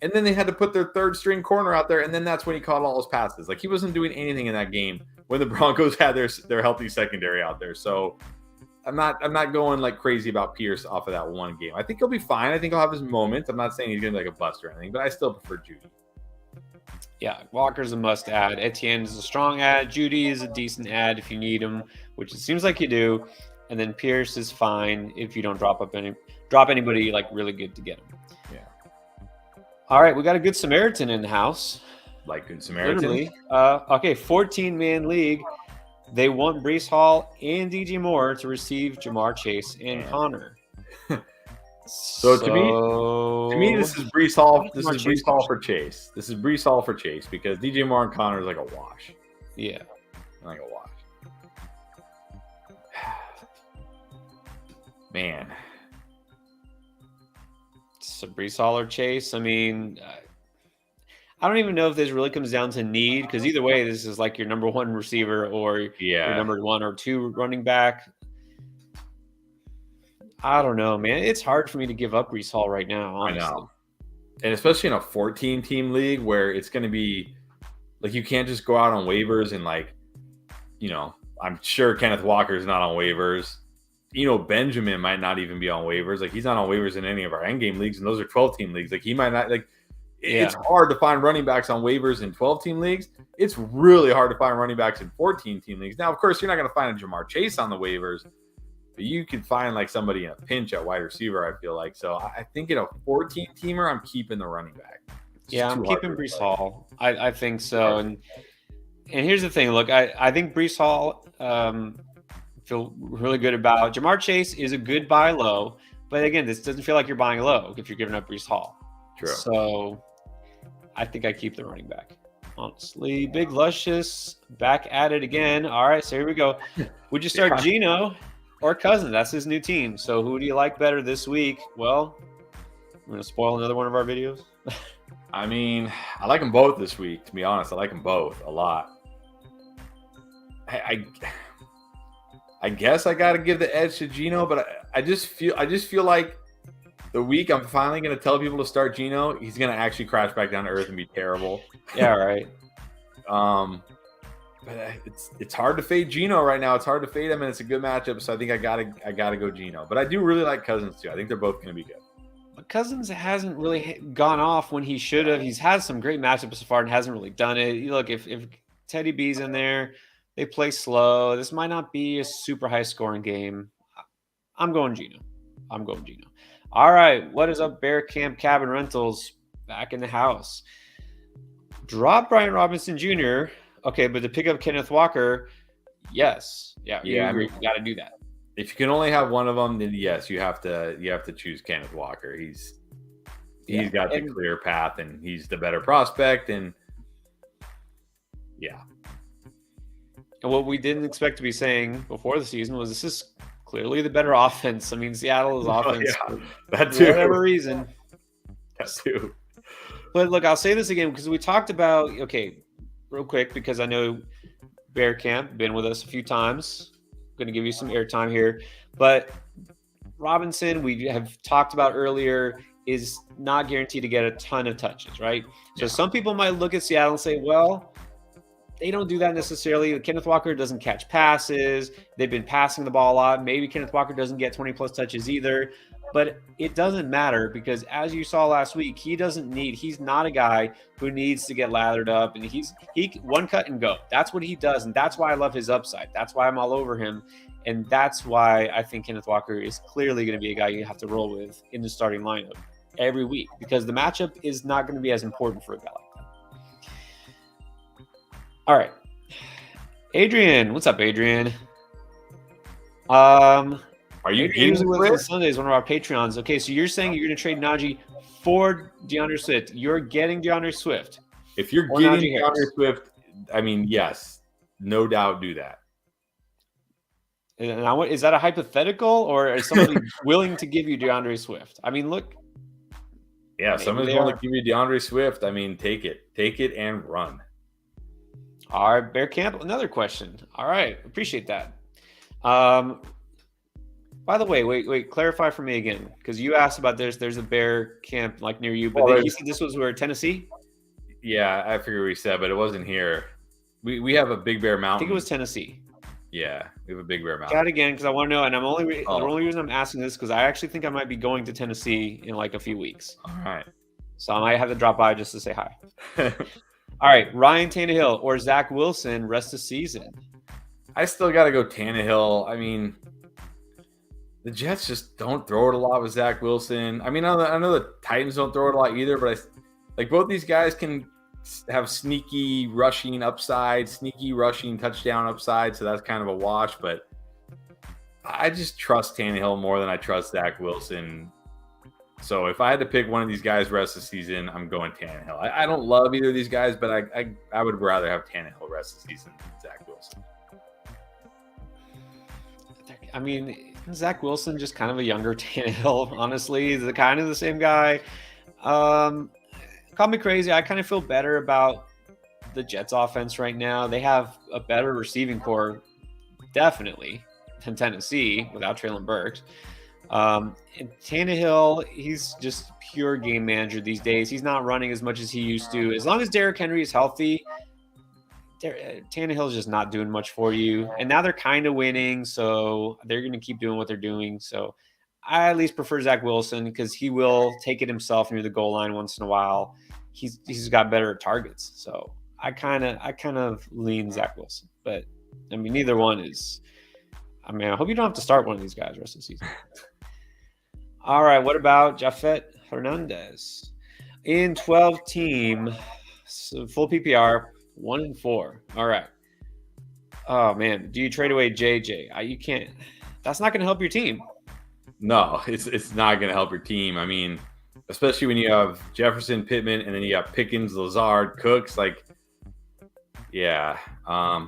And then they had to put their 3rd string corner out there, and then that's when he caught all his passes. Like, he wasn't doing anything in that game when the Broncos had their healthy secondary out there. So I'm not going like crazy about Pierce off of that one game. I think he'll be fine. I think he'll have his moments. I'm not saying he's going to be like a bust or anything, but I still prefer Judy. Yeah, Walker's a must add. Etienne is a strong add. Judy is a decent add if you need him, which it seems like you do. And then Pierce is fine if you don't drop anybody like really good to get him. Yeah. All right, we got a good Samaritan in the house. Like good Samaritan. Literally. Okay, 14-man league. They want Breece Hall and DJ Moore to receive Jamar Chase and Connor. So to me, this is Breece Hall. This is Breece Hall for Chase. This is Breece Hall for Chase because DJ Moore and Connor is like a wash. Yeah, like a wash. Man, so Breece Hall or Chase. I mean, I don't even know if this really comes down to need because either way, this is like your number 1 receiver or your number 1 or 2 running back. I don't know, man. It's hard for me to give up Breece Hall right now, honestly. I know. And especially in a 14-team league where it's going to be like you can't just go out on waivers and like, you know, I'm sure Kenneth Walker is not on waivers. Benjamin might not even be on waivers. Like, he's not on waivers in any of our endgame leagues, and those are 12-team leagues. Like, he might not, like, it's hard to find running backs on waivers in 12-team leagues. It's really hard to find running backs in 14-team leagues. Now, of course, you're not going to find a Jamar Chase on the waivers, but you could find, like, somebody in a pinch at wide receiver, I feel like. So, I think in a 14-teamer, I'm keeping the running back. I'm keeping Breece Hall. I think so. And here's the thing. Look, I think Breece Hall feel really good about. Jamar Chase is a good buy low, but again, this doesn't feel like you're buying low if you're giving up Breece Hall. True. So I think I keep the running back. Honestly, Big Luscious back at it again. All right, so here we go. Would you start Geno or Cousins? That's his new team. So who do you like better this week? Well, I'm going to spoil another one of our videos. I mean, I like them both this week, to be honest. I like them both a lot. I guess I got to give the edge to Geno, but I just feel like the week I'm finally going to tell people to start Geno, he's going to actually crash back down to earth and be terrible. Yeah, right. But it's hard to fade Geno right now. It's hard to fade him, and it's a good matchup. So I think I gotta go Geno. But I do really like Cousins too. I think they're both going to be good. But Cousins hasn't really gone off when he should have. He's had some great matchups so far and hasn't really done it. Look, if Teddy B's in there, they play slow. This might not be a super high scoring game. I'm going Geno. All right, what is up, Bear Camp Cabin Rentals? Back in the house. Drop Brian Robinson Jr. Okay, but to pick up Kenneth Walker, yes. Yeah, I mean, you got to do that. If you can only have one of them, then yes, you have to choose Kenneth Walker. He's got the clear path, and he's the better prospect, and yeah. And what we didn't expect to be saying before the season was this is clearly the better offense. I mean, Seattle's offense, that too. For whatever reason. That too. But look, I'll say this again because we talked about, okay, real quick, because I know Bear Camp been with us a few times. I'm going to give you some airtime here. But Robinson, we have talked about earlier, is not guaranteed to get a ton of touches, right? So some people might look at Seattle and say, well, they don't do that necessarily. Kenneth Walker doesn't catch passes. They've been passing the ball a lot. Maybe Kenneth Walker doesn't get 20-plus touches either. But it doesn't matter because as you saw last week, he's not a guy who needs to get lathered up, and he one cut and go. That's what he does, and that's why I love his upside. That's why I'm all over him, and that's why I think Kenneth Walker is clearly going to be a guy you have to roll with in the starting lineup every week because the matchup is not going to be as important for a guy like that. All right. Adrian, what's up, Adrian? Are you usually with on Sundays, one of our Patreons? Okay, so you're saying you're going to trade Najee for DeAndre Swift. You're getting DeAndre Swift. If you're getting DeAndre Swift, I mean, yes, no doubt do that. And is that a hypothetical, or is somebody willing to give you DeAndre Swift? I mean, look. Yeah, somebody's willing to give you DeAndre Swift. I mean, take it and run. All right, Bear Camp, another question. All right, appreciate that. By the way, wait, clarify for me again, because you asked about this. There's a Bear Camp like near you, but then you said this was where Tennessee? Yeah, I figured we said, but it wasn't here. We have a Big Bear Mountain. I think it was Tennessee. Yeah, we have a Big Bear Mountain. Got it again, because I want to know, and the only reason I'm asking this because I actually think I might be going to Tennessee in like a few weeks. All right. So I might have to drop by just to say hi. All right, Ryan Tannehill or Zach Wilson rest of season? I still got to go Tannehill. I mean, the Jets just don't throw it a lot with Zach Wilson. I mean, I know the Titans don't throw it a lot either, but like both these guys can have sneaky rushing upside, sneaky rushing touchdown upside, so that's kind of a wash. But I just trust Tannehill more than I trust Zach Wilson. So if I had to pick one of these guys rest of the season, I'm going Tannehill. I don't love either of these guys, but I would rather have Tannehill rest of the season than Zach Wilson. I mean, Zach Wilson just kind of a younger Tannehill, honestly. He's kind of the same guy. Call me crazy. I kind of feel better about the Jets offense right now. They have a better receiving core, definitely, than Tennessee without Treylon Burks. And Tannehill, he's just pure game manager these days. He's not running as much as he used to. As long as Derrick Henry is healthy, Tannehill's just not doing much for you. And now they're kind of winning, so they're going to keep doing what they're doing. So I at least prefer Zach Wilson because he will take it himself near the goal line once in a while. He's got better targets. So I kind of lean Zach Wilson. But, I mean, neither one is – I mean, I hope you don't have to start one of these guys the rest of the season. All right, what about Jafet Hernandez? In 12-team, so full PPR, 1-4. All right. Oh, man. Do you trade away JJ? You can't. That's not going to help your team. No, it's not going to help your team. I mean, especially when you have Jefferson, Pittman, and then you have Pickens, Lazard, Cooks. Like, yeah. I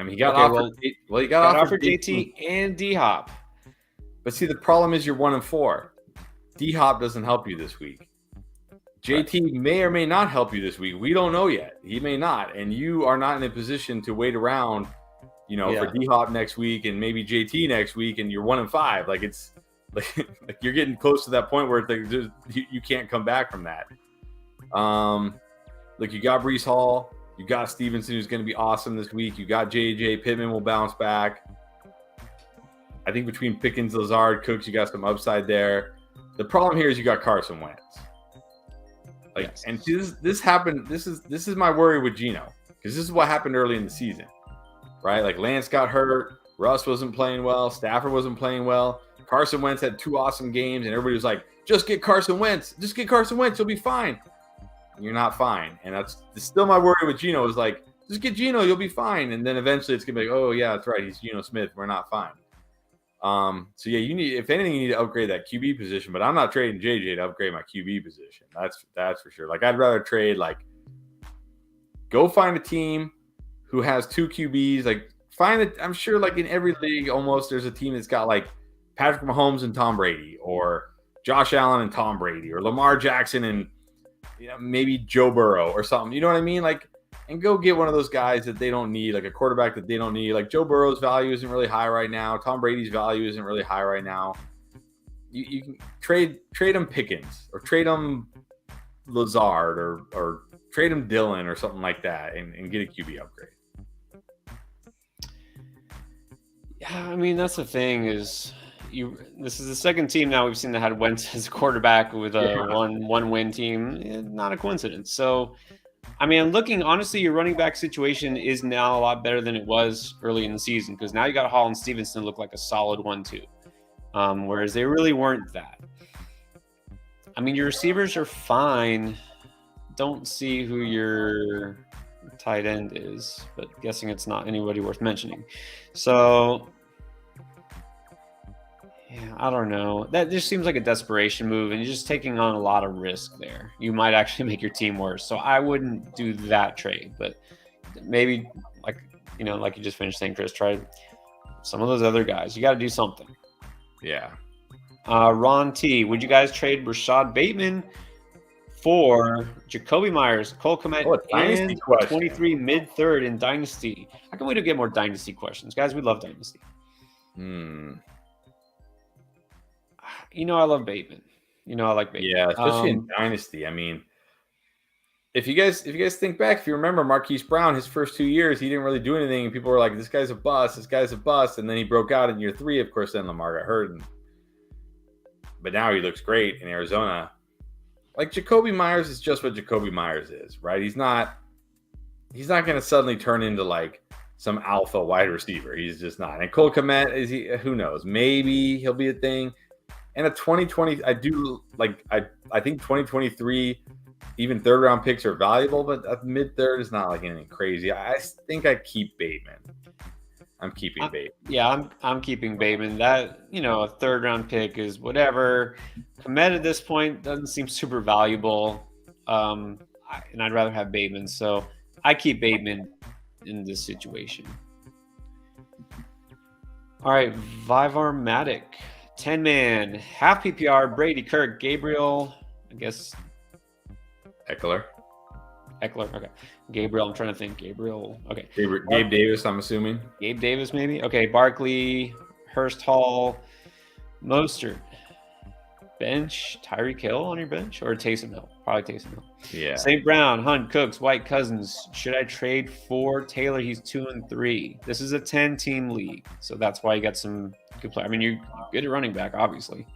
mean, he got offered. He got offered JT and D-Hop. But see, the problem is you're 1-4. D-Hop doesn't help you this week. JT may or may not help you this week. We don't know yet. He may not. And you are not in a position to wait around, for D-Hop next week and maybe JT next week, and you're 1-5. Like, it's Like you're getting close to that point where it's like you can't come back from that. Like you got Breece Hall, you got Stevenson, who's going to be awesome this week. You got JJ Pittman will bounce back. I think between Pickens, Lazard, Cooks, you got some upside there. The problem here is you got Carson Wentz. Like, yes. And this happened. This is my worry with Geno, because this is what happened early in the season, right? Like Lance got hurt, Russ wasn't playing well, Stafford wasn't playing well. Carson Wentz had 2 awesome games, and everybody was like, "Just get Carson Wentz. Just get Carson Wentz. You'll be fine." And you're not fine, and that's still my worry with Geno. Is like, just get Geno, you'll be fine, and then eventually it's gonna be like, "Oh yeah, that's right. He's Geno Smith. We're not fine." So yeah, you need, if anything, you need to upgrade that QB position. But I'm not trading JJ to upgrade my QB position. That's for sure. Like I'd rather trade, like, go find a team who has 2 QBs. Like find it. I'm sure like in every league almost there's a team that's got like Patrick Mahomes and Tom Brady, or Josh Allen and Tom Brady, or Lamar Jackson and maybe Joe Burrow or something. You know what I mean? Like, and go get one of those guys that they don't need, like a quarterback that they don't need. Like Joe Burrow's value isn't really high right now. Tom Brady's value isn't really high right now. You can trade him Pickens, or trade him Lazard, or trade him Dillon or something like that, and get a QB upgrade. Yeah, I mean that's the thing is this is the second team now we've seen that had Wentz as a quarterback with a one win team. Not a coincidence. So. I mean, looking honestly, your running back situation is now a lot better than it was early in the season, because now you got Hall and Stevenson look like a solid 1-2, whereas they really weren't that. I mean, your receivers are fine. Don't see who your tight end is, but guessing it's not anybody worth mentioning. So, yeah, I don't know. That just seems like a desperation move, and you're just taking on a lot of risk there. You might actually make your team worse. So I wouldn't do that trade, but maybe like you just finished saying, Chris, try some of those other guys. You got to do something. Yeah. Ron T, would you guys trade Rashad Bateman for Jacoby Myers, Cole Kmet, and 23 mid-third in Dynasty? How come we don't get more Dynasty questions? Guys, we love Dynasty. I love Bateman. I like Bateman. Yeah, especially in Dynasty. I mean, if you guys think back, if you remember Marquise Brown, his first 2 years, he didn't really do anything, and people were like, "This guy's a bust. This guy's a bust." And then he broke out in year 3. Of course, then Lamar got hurt, but now he looks great in Arizona. Like Jacoby Myers is just what Jacoby Myers is, right? He's not going to suddenly turn into like some alpha wide receiver. He's just not. And Cole Kmet, is he? Who knows? Maybe he'll be a thing. And a 2020, I think 2023, even 3rd round picks are valuable, but a mid-third is not like anything crazy. I think I keep Bateman. I'm keeping Bateman. Yeah, I'm keeping Bateman. That, a 3rd round pick is whatever. Kmet at this point doesn't seem super valuable. And I'd rather have Bateman. So I keep Bateman in this situation. All right, Vivarmatic. 10-man, half PPR, Brady, Kirk, Gabriel, I guess. Eckler. Okay. Gabriel, I'm trying to think. Gabriel, okay. Gabe Davis, I'm assuming. Gabe Davis, maybe? Okay, Barkley, Hurst, Hall, Mostert. Bench, Tyreek Hill on your bench? Or Taysom Hill? Probably Taysom Hill. Yeah. St. Brown, Hunt, Cooks, White, Cousins. Should I trade for Taylor? He's 2-3. This is a 10-team league, so that's why you got some good play. I mean, you're good at running back, obviously.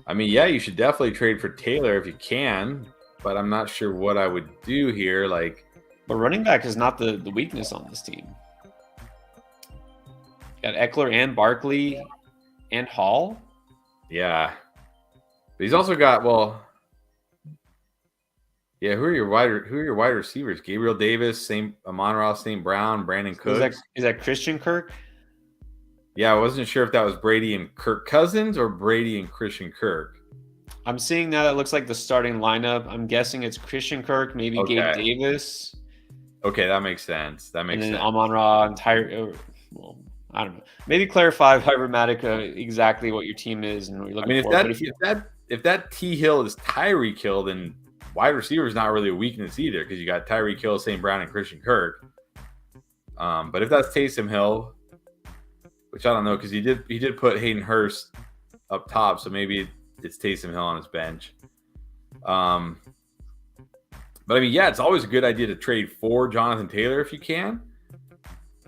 I mean, yeah, you should definitely trade for Taylor if you can, but I'm not sure what I would do here. But running back is not the weakness on this team. You got Eckler and Barkley and Hall. Yeah. But he's also got, yeah, who are your wide receivers? Gabriel Davis, Amon-Ra St. Brown, Brandon Cooks. Is that Christian Kirk? Yeah, I wasn't sure if that was Brady and Kirk Cousins or Brady and Christian Kirk. I'm seeing now that looks like the starting lineup. I'm guessing it's Christian Kirk, maybe Gabe Davis. Okay, that makes sense. And then Amon-Ra and Tyreek. Well, I don't know. Maybe clarify, Vivarmatic, exactly what your team is and what you're looking for. If that T Hill is Tyreek Hill, then wide receiver is not really a weakness either, because you got Tyreek Hill, St. Brown, and Christian Kirk. But if that's Taysom Hill, which I don't know, because he did put Hayden Hurst up top, so maybe it's Taysom Hill on his bench. But I mean, yeah, it's always a good idea to trade for Jonathan Taylor if you can.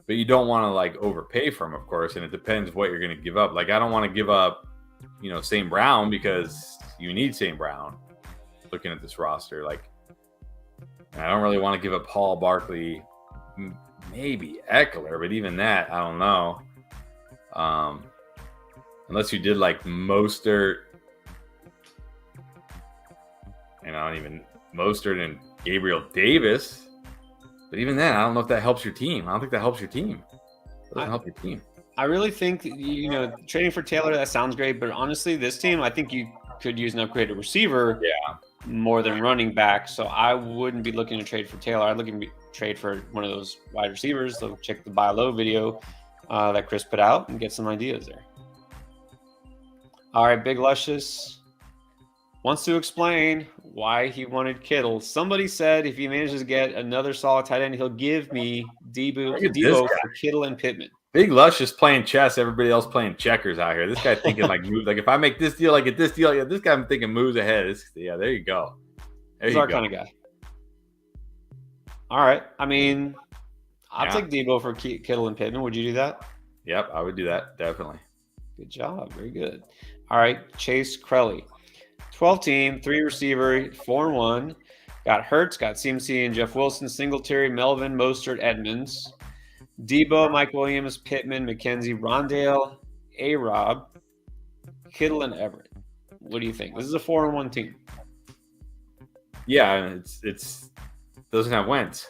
But you don't want to like overpay for him, of course, and it depends what you're going to give up. Like I don't want to give up, St. Brown because you need St. Brown. Looking at this roster, like I don't really want to give up Paul Barkley, maybe Eckler, but even that, I don't know. Unless you did like Mostert, and Mostert and Gabriel Davis. But even then, I don't know if that helps your team. I don't think that helps your team. It doesn't help your team. I really think, trading for Taylor, that sounds great. But honestly, this team, I think you could use an upgraded receiver more than running back. So I wouldn't be looking to trade for Taylor. I'd looking to trade for one of those wide receivers. So check the buy low video that Chris put out and get some ideas there. All right, Big Luscious wants to explain why he wanted Kittle. Somebody said if he manages to get another solid tight end, he'll give me Debo for Kittle and Pittman. Big Luscious playing chess. Everybody else playing checkers out here. This guy thinking like moves. Like if I make this deal, I get this deal. Yeah, this guy I'm thinking moves ahead. There you go. He's our kind of guy. All right. I mean, I'll take Debo for Kittle and Pittman. Would you do that? Yep, I would do that. Definitely. Good job. Very good. All right. Chase Crowley. 12 team, 3 receiver, 4-1. Got Hertz, got CMC and Jeff Wilson, Singletary, Melvin, Mostert, Edmonds. Debo, Mike Williams, Pittman, McKenzie, Rondale, A-Rob, Kittle, and Everett. What do you think? This is a 4-1 team. Yeah, it's doesn't have Wentz.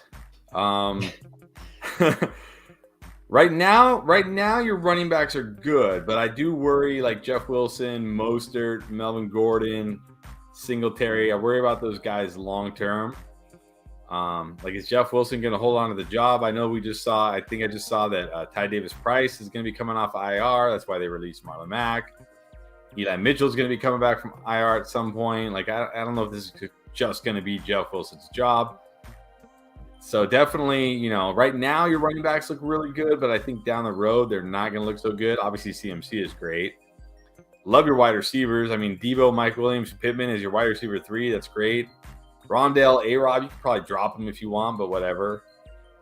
Right now, your running backs are good, but I do worry like Jeff Wilson, Mostert, Melvin Gordon, Singletary. I worry about those guys long term. Like, is Jeff Wilson going to hold on to the job? I just saw that Ty Davis-Price is going to be coming off IR. That's why they released Marlon Mack. Eli Mitchell's going to be coming back from IR at some point. Like, I don't know if this is just going to be Jeff Wilson's job. So definitely, right now your running backs look really good, but I think down the road they're not going to look so good. Obviously, CMC is great. Love your wide receivers. I mean, Debo, Mike Williams, Pittman is your wide receiver 3. That's great. Rondale, A-Rob, you can probably drop him if you want, but whatever.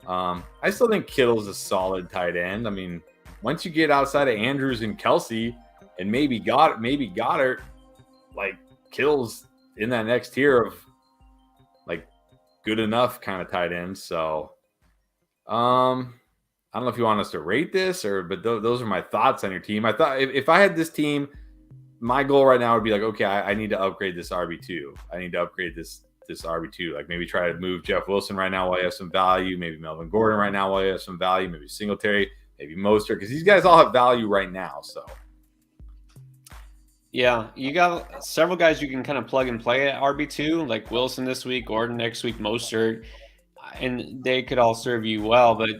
I still think Kittle's a solid tight end. I mean, once you get outside of Andrews and Kelsey and maybe Goddard, like Kittle's in that next tier of like good enough kind of tight ends. So I don't know if you want us to rate this but those are my thoughts on your team. I thought if I had this team, my goal right now would be like, okay, I need to upgrade this RB2. I need to upgrade this RB2. Like maybe try to move Jeff Wilson right now while you have some value. Maybe Melvin Gordon right now while you have some value. Maybe Singletary, maybe Mostert, because these guys all have value right now. So yeah, you got several guys you can kind of plug and play at RB2, like Wilson this week, Gordon next week, Mostert, and they could all serve you well. But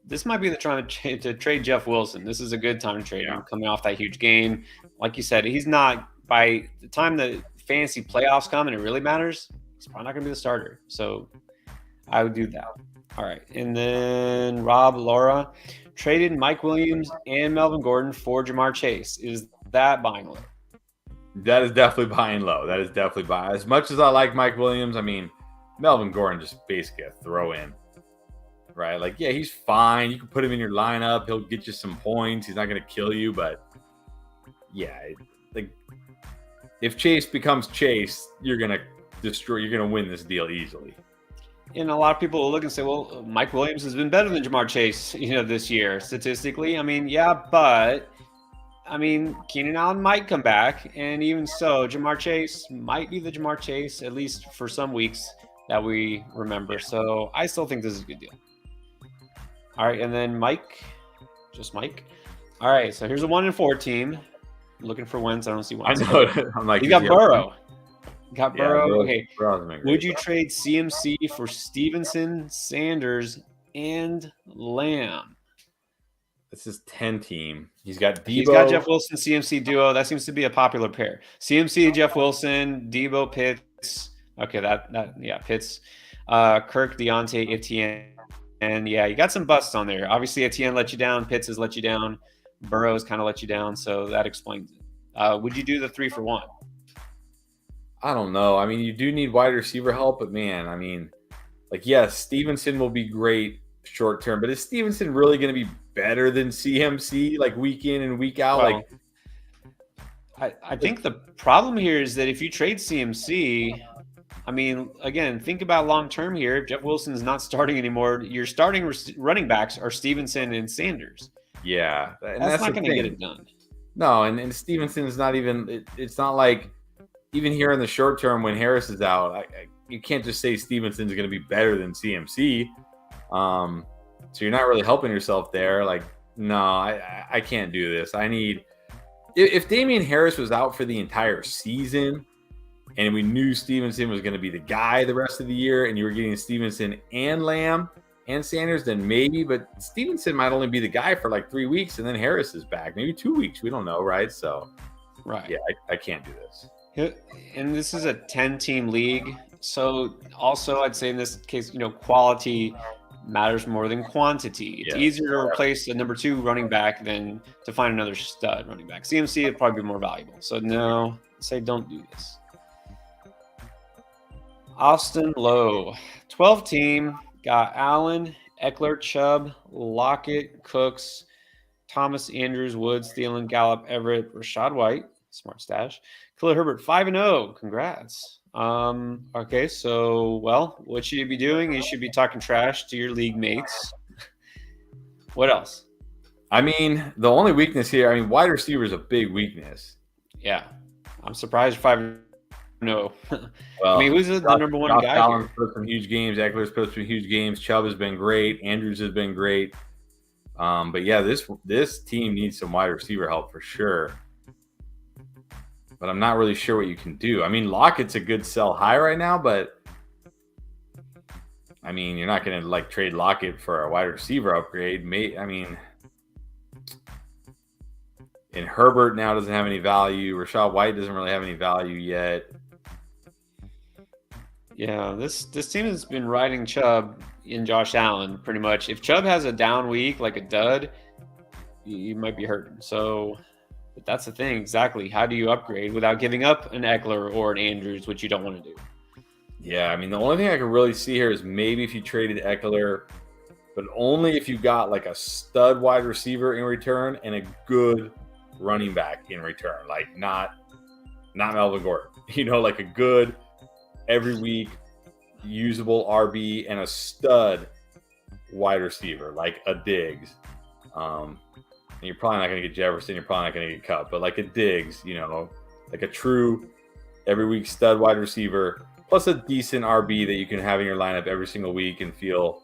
this might be the time to trade Jeff Wilson. This is a good time to trade him, coming off that huge game. Like you said, he's not, by the time the fantasy playoffs come and it really matters, he's probably not going to be the starter. So I would do that. All right. And then Rob Laura traded Mike Williams and Melvin Gordon for Jamar Chase. Is that buying low? That is definitely buying low. That is definitely buying. As much as I like Mike Williams, I mean, Melvin Gordon just basically a throw in, right? Like, yeah, he's fine. You can put him in your lineup. He'll get you some points. He's not going to kill you, but yeah, like if Chase becomes Chase, you're going to win this deal easally. And a lot of people will look and say, well, Mike Williams has been better than Jamar Chase, this year statistically. I mean, yeah, but Keenan Allen might come back, and even so, Jamar Chase might be the Jamar Chase, at least for some weeks that we remember. So I still think this is a good deal. All right, and then Mike. All right, so here's a 1-4 team. Looking for Wentz. I don't see Wentz. I know. I'm like, you got Burrow. Burrow. Okay. Would you trade CMC for Stevenson, Sanders, and Lamb? This is 10 team. He's got Debo. He's got Jeff Wilson, CMC duo. That seems to be a popular pair. CMC, Jeff Wilson, Debo, Pitts. Okay, Pitts. Kirk, Deontay, Etienne. And yeah, you got some busts on there. Obviously, Etienne let you down. Pitts has let you down. Burrows kind of let you down. So that explains it. Would you do the 3 for 1? I don't know. I mean, you do need wide receiver help, but man, I mean, like, yes, Stevenson will be great short term, but is Stevenson really going to be better than CMC like week in and week out? Well, I think the problem here is that if you trade CMC, I mean, again, think about long term here. If Jeff Wilson is not starting anymore, your starting running backs are Stevenson and Sanders. Yeah, and That's not the going to get thing. it done. No, and Stevenson is not even. It's not like even here in the short term when Harris is out, you can't just say Stevenson's going to be better than CMC. So you're not really helping yourself there. Like, no, I can't do this. I need. If Damian Harris was out for the entire season and we knew Stevenson was going to be the guy the rest of the year and you were getting Stevenson and Lamb and Sanders, then maybe. But Stevenson might only be the guy for like 3 weeks and then Harris is back. Maybe 2 weeks. We don't know, right? So, right. Yeah, I can't do this. And this is a 10-team league. So also I'd say in this case, quality matters more than quantity. It's easier to replace a number 2 running back than to find another stud running back. CMC would probably be more valuable. So no, I'd say don't do this. Austin Lowe, 12-team, got Allen, Eckler, Chubb, Lockett, Cooks, Thomas, Andrews, Woods, Thielen, Gallup, Everett, Rashad White, smart stash, Khalil Herbert, 5-0. Congrats. Okay, so, what should you be doing? You should be talking trash to your league mates. What else? I mean, the only weakness here, wide receiver is a big weakness. Yeah. I'm surprised 5-0. Well, who's the number 1 guy Allen's put some huge games. Eckler's put some huge games. Chubb has been great. Andrews has been great. But yeah, this team needs some wide receiver help for sure. But I'm not really sure what you can do. Lockett's a good sell high right now, but you're not going to trade Lockett for a wide receiver upgrade. And Herbert now doesn't have any value. Rashad White doesn't really have any value yet. Yeah, this team has been riding Chubb in Josh Allen pretty much. If Chubb has a down week, like a dud, you might be hurting. So, but that's the thing, exactly. How do you upgrade without giving up an Eckler or an Andrews, which you don't want to do? Yeah, the only thing I can really see here is maybe if you traded Eckler, but only if you got a stud wide receiver in return and a good running back in return, not Melvin Gordon. A good every week usable RB and a stud wide receiver like a Diggs. And you're probably not going to get Jefferson. You're probably not going to get Cup, but like a Diggs, like a true every week stud wide receiver plus a decent RB that you can have in your lineup every single week and feel,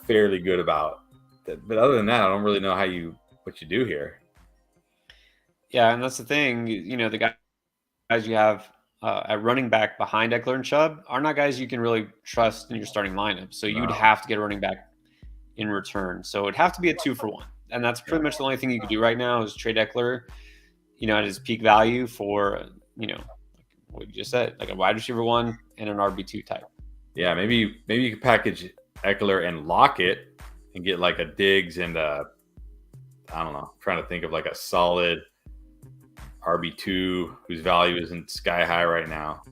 fairly good about. But other than that, I don't really know what you do here. Yeah, and that's the thing. The guys you have at running back behind Eckler and Chubb are not guys you can really trust in your starting lineup. So you'd have to get a running back in return. So it'd have to be a 2 for 1. And that's pretty much the only thing you could do right now is trade Eckler, at his peak value for, what you just said, like a wide receiver 1 and an RB2 type. Yeah, maybe you could package Eckler and Lockett and get like a Diggs and I don't know, I'm trying to think of like a solid RB2 whose value isn't sky high right now.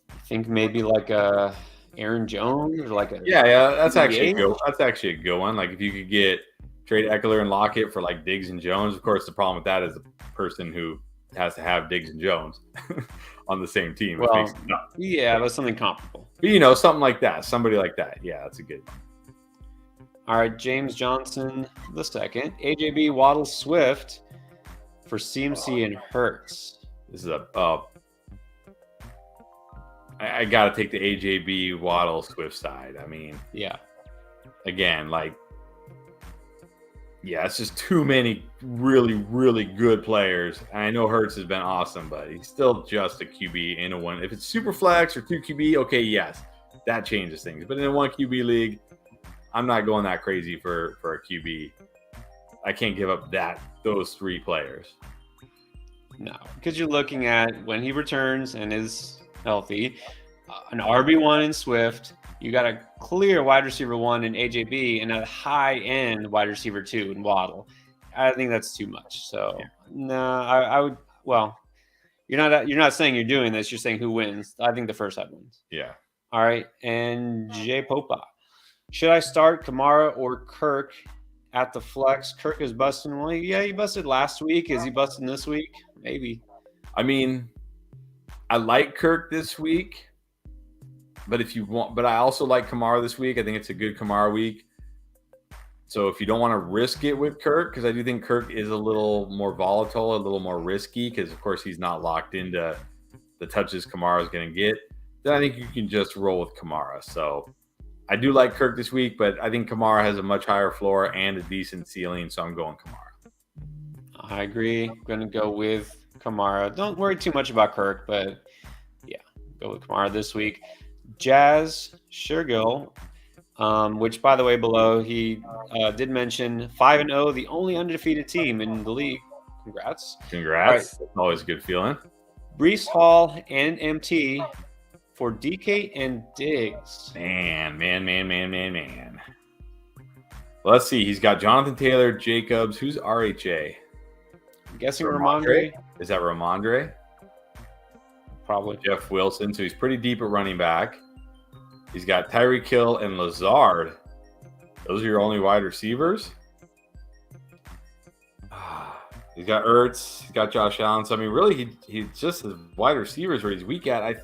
I think maybe like a Aaron Jones or like a that's actually a good one. Like if you could trade Eckler and Lockett for like Diggs and Jones. Of course, the problem with that is the person who has to have Diggs and Jones on the same team. Well, that's something comparable. But, something like that. Somebody like that. Yeah, that's a good one. All right, James Johnson the second. AJB, Waddle, Swift for CMC and Hertz. This is I got to take the AJB, Waddle, Swift side. Again, it's just too many really, really good players. And I know Hertz has been awesome, but he's still just a QB in a one. If it's super flex or 2 QB, okay, yes, that changes things. But in a 1 QB league, I'm not going that crazy for a QB. I can't give up those 3 players. No, because you're looking at when he returns and is healthy, an RB1 in Swift. You got a clear wide receiver 1 in AJB and a high end wide receiver 2 in Waddle. I think that's too much. So no, well, you're not saying you're doing this. You're saying who wins. I think the first side wins. Yeah. All right. And J Popa. Should I start Kamara or Kirk at the flex? Kirk is busting. Well, yeah, he busted last week. Is he busting this week? Maybe. I mean, I like Kirk this week, but I also like Kamara this week. I think it's a good Kamara week. So if you don't want to risk it with Kirk, because I do think Kirk is a little more volatile, a little more risky, because of course he's not locked into the touches Kamara is going to get, then I think you can just roll with Kamara. So I do like Kirk this week, but I think Kamara has a much higher floor and a decent ceiling, so I'm going Kamara. I agree. I'm going to go with Kamara. Don't worry too much about Kirk, but yeah, go with Kamara this week. Jazz Shergill, which, by the way, below, he did mention 5-0, the only undefeated team in the league. Congrats. Congrats. Right. Always a good feeling. Breece Hall and MT for DK and Diggs. Man. Let's see. He's got Jonathan Taylor, Jacobs. Who's RHA? I'm guessing Ramondre. Is that Ramondre? Probably. Jeff Wilson. So he's pretty deep at running back. He's got Tyreek Hill and Lazard. Those are your only wide receivers? He's got Hertz. He's got Josh Allen. So, I mean, really, he's just his wide receivers where he's weak at. I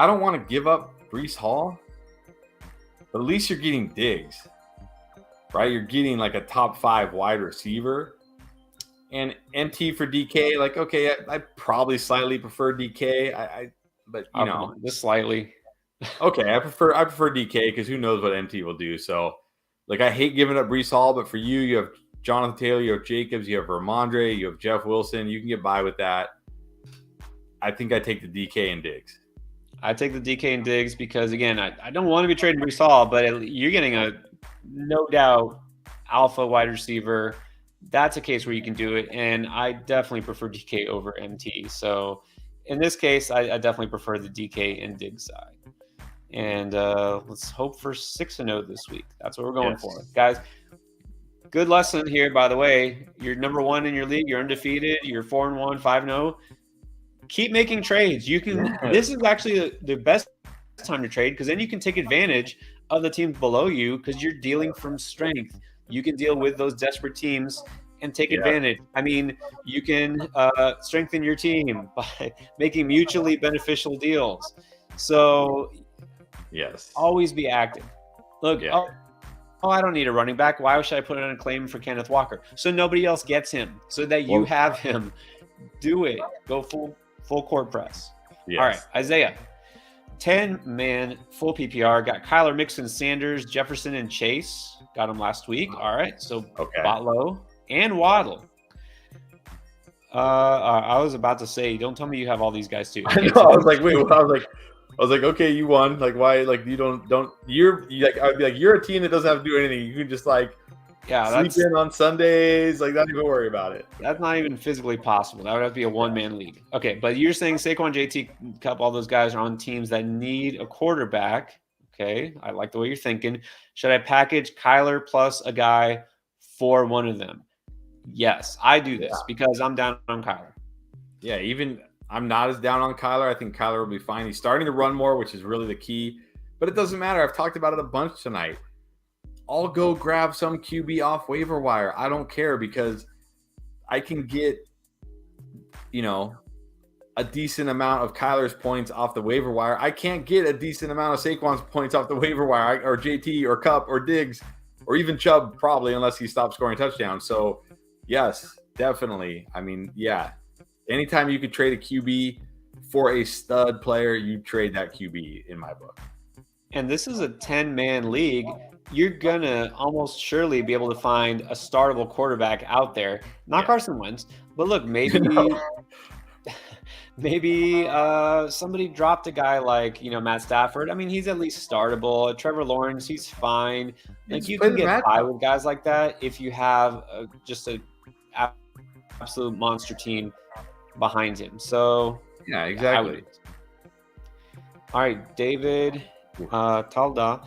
don't want to give up Breece Hall, but at least you're getting Diggs, right? You're getting like a top 5 wide receiver. And MT for DK, like, okay, I probably slightly prefer DK. But you know, just slightly. Okay, I prefer DK because who knows what MT will do. So, like, I hate giving up Breece Hall, but for you have Jonathan Taylor, you have Jacobs, you have Ramondre, you have Jeff Wilson. You can get by with that. I think I take the DK and Diggs. I take the DK and Diggs because, again, I don't want to be trading Breece Hall, but you're getting a no doubt alpha wide receiver. That's a case where you can do it, and I definitely prefer DK over MT. So, in this case, I definitely prefer the DK and Diggs side. And let's hope for 6-0 this week. That's what we're going for. Guys, good lesson here, by the way. You're number 1 in your league. You're undefeated. You're 4-1, 5-0. Keep making trades. You can. This is actually the best time to trade because then you can take advantage of the teams below you because you're dealing from strength. You can deal with those desperate teams and take advantage. I mean, you can strengthen your team by making mutually beneficial deals. So, always be active. Look, I don't need a running back. Why should I put in a claim for Kenneth Walker? So nobody else gets him, so that you have him. Do it. Go full court press. All right, Isaiah. 10-man full PPR. Got Kyler, Mixon, Sanders, Jefferson, and Chase. Got him last week. All right, so Botlow and Waddle. I was about to say, don't tell me you have all these guys too. I know. I was like, wait. I was like, okay, you won. Like, why? Like, you don't. You're like, I'd be like, you're a team that doesn't have to do anything. You can just like, sleep in on Sundays. Like, not even worry about it. That's not even physically possible. That would have to be a one-man league. Okay, but you're saying Saquon, JT, Cup, all those guys are on teams that need a quarterback. Okay, I like the way you're thinking. Should I package Kyler plus a guy for one of them? Yes, I do this because I'm down on Kyler. Yeah, even I'm not as down on Kyler. I think Kyler will be fine. He's starting to run more, which is really the key. But it doesn't matter. I've talked about it a bunch tonight. I'll go grab some QB off waiver wire. I don't care because I can get, a decent amount of Kyler's points off the waiver wire. I can't get a decent amount of Saquon's points off the waiver wire or JT or Cup or Diggs or even Chubb probably unless he stops scoring touchdowns. So, yes, definitely. I mean, anytime you could trade a QB for a stud player, you trade that QB in my book. And this is a 10-man league. You're going to almost surely be able to find a startable quarterback out there. Not Carson Wentz, but look, maybe somebody dropped a guy like, Matt Stafford. I mean, he's at least startable. Trevor Lawrence, he's fine. Like, you can get by with guys like that if you have just an absolute monster team behind him. So, exactly. All right, David Talda.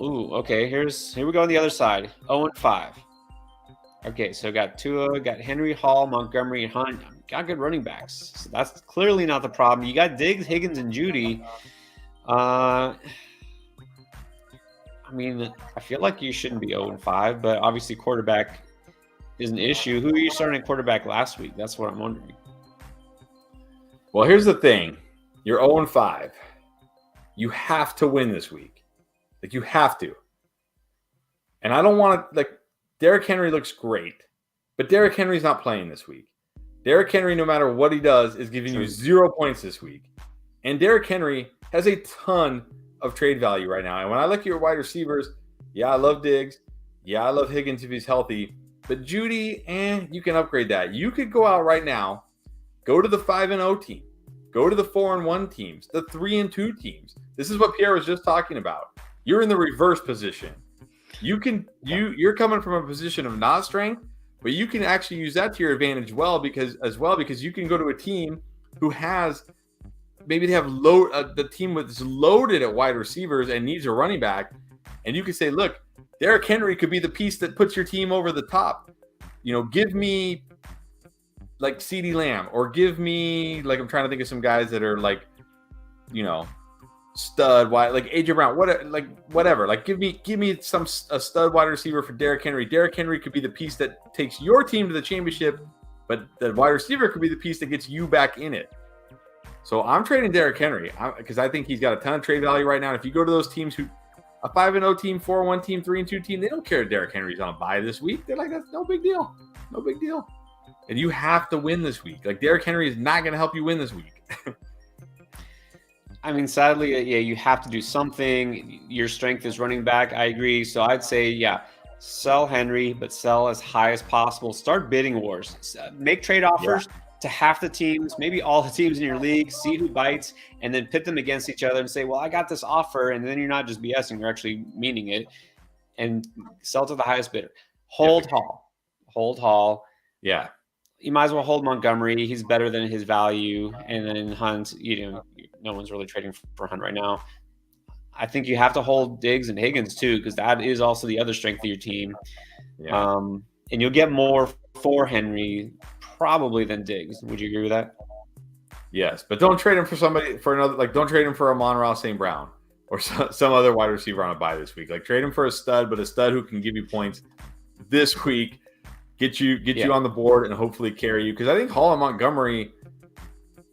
Ooh, okay. Here we go on the other side. 0-5. Okay, so got Tua, got Henry, Hall, Montgomery, and Hunt. got good running backs. So that's clearly not the problem. You got Diggs, Higgins, and Judy. I mean, I feel like you shouldn't be 0-5, but obviously quarterback is an issue. Who are you starting at quarterback last week? That's what I'm wondering. Well, here's the thing. You're 0-5. You have to win this week. Like, you have to. And I don't want to, like, Derrick Henry looks great, but Derrick Henry's not playing this week. Derrick Henry, no matter what he does, is giving you 0 points this week. And Derrick Henry has a ton of trade value right now. And when I look at your wide receivers, yeah, I love Diggs. Yeah, I love Higgins if he's healthy. But Judy, you can upgrade that. You could go out right now, go to the 5-0 team, go to the 4-1 teams, the 3-2 teams. This is what Pierre was just talking about. You're in the reverse position. You're coming from a position of not strength, but you can actually use that to your advantage because you can go to a team who has maybe they have the team that's loaded at wide receivers and needs a running back, and you can say, look, Derrick Henry could be the piece that puts your team over the top. Give me like CeeDee Lamb, or give me, like, I'm trying to think of some guys that are like, stud wide, like AJ Brown, whatever. Like, give me a stud wide receiver for Derrick Henry. Derrick Henry could be the piece that takes your team to the championship, but the wide receiver could be the piece that gets you back in it. So I'm trading Derrick Henry because I think he's got a ton of trade value right now. And if you go to those teams a 5-0 team, 4-1 team, 3-2 team, they don't care if Derrick Henry's on a bye this week. They're like, that's no big deal. No big deal. And you have to win this week. Like, Derrick Henry is not going to help you win this week. I mean, sadly, yeah, you have to do something. Your strength is running back. I agree. So I'd say, yeah, sell Henry, but sell as high as possible. Start bidding wars. Make trade offers to half the teams, maybe all the teams in your league. See who bites, and then pit them against each other and say, well, I got this offer. And then you're not just BSing, you're actually meaning it. And sell to the highest bidder. Hold Hall. Yeah. You might as well hold Montgomery. He's better than his value. And then Hunt, no one's really trading for Hunt right now. I think you have to hold Diggs and Higgins too, because that is also the other strength of your team. Yeah. And you'll get more for Henry probably than Diggs. Would you agree with that? Yes, but don't trade him for another. Like, don't trade him for Amon-Ra St. Brown or some other wide receiver on a bye this week. Like, trade him for a stud, but a stud who can give you points this week. Get you on the board and hopefully carry you, because I think Hall and Montgomery,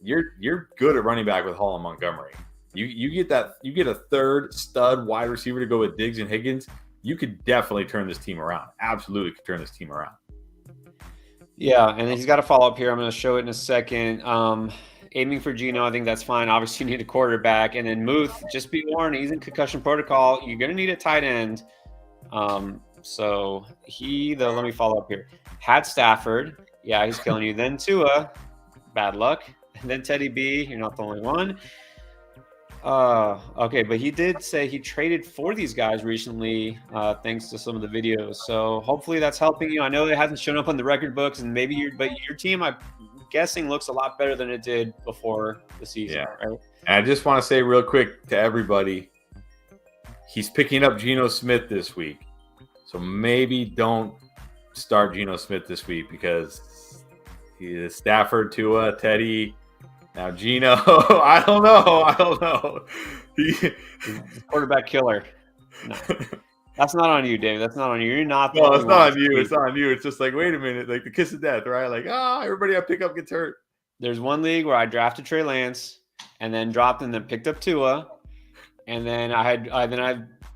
you're good at running back with Hall and Montgomery. You get a third stud wide receiver to go with Diggs and Higgins. You could definitely turn this team around. Absolutely could turn this team around. Yeah, and he's got a follow up here. I'm going to show it in a second. Aiming for Geno, I think that's fine. Obviously, you need a quarterback, and then Muth, just be warned, he's in concussion protocol. You're going to need a tight end. So let me follow up here. Had Stafford. Yeah, he's killing you. Then Tua, bad luck. And then Teddy B, you're not the only one. Okay, but he did say he traded for these guys recently, thanks to some of the videos. So hopefully that's helping you. I know it hasn't shown up on the record books, and maybe your team, I'm guessing, looks a lot better than it did before the season. Yeah. Right? And I just want to say real quick to everybody, he's picking up Geno Smith this week. So maybe don't start Geno Smith this week, because he is Stafford, Tua, Teddy. Now Geno, I don't know. He's quarterback killer. No. That's not on you, Dave. That's not on you. You're not. No, it's not on you. It's not on you. It's just like, wait a minute, like the kiss of death, right? Like, everybody I pick up gets hurt. There's one league where I drafted Trey Lance and then dropped and then picked up Tua, and then I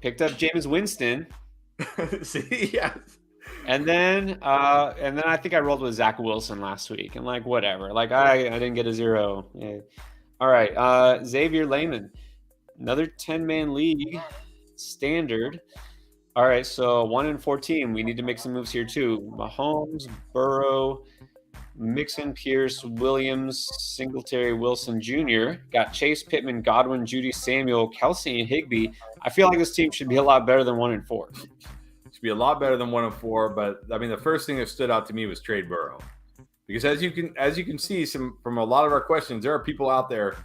picked up Jameis Winston. See, yes. And then I think I rolled with Zach Wilson last week, and like, whatever. Like, I didn't get a 0. Yeah. All right, Xavier Lehman, another 10-man league, standard. All right, so 1-14. We need to make some moves here too. Mahomes, Burrow, Mixon, Pierce, Williams, Singletary, Wilson Jr. Got Chase, Pittman, Godwin, Judy, Samuel, Kelsey, and Higbee. I feel like this team should be a lot better than 1-4. Should be a lot better than 1-4. But I mean, the first thing that stood out to me was trade Burrow, because as you can see from a lot of our questions, there are people out there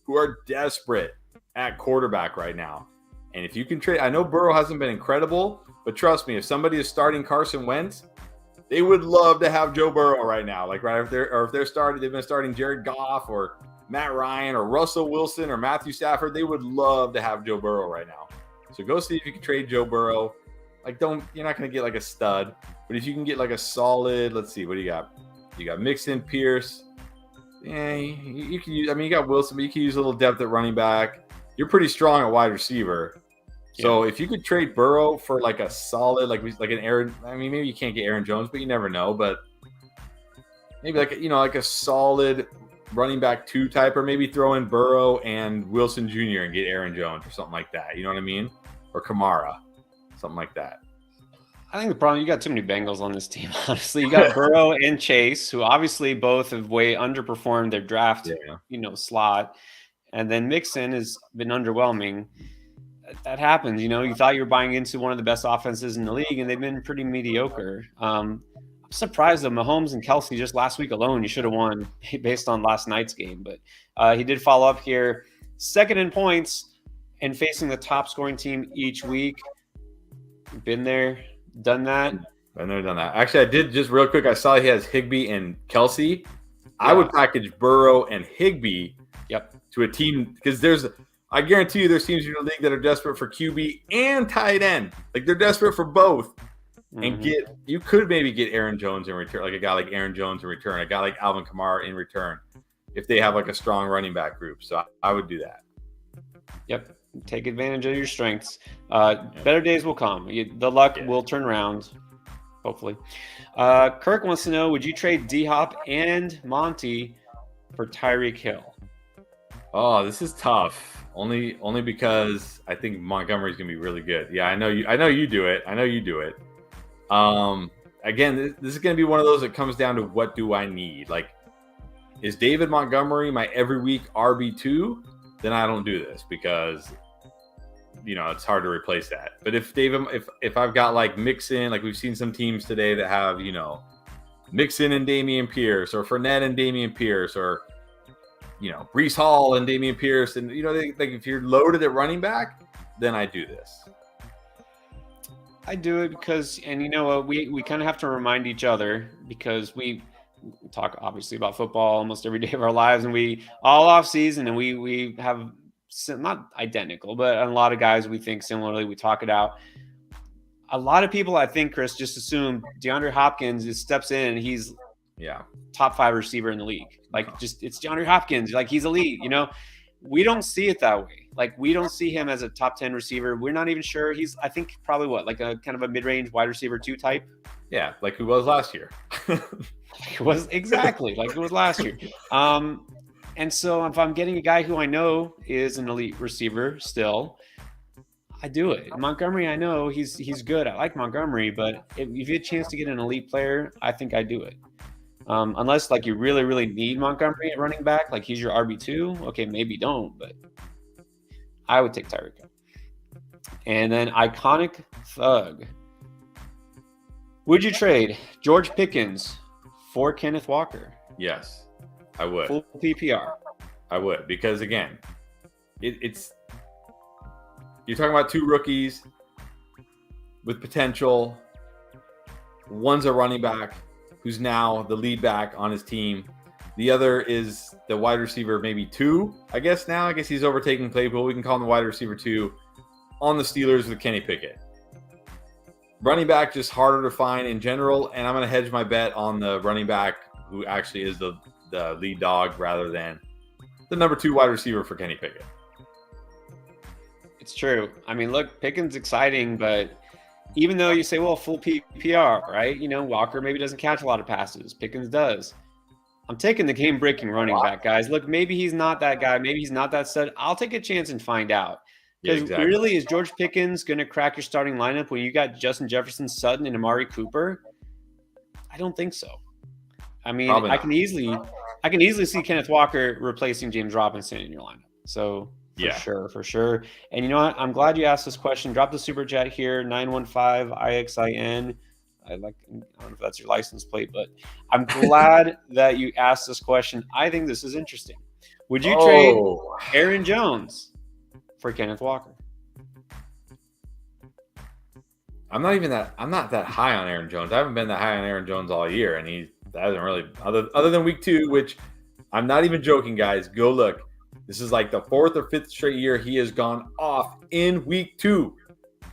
who are desperate at quarterback right now. And if you can trade, I know Burrow hasn't been incredible, but trust me, if somebody is starting Carson Wentz, They would love to have Joe Burrow right now. Like right if they're starting, they've been starting Jared Goff or Matt Ryan or Russell Wilson or Matthew Stafford. They would love to have Joe Burrow right now. So go see if you can trade Joe Burrow. Like you're not going to get like a stud, but if you can get like a solid, let's see, what do you got? You got Mixon, Pierce. Yeah, you can use. I mean, you got Wilson, but you can use a little depth at running back. You're pretty strong at wide receiver. So if you could trade Burrow for like a solid, like an Aaron, I mean, maybe you can't get Aaron Jones, but you never know. But maybe like a solid running back 2 type, or maybe throw in Burrow and Wilson Jr. and get Aaron Jones or something like that. You know what I mean? Or Kamara, something like that. I think the problem, you got too many Bengals on this team, honestly. You got Burrow and Chase, who obviously both have way underperformed their draft, slot. And then Mixon has been underwhelming. That happens. You thought you were buying into one of the best offenses in the league, and they've been pretty mediocre. I'm surprised, though. Mahomes and Kelsey, just last week alone, you should have won based on last night's game. But he did follow up here. Second in points and facing the top scoring team each week. Been there, done that. I've never done that. Actually, I did just real quick. I saw he has Higbee and Kelsey. I would package Burrow and Higbee to a team, because I guarantee you there's teams in the league that are desperate for QB and tight end. Like, they're desperate for both. And you could maybe get Aaron Jones in return, like a guy like Aaron Jones in return, a guy like Alvin Kamara in return, if they have like a strong running back group. So I would do that. Yep. Take advantage of your strengths. Better days will come. The luck will turn around, hopefully. Kirk wants to know, would you trade D-Hop and Monty for Tyreek Hill? Oh, this is tough. Only because I think Montgomery's gonna be really good. Yeah, I know you do it. Again, this is gonna be one of those that comes down to, what do I need? Like, is David Montgomery my every week RB2? Then I don't do this, because it's hard to replace that. But if I've got like Mixon, like we've seen some teams today that have Mixon and Dameon Pierce, or Fournette and Dameon Pierce, or Breece Hall and Dameon Pierce, and like if you're loaded at running back, then I do this. I do it because, and we kind of have to remind each other, because we talk obviously about football almost every day of our lives, and we all off season, and we have not identical, but a lot of guys we think similarly. We talk it out. A lot of people, I think, Chris, just assume DeAndre Hopkins steps in and he's top 5 receiver in the league. Like, it's DeAndre Hopkins. Like, he's elite. We don't see it that way. Like, we don't see him as a top 10 receiver. We're not even sure. He's, I think, probably like a kind of a mid-range wide receiver 2 type. Yeah, like he was last year. It was exactly like it was last year. And so if I'm getting a guy who I know is an elite receiver still, I do it. Montgomery, I know he's good. I like Montgomery, but if you get a chance to get an elite player, I think I do it. Unless like you really, really need Montgomery at running back, like he's your RB2. Okay, maybe don't, but I would take Tyreek. And then Iconic Thug. Would you trade George Pickens for Kenneth Walker? Yes, I would. Full PPR. I would, because again, it's you're talking about 2 rookies with potential. One's a running back who's now the lead back on his team. The other is the wide receiver, maybe 2, I guess now. I guess he's overtaking Claypool. We can call him the wide receiver 2 on the Steelers with Kenny Pickett. Running back, just harder to find in general, and I'm going to hedge my bet on the running back who actually is the lead dog rather than the number 2 wide receiver for Kenny Pickett. It's true. I mean, look, Pickens exciting, but even though you say, well, full PPR, right? Walker maybe doesn't catch a lot of passes. Pickens does. I'm taking the game-breaking running back, guys. Look, maybe he's not that guy. Maybe he's not that stud. I'll take a chance and find out. Because really, is George Pickens going to crack your starting lineup when you got Justin Jefferson, Sutton, and Amari Cooper? I don't think so. I mean, I can easily see Kenneth Walker replacing James Robinson in your lineup. So for sure. And you know what? I'm glad you asked this question. Drop the super chat here, 915IXIN. I don't know if that's your license plate, but I'm glad that you asked this question. I think this is interesting. Would you trade Aaron Jones for Kenneth Walker? I'm not that high on Aaron Jones. I haven't been that high on Aaron Jones all year, and he hasn't really other than week 2, which I'm not even joking, guys. Go look. This is like the 4th or 5th straight year he has gone off in week 2,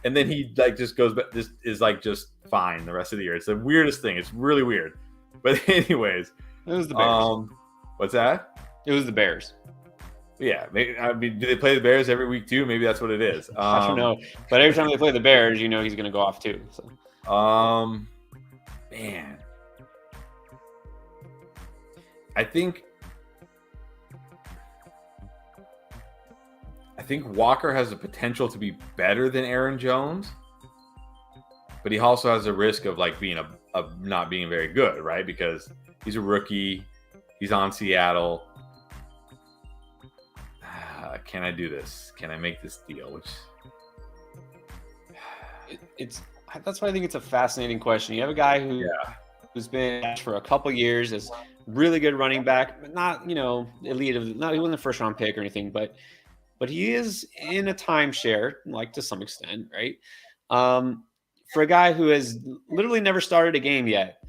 and then he like just goes back. This is like just fine the rest of the year. It's the weirdest thing. It's really weird. But anyways, It was the Bears. What's that? It was the Bears. Yeah, maybe, I mean, do they play the Bears every week too? Maybe that's what it is. I don't know, but every time they play the Bears, he's going to go off too. So. Man, I think Walker has the potential to be better than Aaron Jones, but he also has a risk of like being of not being very good, right? Because he's a rookie, he's on Seattle. Can I do this? Can I make this deal? That's why I think it's a fascinating question. You have a guy who's been for a couple years as really good running back, but not elite. He wasn't a first round pick or anything, but he is in a timeshare, like to some extent, right? For a guy who has literally never started a game yet,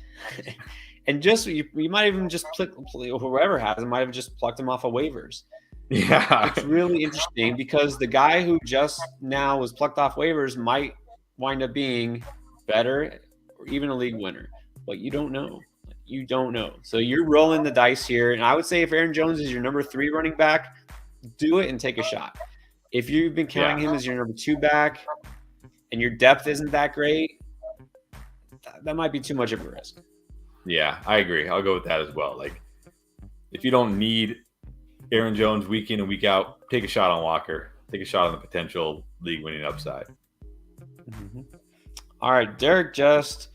and just you might even just whoever has it might have just plucked him off of waivers. Yeah, it's really interesting because the guy who just now was plucked off waivers might wind up being better or even a league winner, but you don't know. You don't know. So you're rolling the dice here. And I would say if Aaron Jones is your number 3 running back, do it and take a shot. If you've been counting him as your number 2 back and your depth isn't that great, that might be too much of a risk. Yeah, I agree. I'll go with that as well. Like, if you don't need Aaron Jones week in and week out, take a shot on Walker. Take a shot on the potential league winning upside. Mm-hmm. All right, Derek, just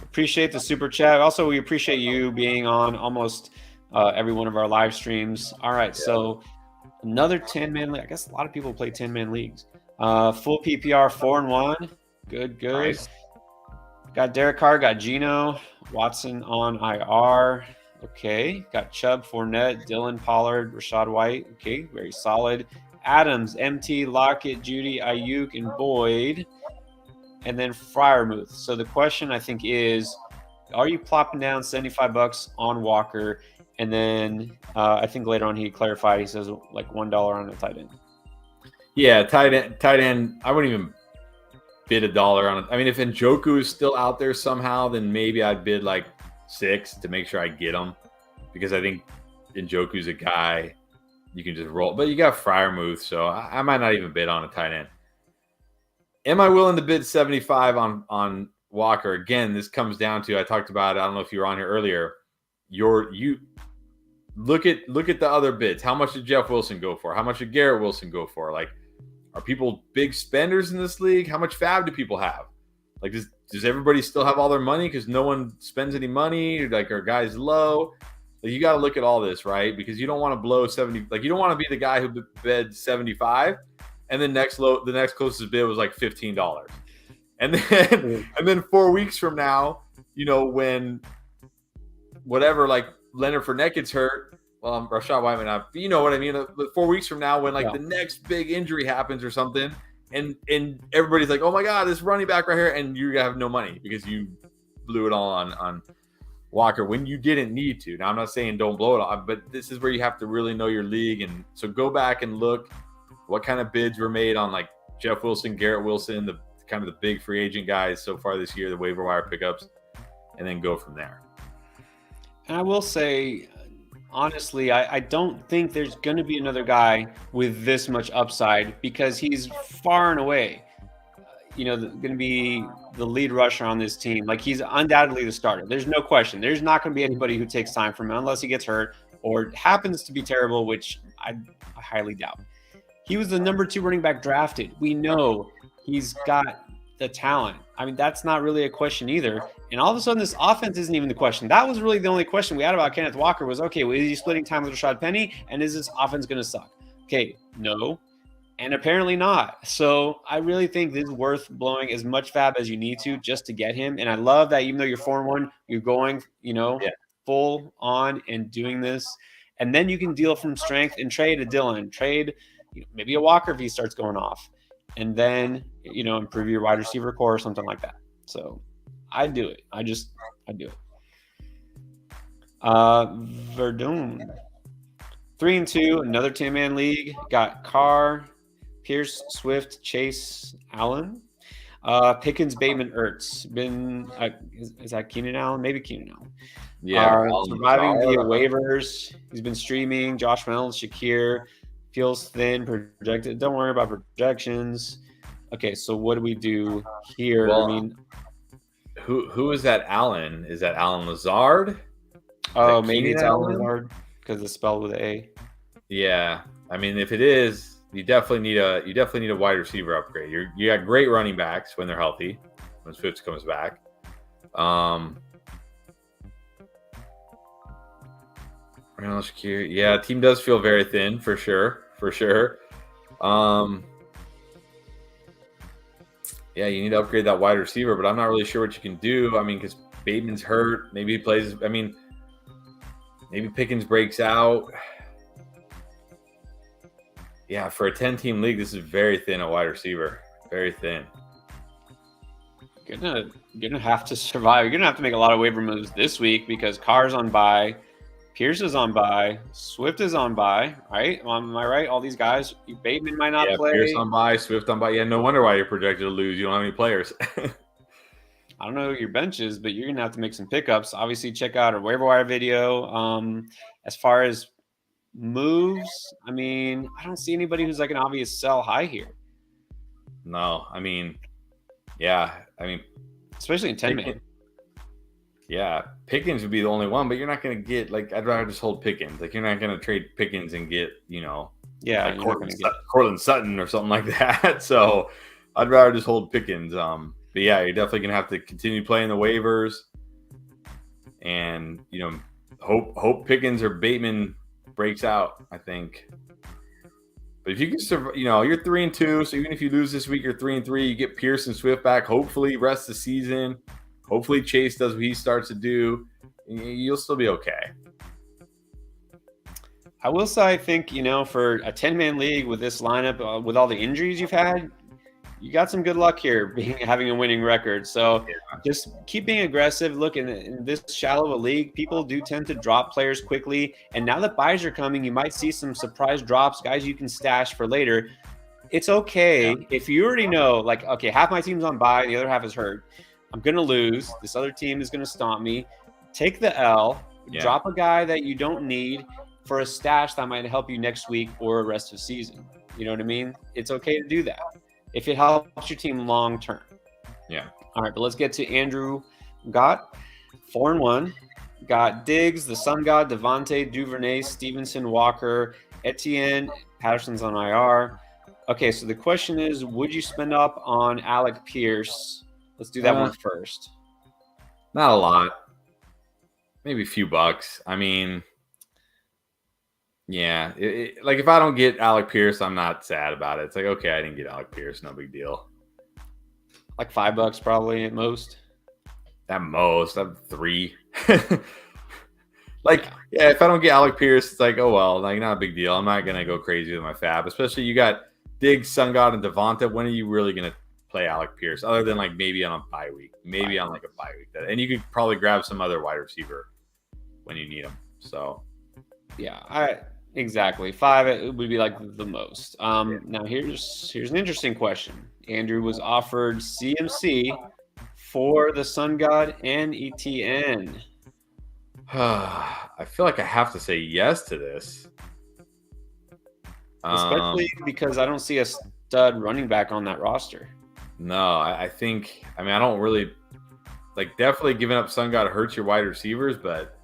appreciate the super chat. Also, we appreciate you being on almost every one of our live streams. All right, so another 10-man league. I guess a lot of people play 10-man leagues. Full PPR 4-1. Good. Nice. Got Derek Carr, got Geno, Watson on IR. Okay, got Chubb, Fournette, Dylan, Pollard, Rashad White. Okay, very solid. Adams, MT, Lockett, Judy, Ayuk, and Boyd. And then Freiermuth. So the question, I think, is, are you plopping down $75 on Walker? And then I think later on he clarified, he says like $1 on a tight end. Yeah, tight end. I wouldn't even bid $1 on it. I mean, if Njoku is still out there somehow, then maybe I'd bid like $6 to make sure I get him, because I think Njoku's a guy you can just roll. But you got Freiermuth, so I might not even bid on a tight end. Am I willing to bid 75 on Walker? Again, this comes down to, I talked about it, I don't know if you were on here earlier. You look at the other bids. How much did Jeff Wilson go for? How much did Garrett Wilson go for? Like, are people big spenders in this league? How much fab do people have? Like, does everybody still have all their money because no one spends any money? Like, are guys low? Like, you got to look at all this, right? Because you don't want to blow 70. Like, you don't want to be the guy who bid 75, and then the next closest bid was like $15, and then 4 weeks from now, when whatever, like Leonard Fournette gets hurt. Well, Rashad White might not, but you know what I mean. 4 weeks from now, when the next big injury happens or something, and everybody's like, "Oh my God, this running back right here," and you have no money because you blew it all on Walker when you didn't need to. Now, I'm not saying don't blow it all, but this is where you have to really know your league, and so go back and look what kind of bids were made on like Jeff Wilson, Garrett Wilson, the kind of the big free agent guys so far this year, the waiver wire pickups, and then go from there. And I will say, honestly, I don't think there's going to be another guy with this much upside, because he's far and away, going to be the lead rusher on this team. Like, he's undoubtedly the starter. There's no question. There's not going to be anybody who takes time from him unless he gets hurt or happens to be terrible, which I highly doubt. He was the number 2 running back drafted. We know he's got the talent. I mean, that's not really a question either. And all of a sudden, this offense isn't even the question. That was really the only question we had about Kenneth Walker was, okay, well, is he splitting time with Rashad Penny? And is this offense going to suck? Okay, no. And apparently not. So I really think this is worth blowing as much fab as you need to just to get him. And I love that even though you're 4-1, you're going, full on and doing this. And then you can deal from strength and trade a Dylan, trade maybe a Walker if he starts going off. and then improve your wide receiver core or something like that. So I do it. I do it. Verdun, 3-2, another 10-man league. Got Carr, Pierce, Swift, Chase, Allen, Pickens, Bateman, Ertz. Is that Keenan Allen? Maybe Keenan Allen. Yeah, surviving via waivers. He's been streaming. Josh Reynolds, Shakir, feels thin, projected. Don't worry about projections. Okay, so what do we do here? Well, who is that Allen? Is that Allen Lazard? Oh, maybe it's Allen Lazard because it's spelled with an A. Yeah, I mean, if it is, you definitely need a wide receiver upgrade. You got great running backs when they're healthy, when Swift comes back. Yeah, team does feel very thin for sure. Yeah, you need to upgrade that wide receiver, but I'm not really sure what you can do. I mean, because Bateman's hurt, maybe he plays. I mean, maybe Pickens breaks out. Yeah, for a 10-team league, this is very thin at wide receiver. Very thin. You're gonna have to survive. You're gonna have to make a lot of waiver moves this week because Carr's on bye, Pierce is on bye, Swift is on bye. Right? Am I right? All these guys. Bateman might not play. Pierce on bye, Swift on bye. Yeah, no wonder why you're projected to lose. You don't have any players. I don't know your bench is, but you're gonna have to make some pickups. Obviously, check out our waiver wire video. As far as moves, I mean, I don't see anybody who's like an obvious sell high here. No, I mean, yeah, especially in 10-man. Yeah, Pickens would be the only one, but you're not going to get I'd rather just hold Pickens. You're not going to trade Pickens and get Cortland Sutton or something like that. So I'd rather just hold Pickens. But yeah, you're definitely going to have to continue playing the waivers, and hope Pickens or Bateman breaks out, I think. But if you can survive, you're 3-2, so even if you lose this week, you're 3-3. You get Pierce and Swift back. Hopefully, rest the season. Hopefully, Chase does what he starts to do. You'll still be okay. I will say, I think for a 10-man league with this lineup, with all the injuries you've had, you got some good luck here having a winning record. So just keep being aggressive. Look, in this shallow of a league, people do tend to drop players quickly. And now that buys are coming, you might see some surprise drops, guys you can stash for later. It's okay if you already know, okay, half my team's on bye, the other half is hurt. I'm going to lose. This other team is going to stomp me. Take the L. Drop a guy that you don't need for a stash that might help you next week or the rest of the season. You know what I mean? It's okay to do that if it helps your team long term. Yeah. All right, but let's get to Andrew Gott. 4-1. Got Diggs, the Sun God, Devontae, Duvernay, Stevenson, Walker, Etienne, Patterson's on IR. Okay, so the question is, would you spend up on Alec Pierce? Let's do that one first. Not a lot. Maybe a few bucks. I mean, yeah. If I don't get Alec Pierce, I'm not sad about it. It's okay, I didn't get Alec Pierce. No big deal. Like $5 probably at most. At most. I'm 3. If I don't get Alec Pierce, it's oh well, not a big deal. I'm not gonna go crazy with my fab. Especially you got Diggs, Sun God, and Devonta. When are you really gonna play Alec Pierce? Other than maybe on a bye week. Maybe on a bye week. And you could probably grab some other wide receiver when you need them. So yeah, exactly. 5 it would be the most. Now here's an interesting question. Andrew was offered CMC for the Sun God and ETN. I feel like I have to say yes to this. Especially because I don't see a stud running back on that roster. No, I think, I don't really, definitely giving up Sun God hurts your wide receivers, but,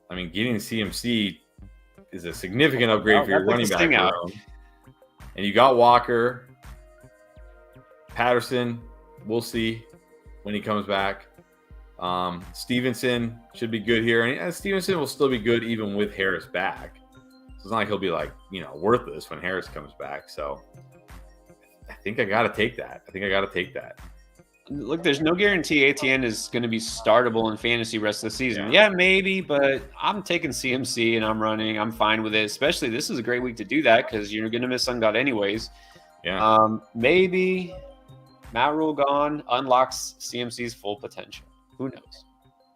getting CMC is a significant upgrade for your running back room. And you got Walker, Patterson, we'll see when he comes back. Stevenson should be good here. And Stevenson will still be good even with Harris back. So it's not like he'll be worthless when Harris comes back. So I think I got to take that. Look, there's no guarantee ATN is going to be startable in fantasy rest of the season. Yeah, maybe, but I'm taking CMC and I'm fine with it. Especially this is a great week to do that because you're going to miss Sun God anyways. Yeah. Maybe Matt Rule gone unlocks CMC's full potential. Who knows?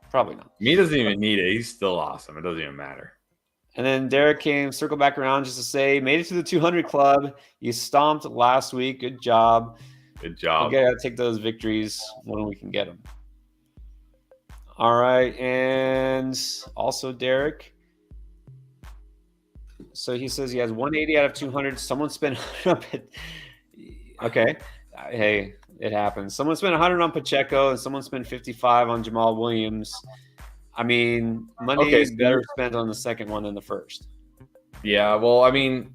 Probably not. He doesn't even need it. He's still awesome. It doesn't even matter. And then Derek came, circle back around just to say, made it to the 200 club. You stomped last week. Good job. Good job. Okay, I'll take those victories when we can get them. All right. And also Derek. So he says he has 180 out of 200. Someone spent okay. Hey, it happens. Someone spent 100 on Pacheco and someone spent 55 on Jamal Williams. I mean, money is better spent on the second one than the first. Yeah, well, I mean,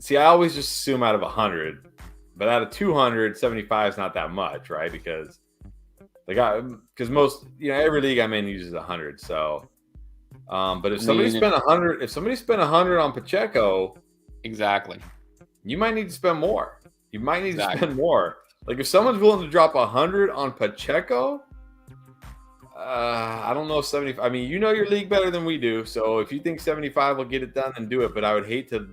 see, I always just assume out of 100, but out of 200, 75 is not that much, right? Because most, every league I'm in uses 100. So, but if somebody spent 100 on Pacheco, exactly, you might need to spend more. You might need to spend more. Like if someone's willing to drop 100 on Pacheco. I don't know if 75. I mean, you know your league better than we do. So if you think 75 will get it done, then do it. But I would hate to,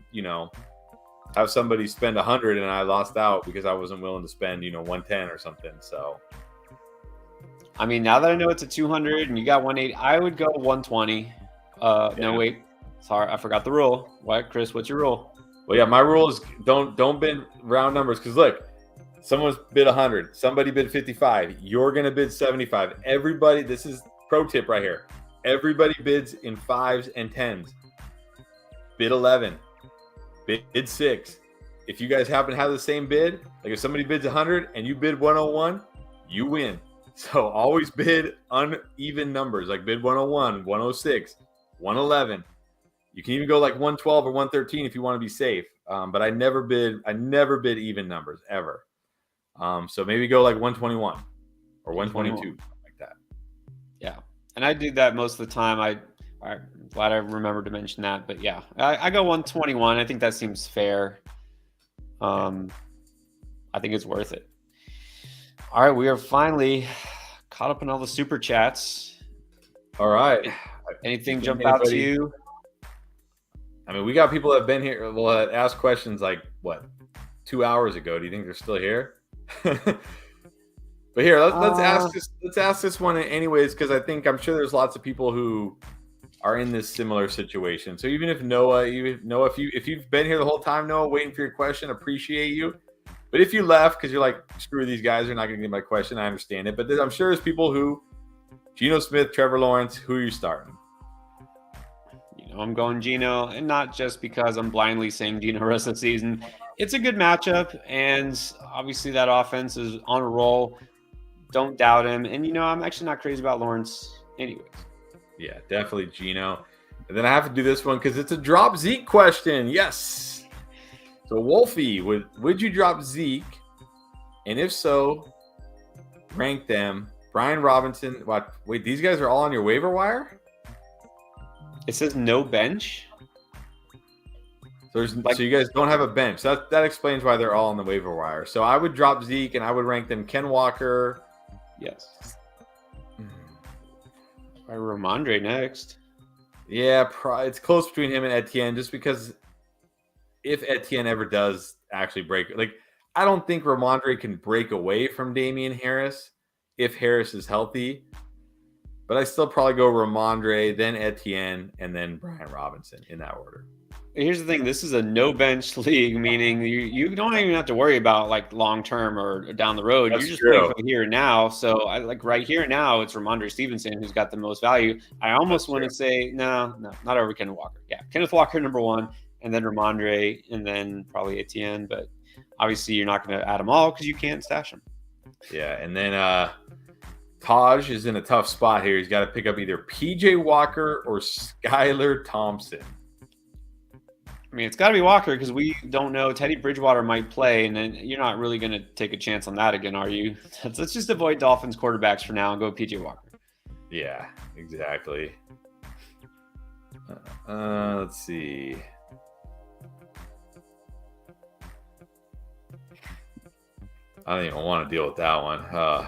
have somebody spend 100 and I lost out because I wasn't willing to spend, 110 or something. So, I mean, now that I know it's a 200 and you got 180, I would go 120. No, wait. Sorry, I forgot the rule. What, Chris? What's your rule? Well, yeah, my rule is don't bid round numbers because look. Someone's bid 100. Somebody bid 55. You're going to bid 75. Everybody, this is pro tip right here. Everybody bids in 5s and 10s. Bid 11. Bid 6. If you guys happen to have the same bid, like if somebody bids 100 and you bid 101, you win. So always bid uneven numbers, like bid 101, 106, 111. You can even go like 112 or 113 if you want to be safe. But I never bid even numbers ever. So maybe go like 121 or 122, like that. Yeah. And I do that most of the time. I'm glad I remembered to mention that. But yeah, I go 121. I think that seems fair. I think it's worth it. All right. We are finally caught up in all the super chats. All right. Anything jump out to you? I mean, we got people that have been here. Well, asked questions like, 2 hours ago. Do you think they're still here? But here, let's ask this one anyways, because I'm sure there's lots of people who are in this similar situation. So even if Noah, if you've been here the whole time, Noah, waiting for your question, appreciate you. But if you left because you're like, screw these guys, they're not going to get my question, I understand it. But I'm sure there's people who, Geno Smith, Trevor Lawrence, who are you starting? I'm going Geno, and not just because I'm blindly saying Geno rest of the season. It's a good matchup, and obviously that offense is on a roll. Don't doubt him. And, I'm actually not crazy about Lawrence anyways. Yeah, definitely Geno. And then I have to do this one because it's a drop Zeke question. Yes. So, Wolfie, would you drop Zeke? And if so, rank them. Brian Robinson. What? Wait, these guys are all on your waiver wire? It says no bench. So you guys don't have a bench. That explains why they're all on the waiver wire. So I would drop Zeke and I would rank them Ken Walker. Yes. Ramondre next. Yeah, it's close between him and Etienne just because if Etienne ever does actually break, I don't think Ramondre can break away from Damian Harris if Harris is healthy. But I still probably go Ramondre, then Etienne, and then Brian Robinson in that order. Here's the thing. This is a no-bench league, meaning you don't even have to worry about, long-term or down the road. You're just playing for here and now. So, right here and now, it's Ramondre Stevenson who's got the most value. I almost want to say, no, not over Kenneth Walker. Yeah, Kenneth Walker, number one, and then Ramondre, and then probably Etienne. But obviously, you're not going to add them all because you can't stash them. Yeah, and then Taj is in a tough spot here. He's got to pick up either PJ Walker or Skylar Thompson. I mean, it's got to be Walker because we don't know. Teddy Bridgewater might play, and then you're not really going to take a chance on that again, are you? Let's just avoid Dolphins quarterbacks for now and go PJ Walker. Yeah, exactly. Let's see. I don't even want to deal with that one.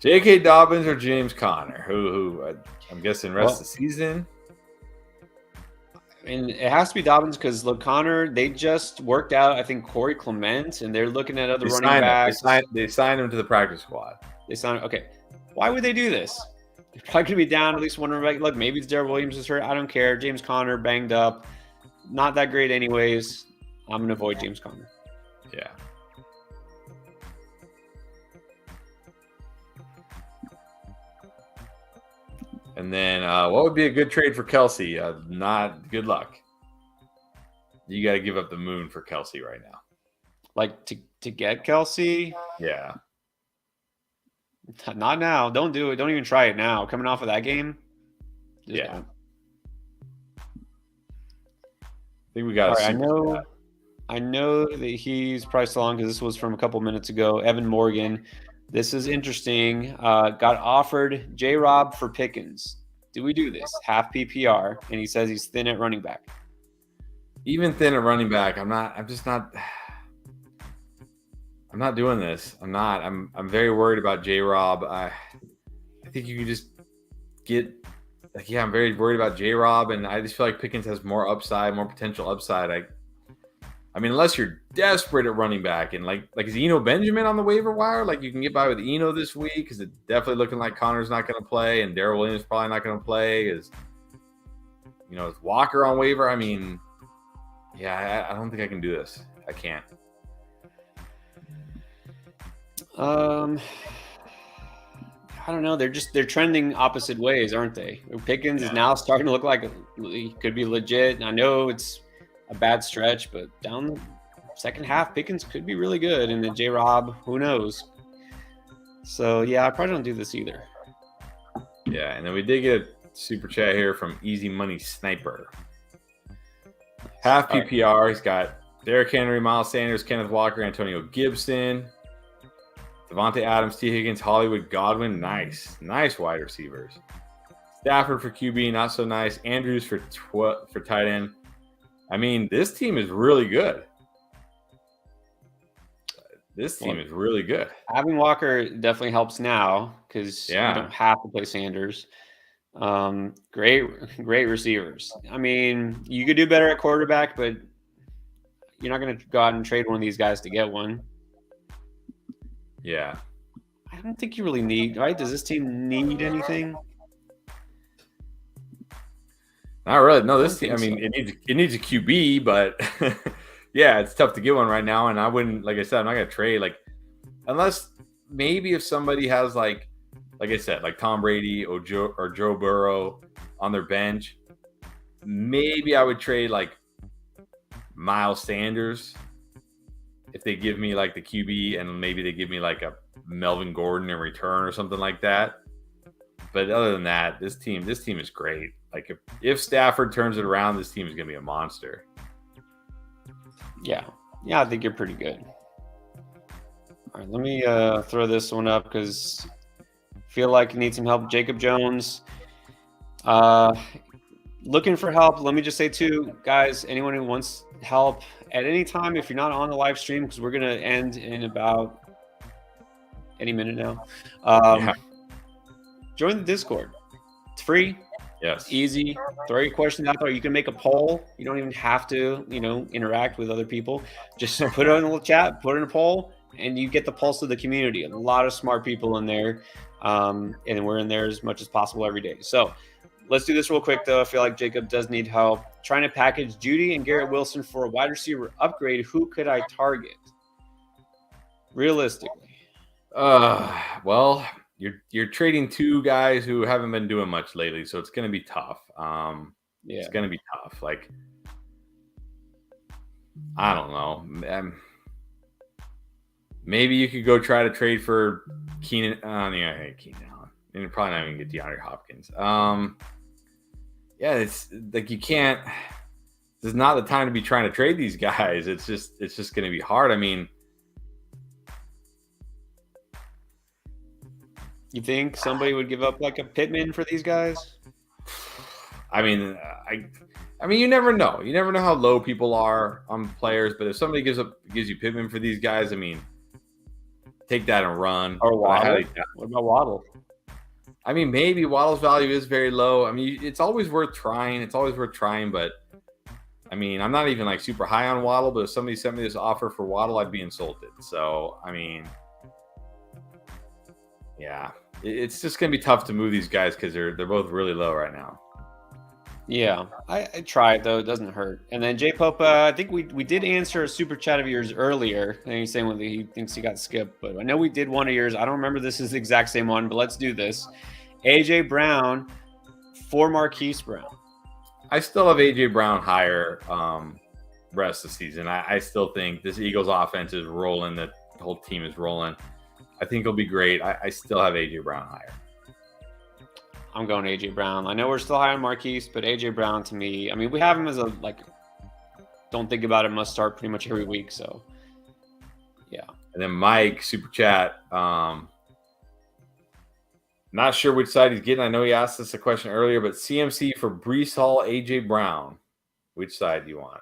J.K. Dobbins or James Conner? Who I'm guessing rest of the season. And it has to be Dobbins because look, Connor, they just worked out, I think, Corey Clement, and they're looking at other running backs. They signed him to the practice squad. They signed. Okay, why would they do this? They're probably going to be down at least one running back. Look, maybe it's Darrell Williams is hurt. I don't care. James Conner banged up. Not that great anyways. I'm going to avoid James Conner. Yeah. And then what would be a good trade for Kelsey? Not good luck. You got to give up the moon for Kelsey right now. Like to get Kelsey? Yeah. Not now. Don't do it. Don't even try it now. Coming off of that game. Yeah. Don't. I think we got. Right, I know that he's probably still on because this was from a couple minutes ago. Evan Morgan. This is interesting. Got offered J-Rob for Pickens. Do we do this? Half PPR, and he says he's thin at running back. Even thin at running back, I'm just not. I'm not doing this. I'm not. I'm very worried about J-Rob. I think you can just get. I'm very worried about J-Rob, and I just feel like Pickens has more upside, more potential upside. I mean, unless you're desperate at running back, and like is Eno Benjamin on the waiver wire? Like you can get by with Eno this week because it's definitely looking like Connor's not going to play, and Darrell Williams probably not going to play. Is Walker on waiver? I mean, yeah, I don't think I can do this. I can't. I don't know. They're trending opposite ways, aren't they? Pickens is now starting to look like he could be legit. And I know it's a bad stretch, but down the second half, Pickens could be really good. And then J-Rob, who knows? So, yeah, I probably don't do this either. Yeah, and then we did get a super chat here from Easy Money Sniper. Half PPR, he's got Derrick Henry, Miles Sanders, Kenneth Walker, Antonio Gibson, Devontae Adams, T. Higgins, Hollywood, Godwin. Nice wide receivers. Stafford for QB, not so nice. Andrews for tight end. I mean, this team is really good. Having Walker definitely helps now because you don't have to play Sanders. Great receivers. I mean, you could do better at quarterback, but you're not going to go out and trade one of these guys to get one. Yeah. I don't think you really need, right? Does this team need anything? Not really. No, this team, I mean, it needs a QB, but yeah, it's tough to get one right now. And I wouldn't, like I said, I'm not going to trade, unless maybe if somebody has like I said, like Tom Brady or Joe Burrow on their bench, maybe I would trade like Miles Sanders if they give me like the QB and maybe they give me like a Melvin Gordon in return or something like that. But other than that, this team is great. Like if Stafford turns it around, this team is going to be a monster. Yeah, I think you're pretty good. All right, let me throw this one up because I feel like I need some help. Jacob Jones, looking for help. Let me just say too, guys, anyone who wants help at any time, if you're not on the live stream, because we're going to end in about any minute now. Join the Discord. It's free. Yes. Easy. Throw your questions out there. You can make a poll. You don't even have to, interact with other people. Just put it in the chat, put in a poll, and you get the pulse of the community. A lot of smart people in there. And we're in there as much as possible every day. So let's do this real quick, though. I feel like Jacob does need help. Trying to package Judy and Garrett Wilson for a wide receiver upgrade. Who could I target? Realistically. Well, you're trading two guys who haven't been doing much lately, so it's going to be tough. It's going to be tough. Like, I don't know. Maybe you could go try to trade for Keenan. Keenan Allen. And probably not even get Deandre Hopkins. It's like you can't. This is not the time to be trying to trade these guys. It's just going to be hard. I mean. You think somebody would give up like a Pittman for these guys? I mean, you never know. You never know how low people are on players. But if somebody gives you Pittman for these guys, I mean, take that and run. Or Waddle. What about Waddle? I mean, maybe Waddle's value is very low. I mean, it's always worth trying. But I mean, I'm not even like super high on Waddle, but if somebody sent me this offer for Waddle, I'd be insulted. So, I mean, yeah, it's just going to be tough to move these guys because they're both really low right now. Yeah, I tried though. It doesn't hurt. And then J Popa, I think we did answer a super chat of yours earlier. And he's saying he thinks he got skipped, but I know we did one of yours. I don't remember this is the exact same one, but let's do this. AJ Brown for Marquise Brown. I still have AJ Brown higher rest of the season. I still think this Eagles offense is rolling. The whole team is rolling. I think it'll be great. I still have AJ Brown higher. I'm going AJ Brown. I know we're still high on Marquise, but AJ Brown to me, I mean, we have him as a don't think about it, must start pretty much every week. So, yeah. And then Mike, super chat. Not sure which side he's getting. I know he asked us a question earlier, but CMC for Breece Hall, AJ Brown. Which side do you want?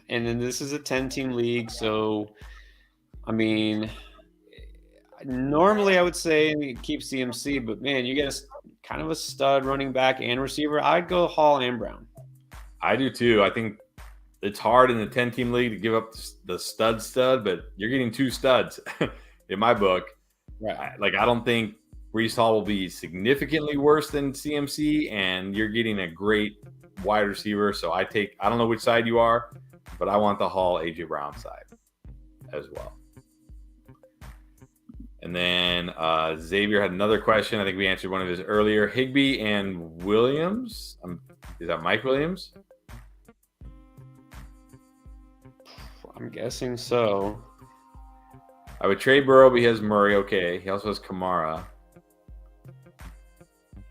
And then this is a 10-team league, so I mean, normally I would say keep CMC, but man, you get kind of a stud running back and receiver. I'd go Hall and Brown. I do too. I think it's hard in the 10-team league to give up the stud, but you're getting two studs in my book. Right. I don't think Breece Hall will be significantly worse than CMC, and you're getting a great wide receiver. So I don't know which side you are, but I want the Hall AJ Brown side as well. And then Xavier had another question. I think we answered one of his earlier. Higbee and Williams. Is that Mike Williams? I'm guessing so. I would trade Burrow, but he has Murray. Okay. He also has Kamara.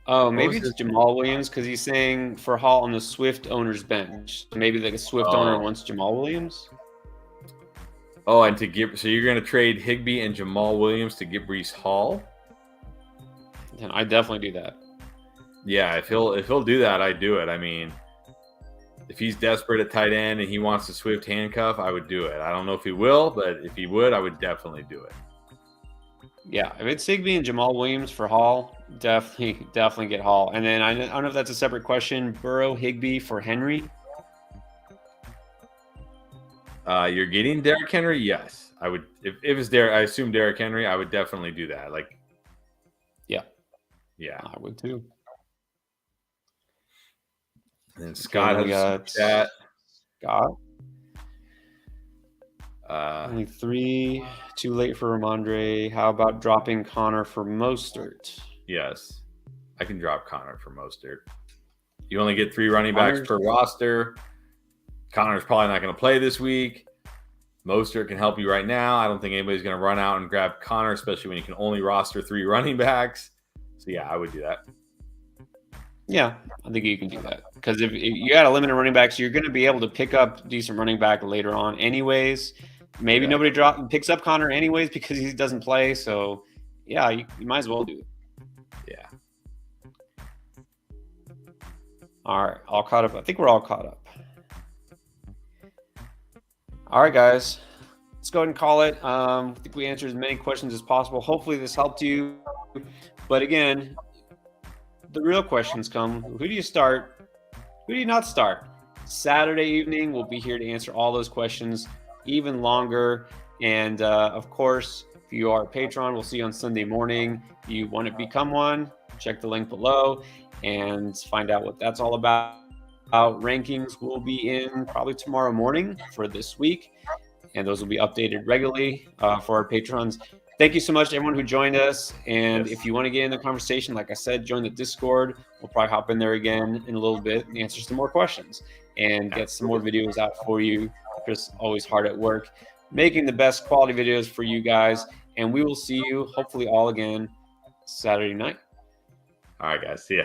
Oh, maybe it's Jamal Williams because he's saying for Hall on the Swift owner's bench. Maybe like a Swift owner wants Jamal Williams. Oh, and so you're going to trade Higbee and Jamal Williams to get Breece Hall? And I definitely do that. Yeah, if he'll do that, I'd do it. I mean, if he's desperate at tight end and he wants a Swift handcuff, I would do it. I don't know if he will, but if he would, I would definitely do it. Yeah, if it's Higbee and Jamal Williams for Hall, definitely get Hall. And then I don't know if that's a separate question. Burrow, Higbee for Henry. You're getting Derrick Henry? Yes. I would if it's Derrick, I assume Derrick Henry, I would definitely do that. Yeah. I would too. And then Scott has chat. Scott. Only 3, too late for Ramondre. How about dropping Connor for Mostert? Yes. I can drop Connor for Mostert. You only get 3 running backs per roster. Connor's probably not going to play this week. Mostert can help you right now. I don't think anybody's going to run out and grab Connor, especially when you can only roster 3 running backs. So, yeah, I would do that. Yeah, I think you can do that. Because if you got a limited running backs, you're going to be able to pick up decent running back later on anyways. Maybe nobody picks up Connor anyways because he doesn't play. So, yeah, you might as well do it. Yeah. All right, all caught up. I think we're all caught up. All right, guys, let's go ahead and call it. I think we answered as many questions as possible. Hopefully this helped you. But again, the real questions come. Who do you start? Who do you not start? Saturday evening, we'll be here to answer all those questions even longer. And, of course, if you are a patron, we'll see you on Sunday morning. If you want to become one, check the link below and find out what that's all about. Rankings will be in probably tomorrow morning for this week, and those will be updated regularly for our patrons. Thank you so much to everyone who joined us, and if you want to get in the conversation, like I said, join the Discord. We'll probably hop in there again in a little bit and answer some more questions and get some more videos out for you. Chris always hard at work making the best quality videos for you guys, and we will see you hopefully all again Saturday night. All right, guys, see ya.